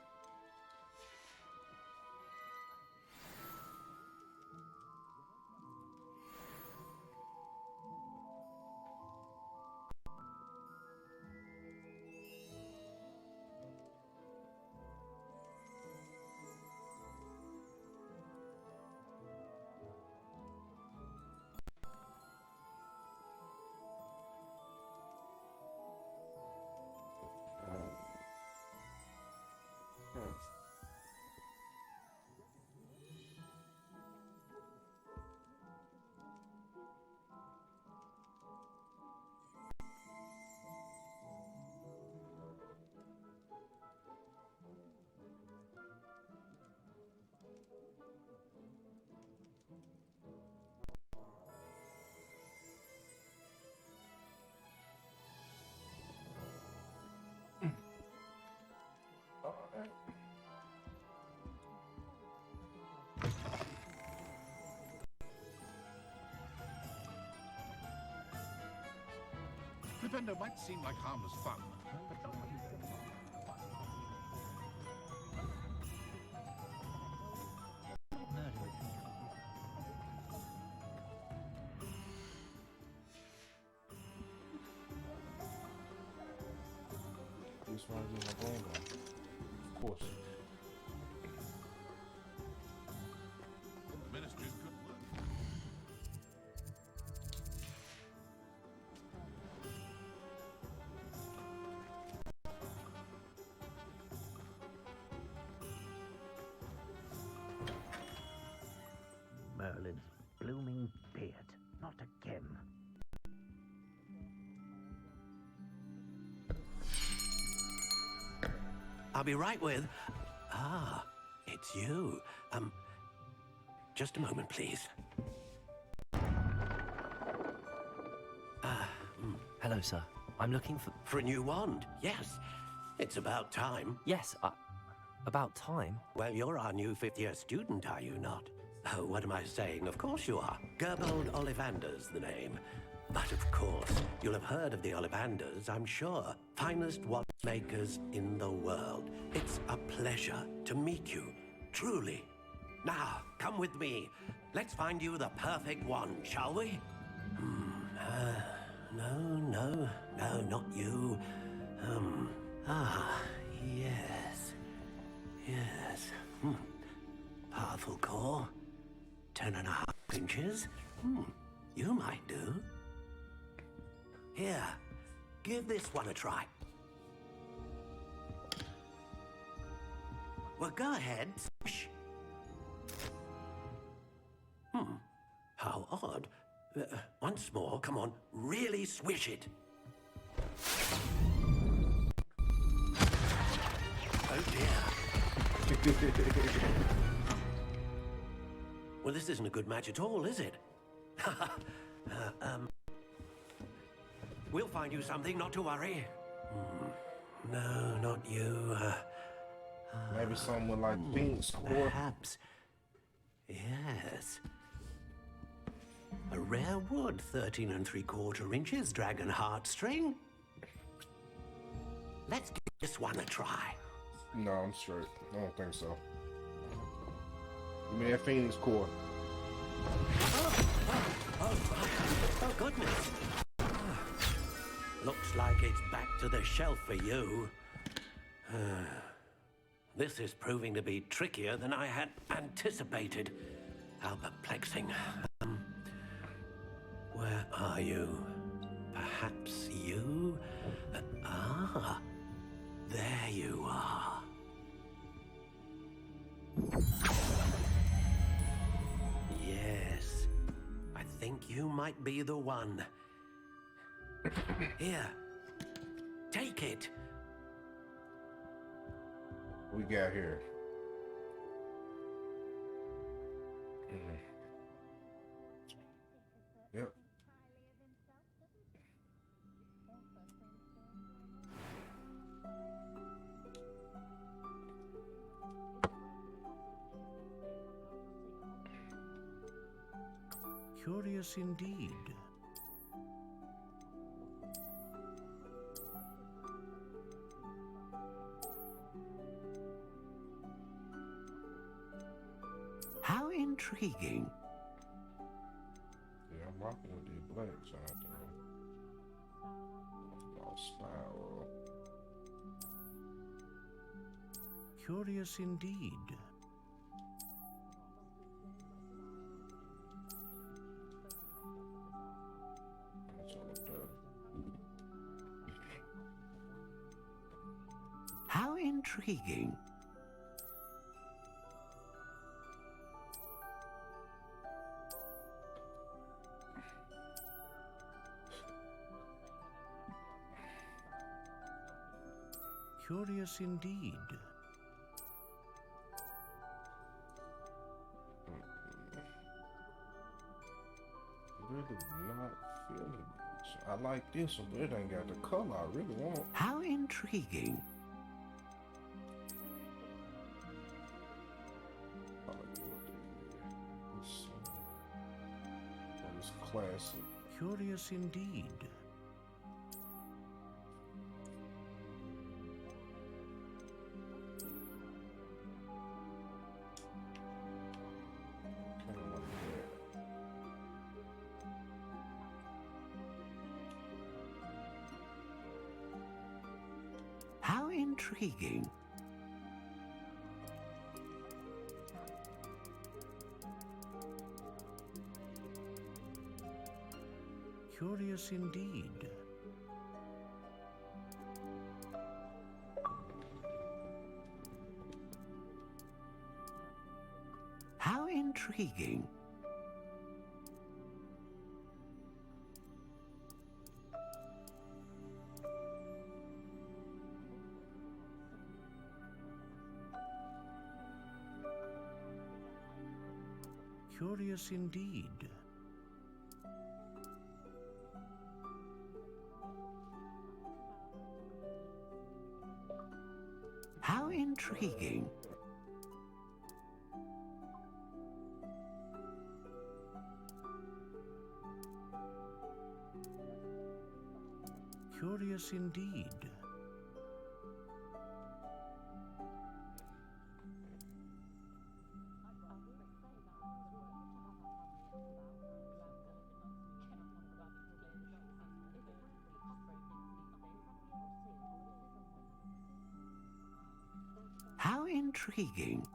Flipendo might seem like harmless fun, but This one is my brain one. Of course. Ministry's good luck. Merlin's blooming beard. Not again. I'll be right with... Ah, it's you. Just a moment, please. Hello, sir. I'm looking for... For a new wand, yes. It's about time. Yes, about time? Well, you're our new fifth-year student, are you not? Oh, what am I saying? Of course you are. Gerbold Ollivander's the name. But of course, you'll have heard of the Ollivanders, I'm sure. Finest wand makers in the world. It's a pleasure to meet you, truly. Now, come with me. Let's find you the perfect wand, shall we? No, not you. Yes. Powerful core. 10.5 inches. You might do. Here, give this one a try. Well, go ahead. Shh. How odd. Once more, come on, really swish it. Oh dear. Well, this isn't a good match at all, is it? We'll find you something, not to worry. No, not you. Maybe someone like Phoenix Core. Perhaps. Yes. A rare wood, 13 3/4 inches, dragon heartstring. Let's give this one a try. No, I'm straight. I don't think so. Give me that Phoenix Core. Oh, goodness. Looks like it's back to the shelf for you. This is proving to be trickier than I had anticipated. How perplexing. Where are you? Perhaps you? There you are. Yes, I think you might be the one. Here, take it. What we got here? Yep. Curious indeed. How intriguing. Yeah, I'm rocking with these blacks out there. All spiral. Curious indeed. That's all up there. How intriguing. Curious indeed. Really not feeling it. I like this one, but it ain't got the color I really want. How intriguing. I like what this that is classic. Curious indeed. How intriguing. Curious indeed. How intriguing. Curious indeed. How intriguing. Curious indeed. How intriguing.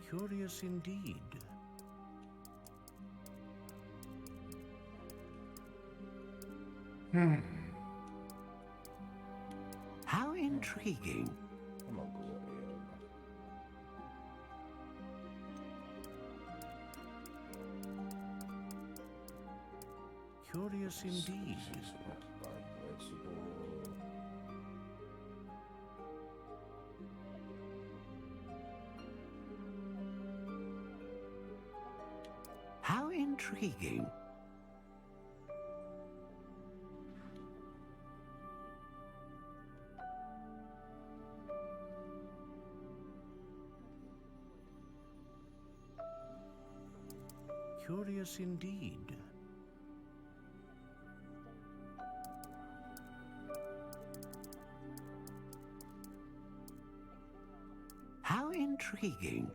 Curious indeed. How intriguing. I'm gonna go with L. Curious indeed. How intriguing. Curious indeed. How intriguing.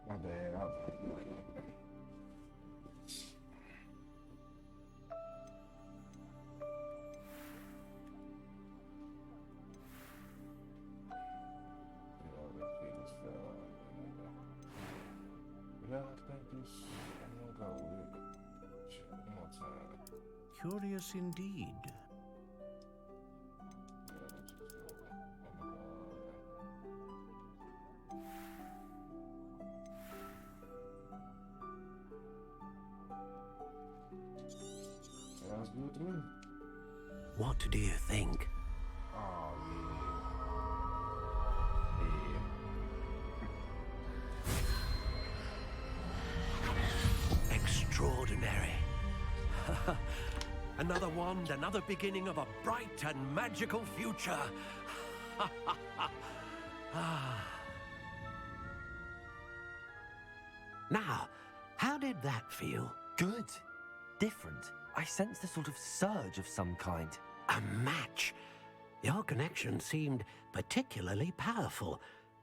My bad. Yeah, I think this. I'm gonna go with it. One more time. Curious indeed. Sounds good to me. What do you think? Oh, Extraordinary. Another wand, another beginning of a bright and magical future. Now, how did that feel? Good. Different. I sensed a sort of surge of some kind. A match. Your connection seemed particularly powerful.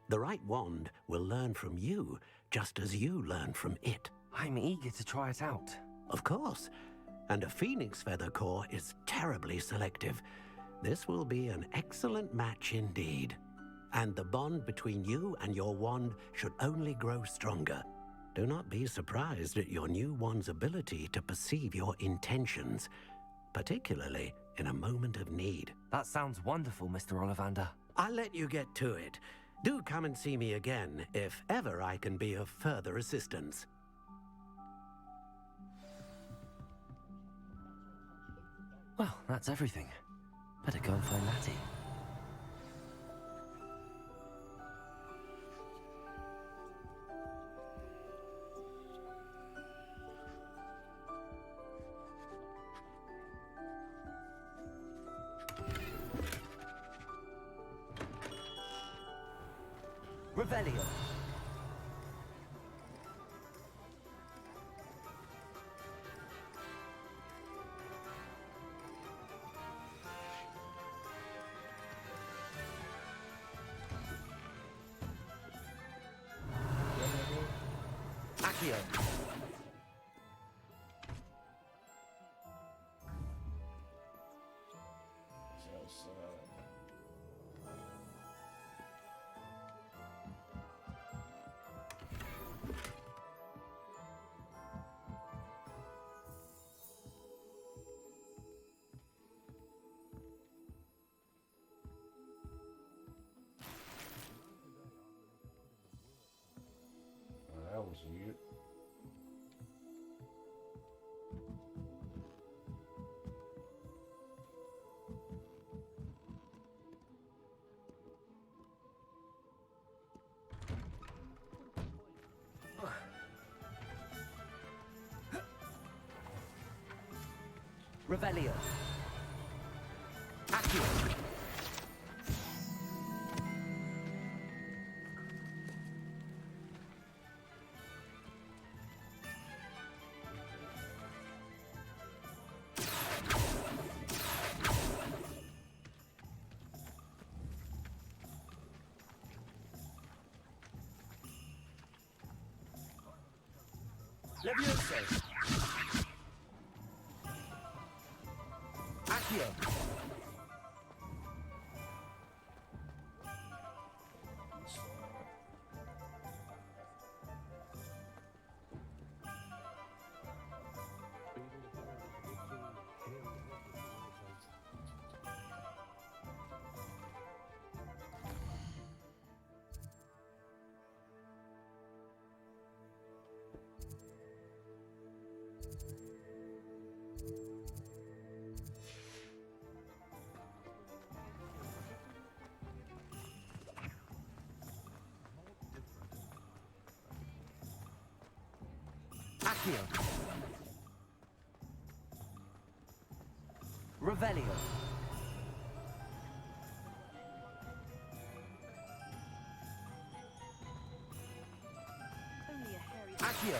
The right wand will learn from you, just as you learn from it. I'm eager to try it out. Of course. And a phoenix feather core is terribly selective. This will be an excellent match indeed. And the bond between you and your wand should only grow stronger. Do not be surprised at your new wand's ability to perceive your intentions, particularly in a moment of need. That sounds wonderful, Mr. Ollivander. I'll let you get to it. Do come and see me again if ever I can be of further assistance. Well, that's everything. Better go and find Matty. Revelio. Accio. That was weird. Revelio. Accio. Levioso. Accio. Accio. Revelio. Only a hairy... Accio.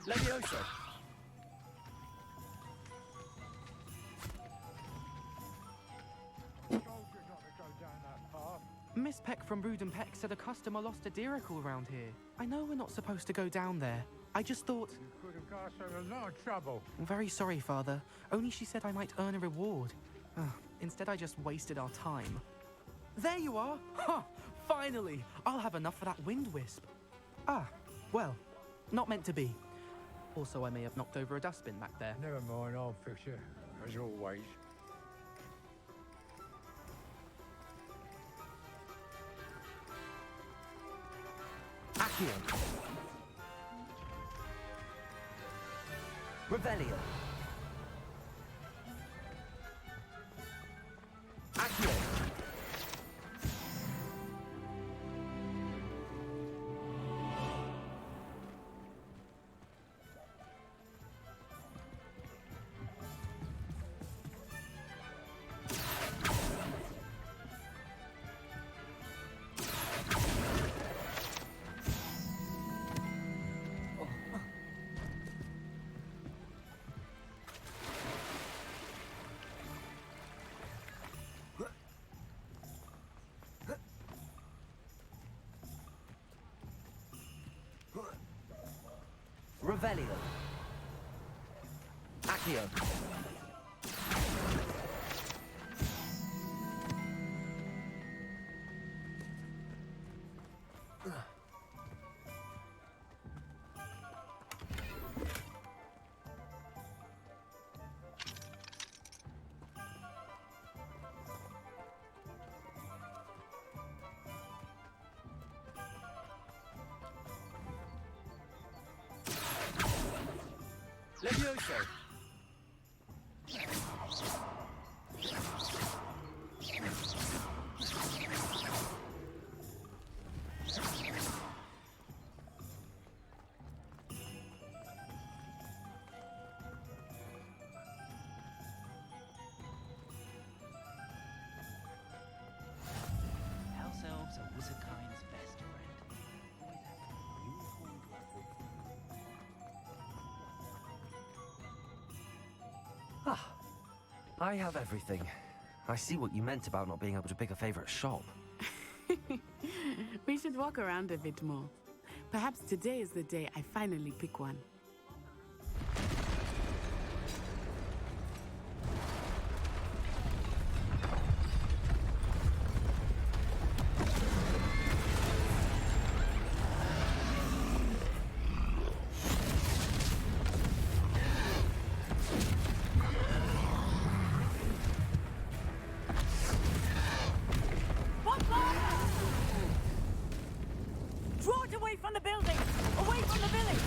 Levioso. Miss Peck from Brood and Peck said a customer lost a Diracle around here. I know we're not supposed to go down there. I just thought... You could have got her a lot of trouble. I'm very sorry, Father. Only she said I might earn a reward. Instead, I just wasted our time. There you are! Ha! Finally! I'll have enough for that wind wisp. Ah, well, not meant to be. Also, I may have knocked over a dustbin back there. Never mind, I'll fix it, as always. Accio. Revelio. Accio. Revelio. Accio. Levioso. I have everything. I see what you meant about not being able to pick a favorite shop. We should walk around a bit more. Perhaps today is the day I finally pick one. Draw it away from the building! Away from the village!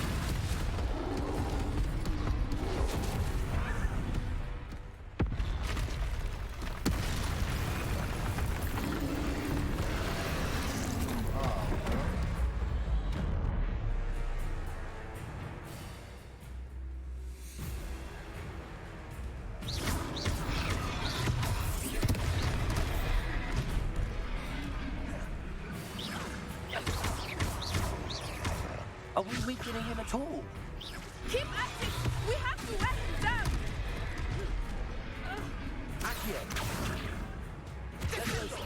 Are we weakening him at all? Keep at it! We have to wear him down! Accio! Leviosa!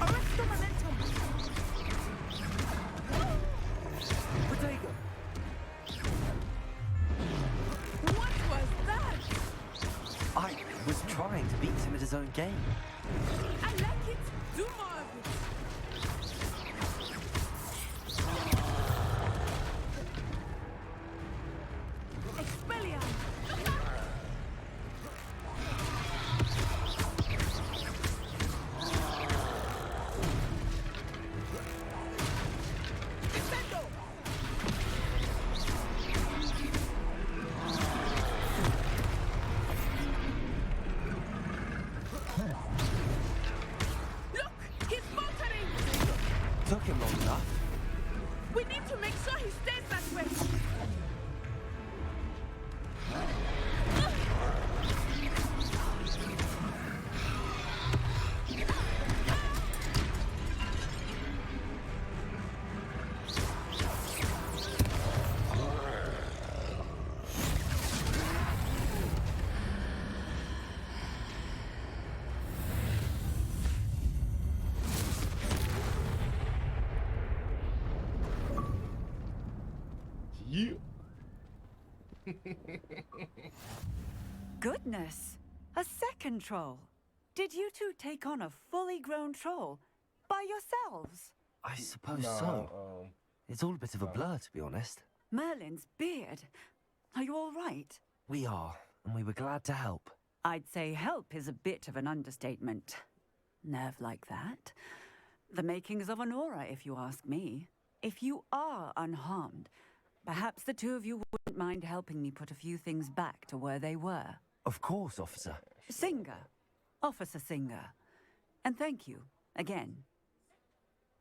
Arrest the momentum! Protego! What was that? I was trying to beat him at his own game. I like it! Do more of it! Expelliarm! Descendo! Look! He's faltering! Took him long enough. We need to make sure he stays that way! Yeah. Goodness! A second troll! Did you two take on a fully grown troll by yourselves? I suppose No, so. It's all a bit of a blur, to be honest. Merlin's beard. Are you all right? We are, and we were glad to help. I'd say help is a bit of an understatement. Nerve like that. The makings of an aura, if you ask me. If you are unharmed, perhaps the two of you wouldn't mind helping me put a few things back to where they were. Of course, officer. Singer. Officer Singer. And thank you, again.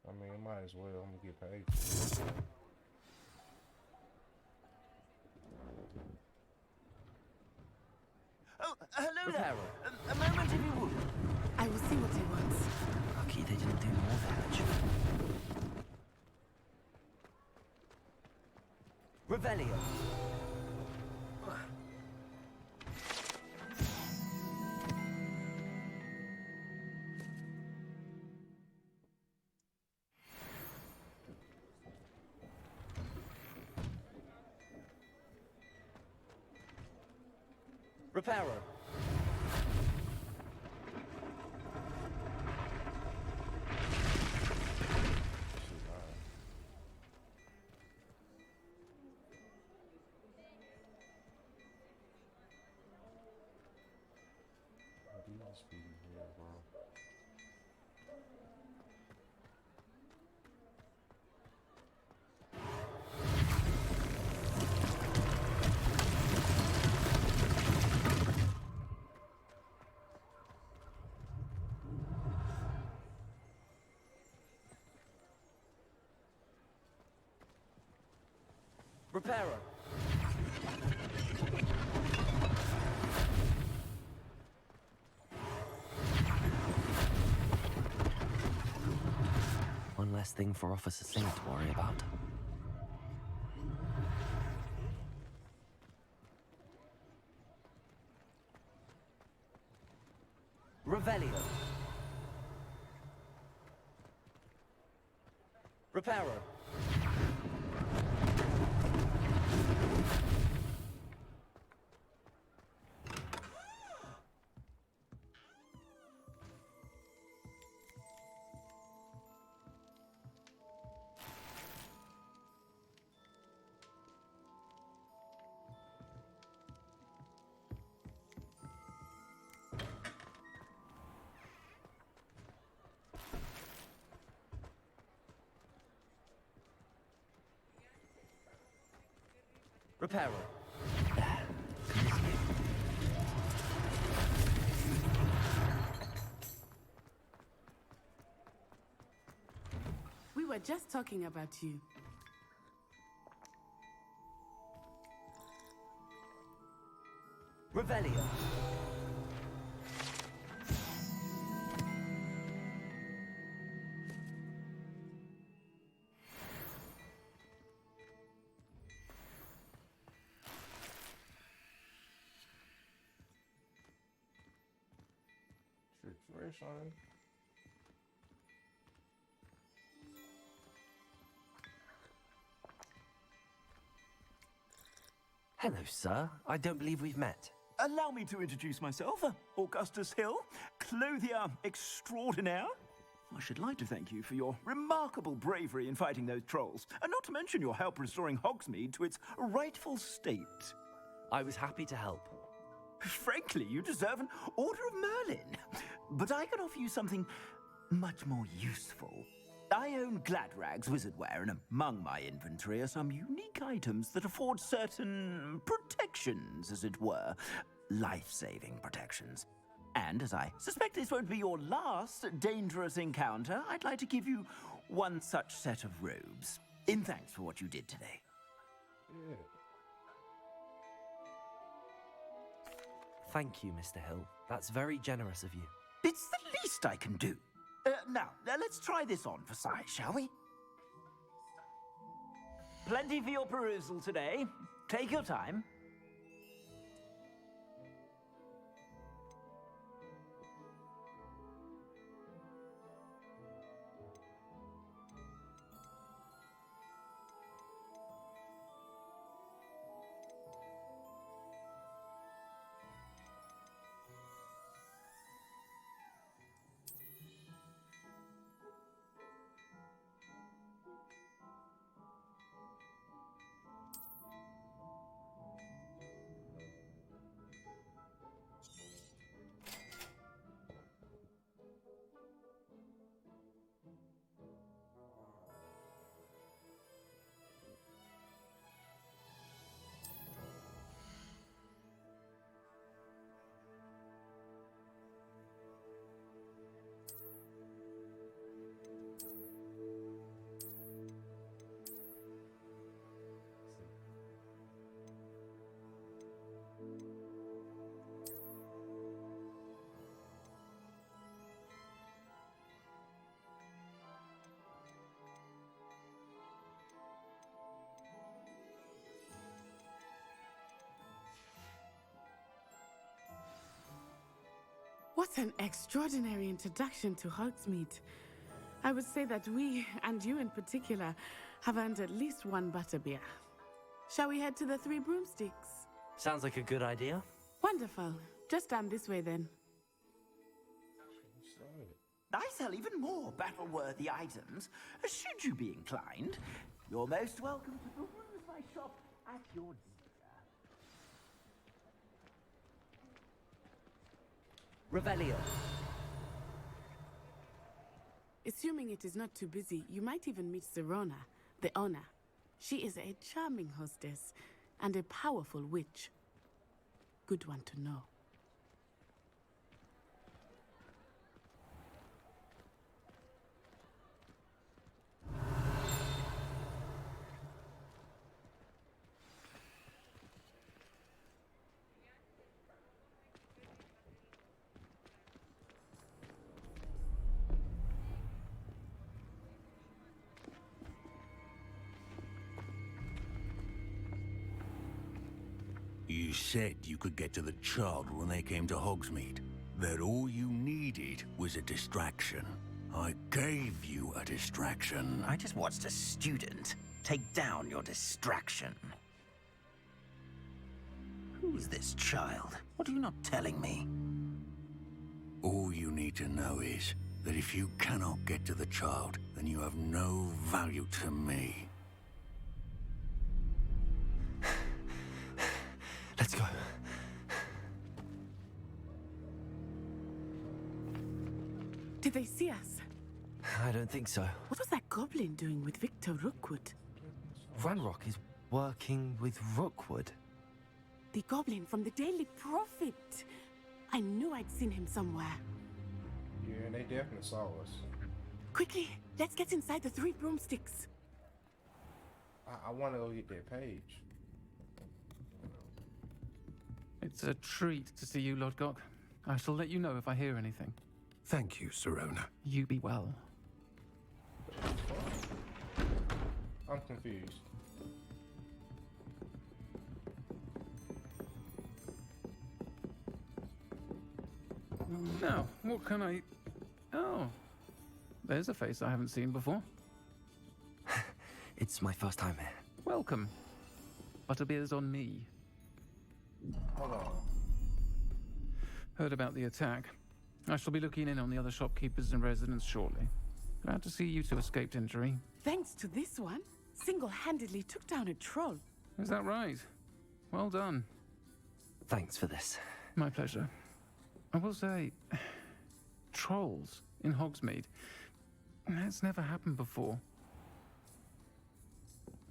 I mean, I might as well. I'm gonna get paid. Oh, hello there. A moment, if you would. I will see what he wants. Lucky they didn't do more damage. Revelio. Reparo. Reparo. One less last thing for Officer Singer to worry about. Revelio. Reparo. Reparo. We were just talking about you. Revelio. Fresh on. Hello, sir. I don't believe we've met. Allow me to introduce myself, Augustus Hill, clothier extraordinaire. I should like to thank you for your remarkable bravery in fighting those trolls, and not to mention your help restoring Hogsmeade to its rightful state. I was happy to help. Frankly, you deserve an Order of Merlin. But I can offer you something much more useful. I own Gladrag's wizardware, and among my inventory are some unique items that afford certain protections, as it were. Life-saving protections. And as I suspect this won't be your last dangerous encounter, I'd like to give you one such set of robes, in thanks for what you did today. Yeah. Thank you, Mr. Hill. That's very generous of you. It's the least I can do. Now, let's try this on for size, shall we? Plenty for your perusal today. Take your time. What an extraordinary introduction to Hogsmeade. I would say that we, and you in particular, have earned at least one butterbeer. Shall we head to the Three Broomsticks? Sounds like a good idea. Wonderful. Just down this way then. I sell even more battle-worthy items. Should you be inclined, you're most welcome to peruse my shop at your leisure. Revelio. Assuming it is not too busy, you might even meet Serona, the owner. She is a charming hostess and a powerful witch. Good one to know. You said you could get to the child when they came to Hogsmeade. That all you needed was a distraction. I gave you a distraction. I just watched a student take down your distraction. Who's this child? What are you not telling me? All you need to know is that if you cannot get to the child, then you have no value to me. Let's go. Did they see us? I don't think so. What was that goblin doing with Victor Rookwood? Ranrock is working with Rookwood. The goblin from the Daily Prophet. I knew I'd seen him somewhere. Yeah, they definitely saw us. Quickly, let's get inside the 3 broomsticks. I want to go get that page. It's a treat to see you, Lodgok. I shall let you know if I hear anything. Thank you, Sirona. You be well. I'm confused. Now, what can I... Oh, there's a face I haven't seen before. It's my first time here. Welcome. Butterbeer's on me. Hold on. Heard about the attack. I shall be looking in on the other shopkeepers and residents shortly. Glad to see you two escaped injury. Thanks to this one, single-handedly took down a troll. Is that right? Well done. Thanks for this. My pleasure. I will say, trolls in Hogsmeade. That's never happened before.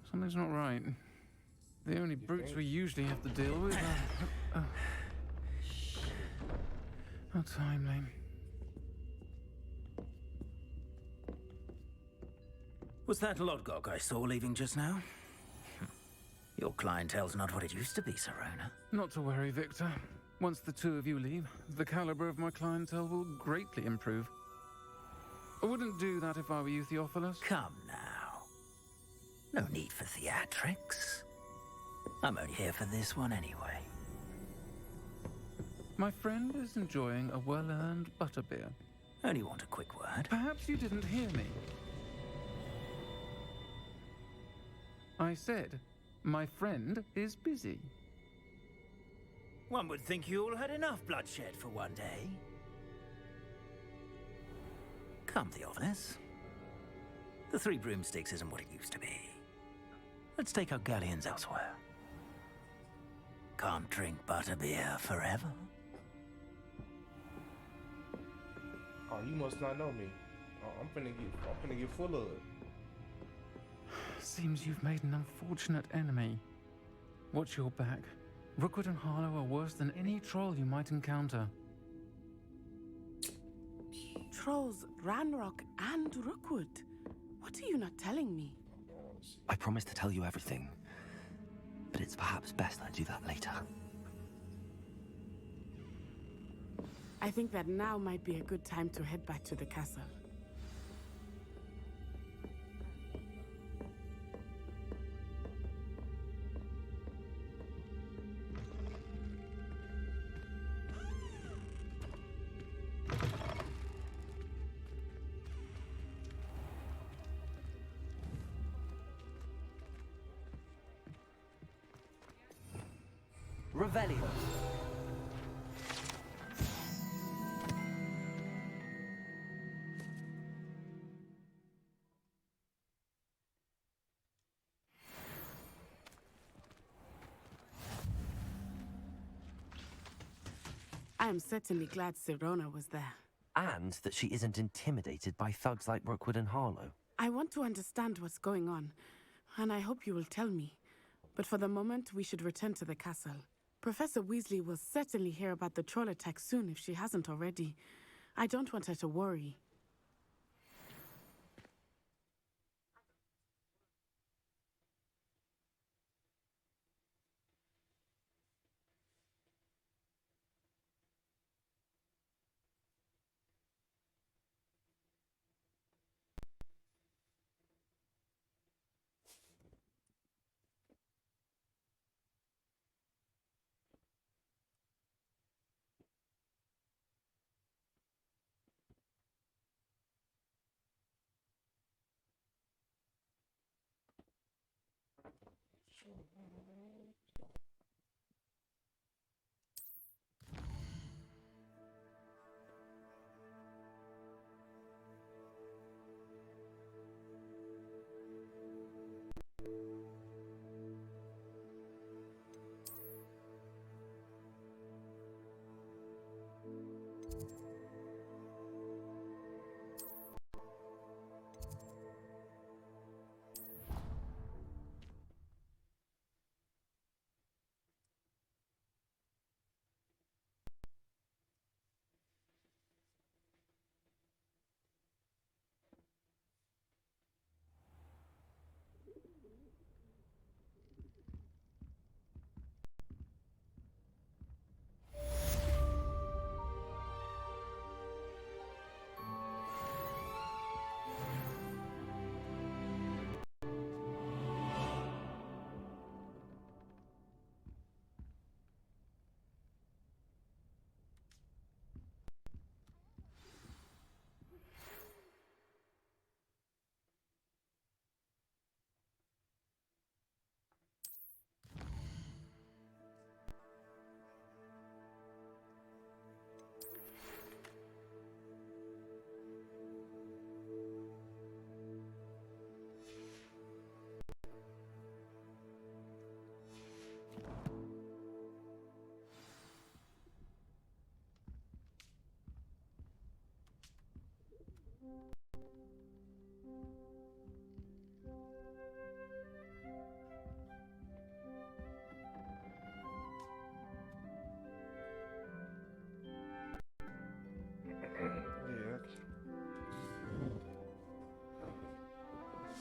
Something's not right. The only brutes we usually have to deal with are... How timely. Was that Lodgok I saw leaving just now? Your clientele's not what it used to be, Sirona. Not to worry, Victor. Once the two of you leave, the caliber of my clientele will greatly improve. I wouldn't do that if I were you, Theophilus. Come now. No need for theatrics. I'm only here for this one anyway. My friend is enjoying a well-earned butterbeer. Only want a quick word. Perhaps you didn't hear me. I said, my friend is busy. One would think you all had enough bloodshed for one day. Come, Theophilus. The 3 broomsticks isn't what it used to be. Let's take our galleons elsewhere. Can't drink butterbeer forever. Oh, you must not know me. Oh, I'm finna get full of it. Seems you've made an unfortunate enemy. Watch your back. Rookwood and Harlow are worse than any troll you might encounter. Trolls, Ranrock, and Rookwood. What are you not telling me? I promise to tell you everything, but it's perhaps best I do that later. I think that now might be a good time to head back to the castle. Revelio. I am certainly glad Sirona was there. And that she isn't intimidated by thugs like Rookwood and Harlow. I want to understand what's going on, and I hope you will tell me. But for the moment, we should return to the castle. Professor Weasley will certainly hear about the troll attack soon if she hasn't already. I don't want her to worry. Yeah.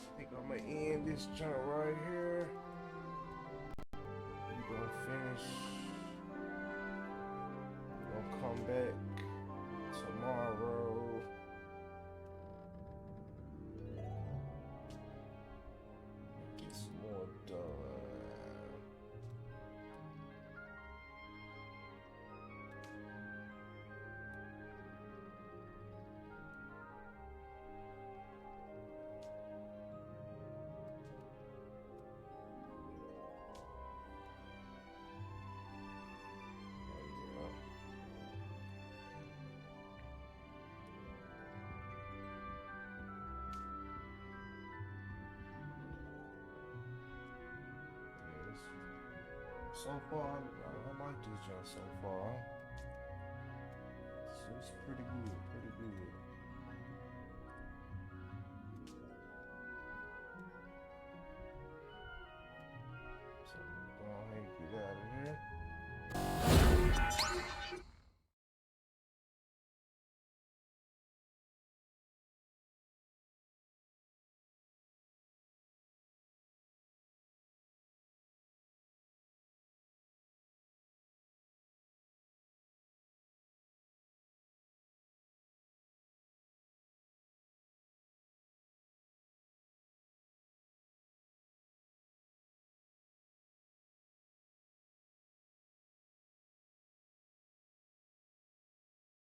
I think I'm gonna end this joint right here. We're gonna finish. We're gonna come back tomorrow. Get some more done. So far, I like this joint so far. So it's pretty good, pretty good.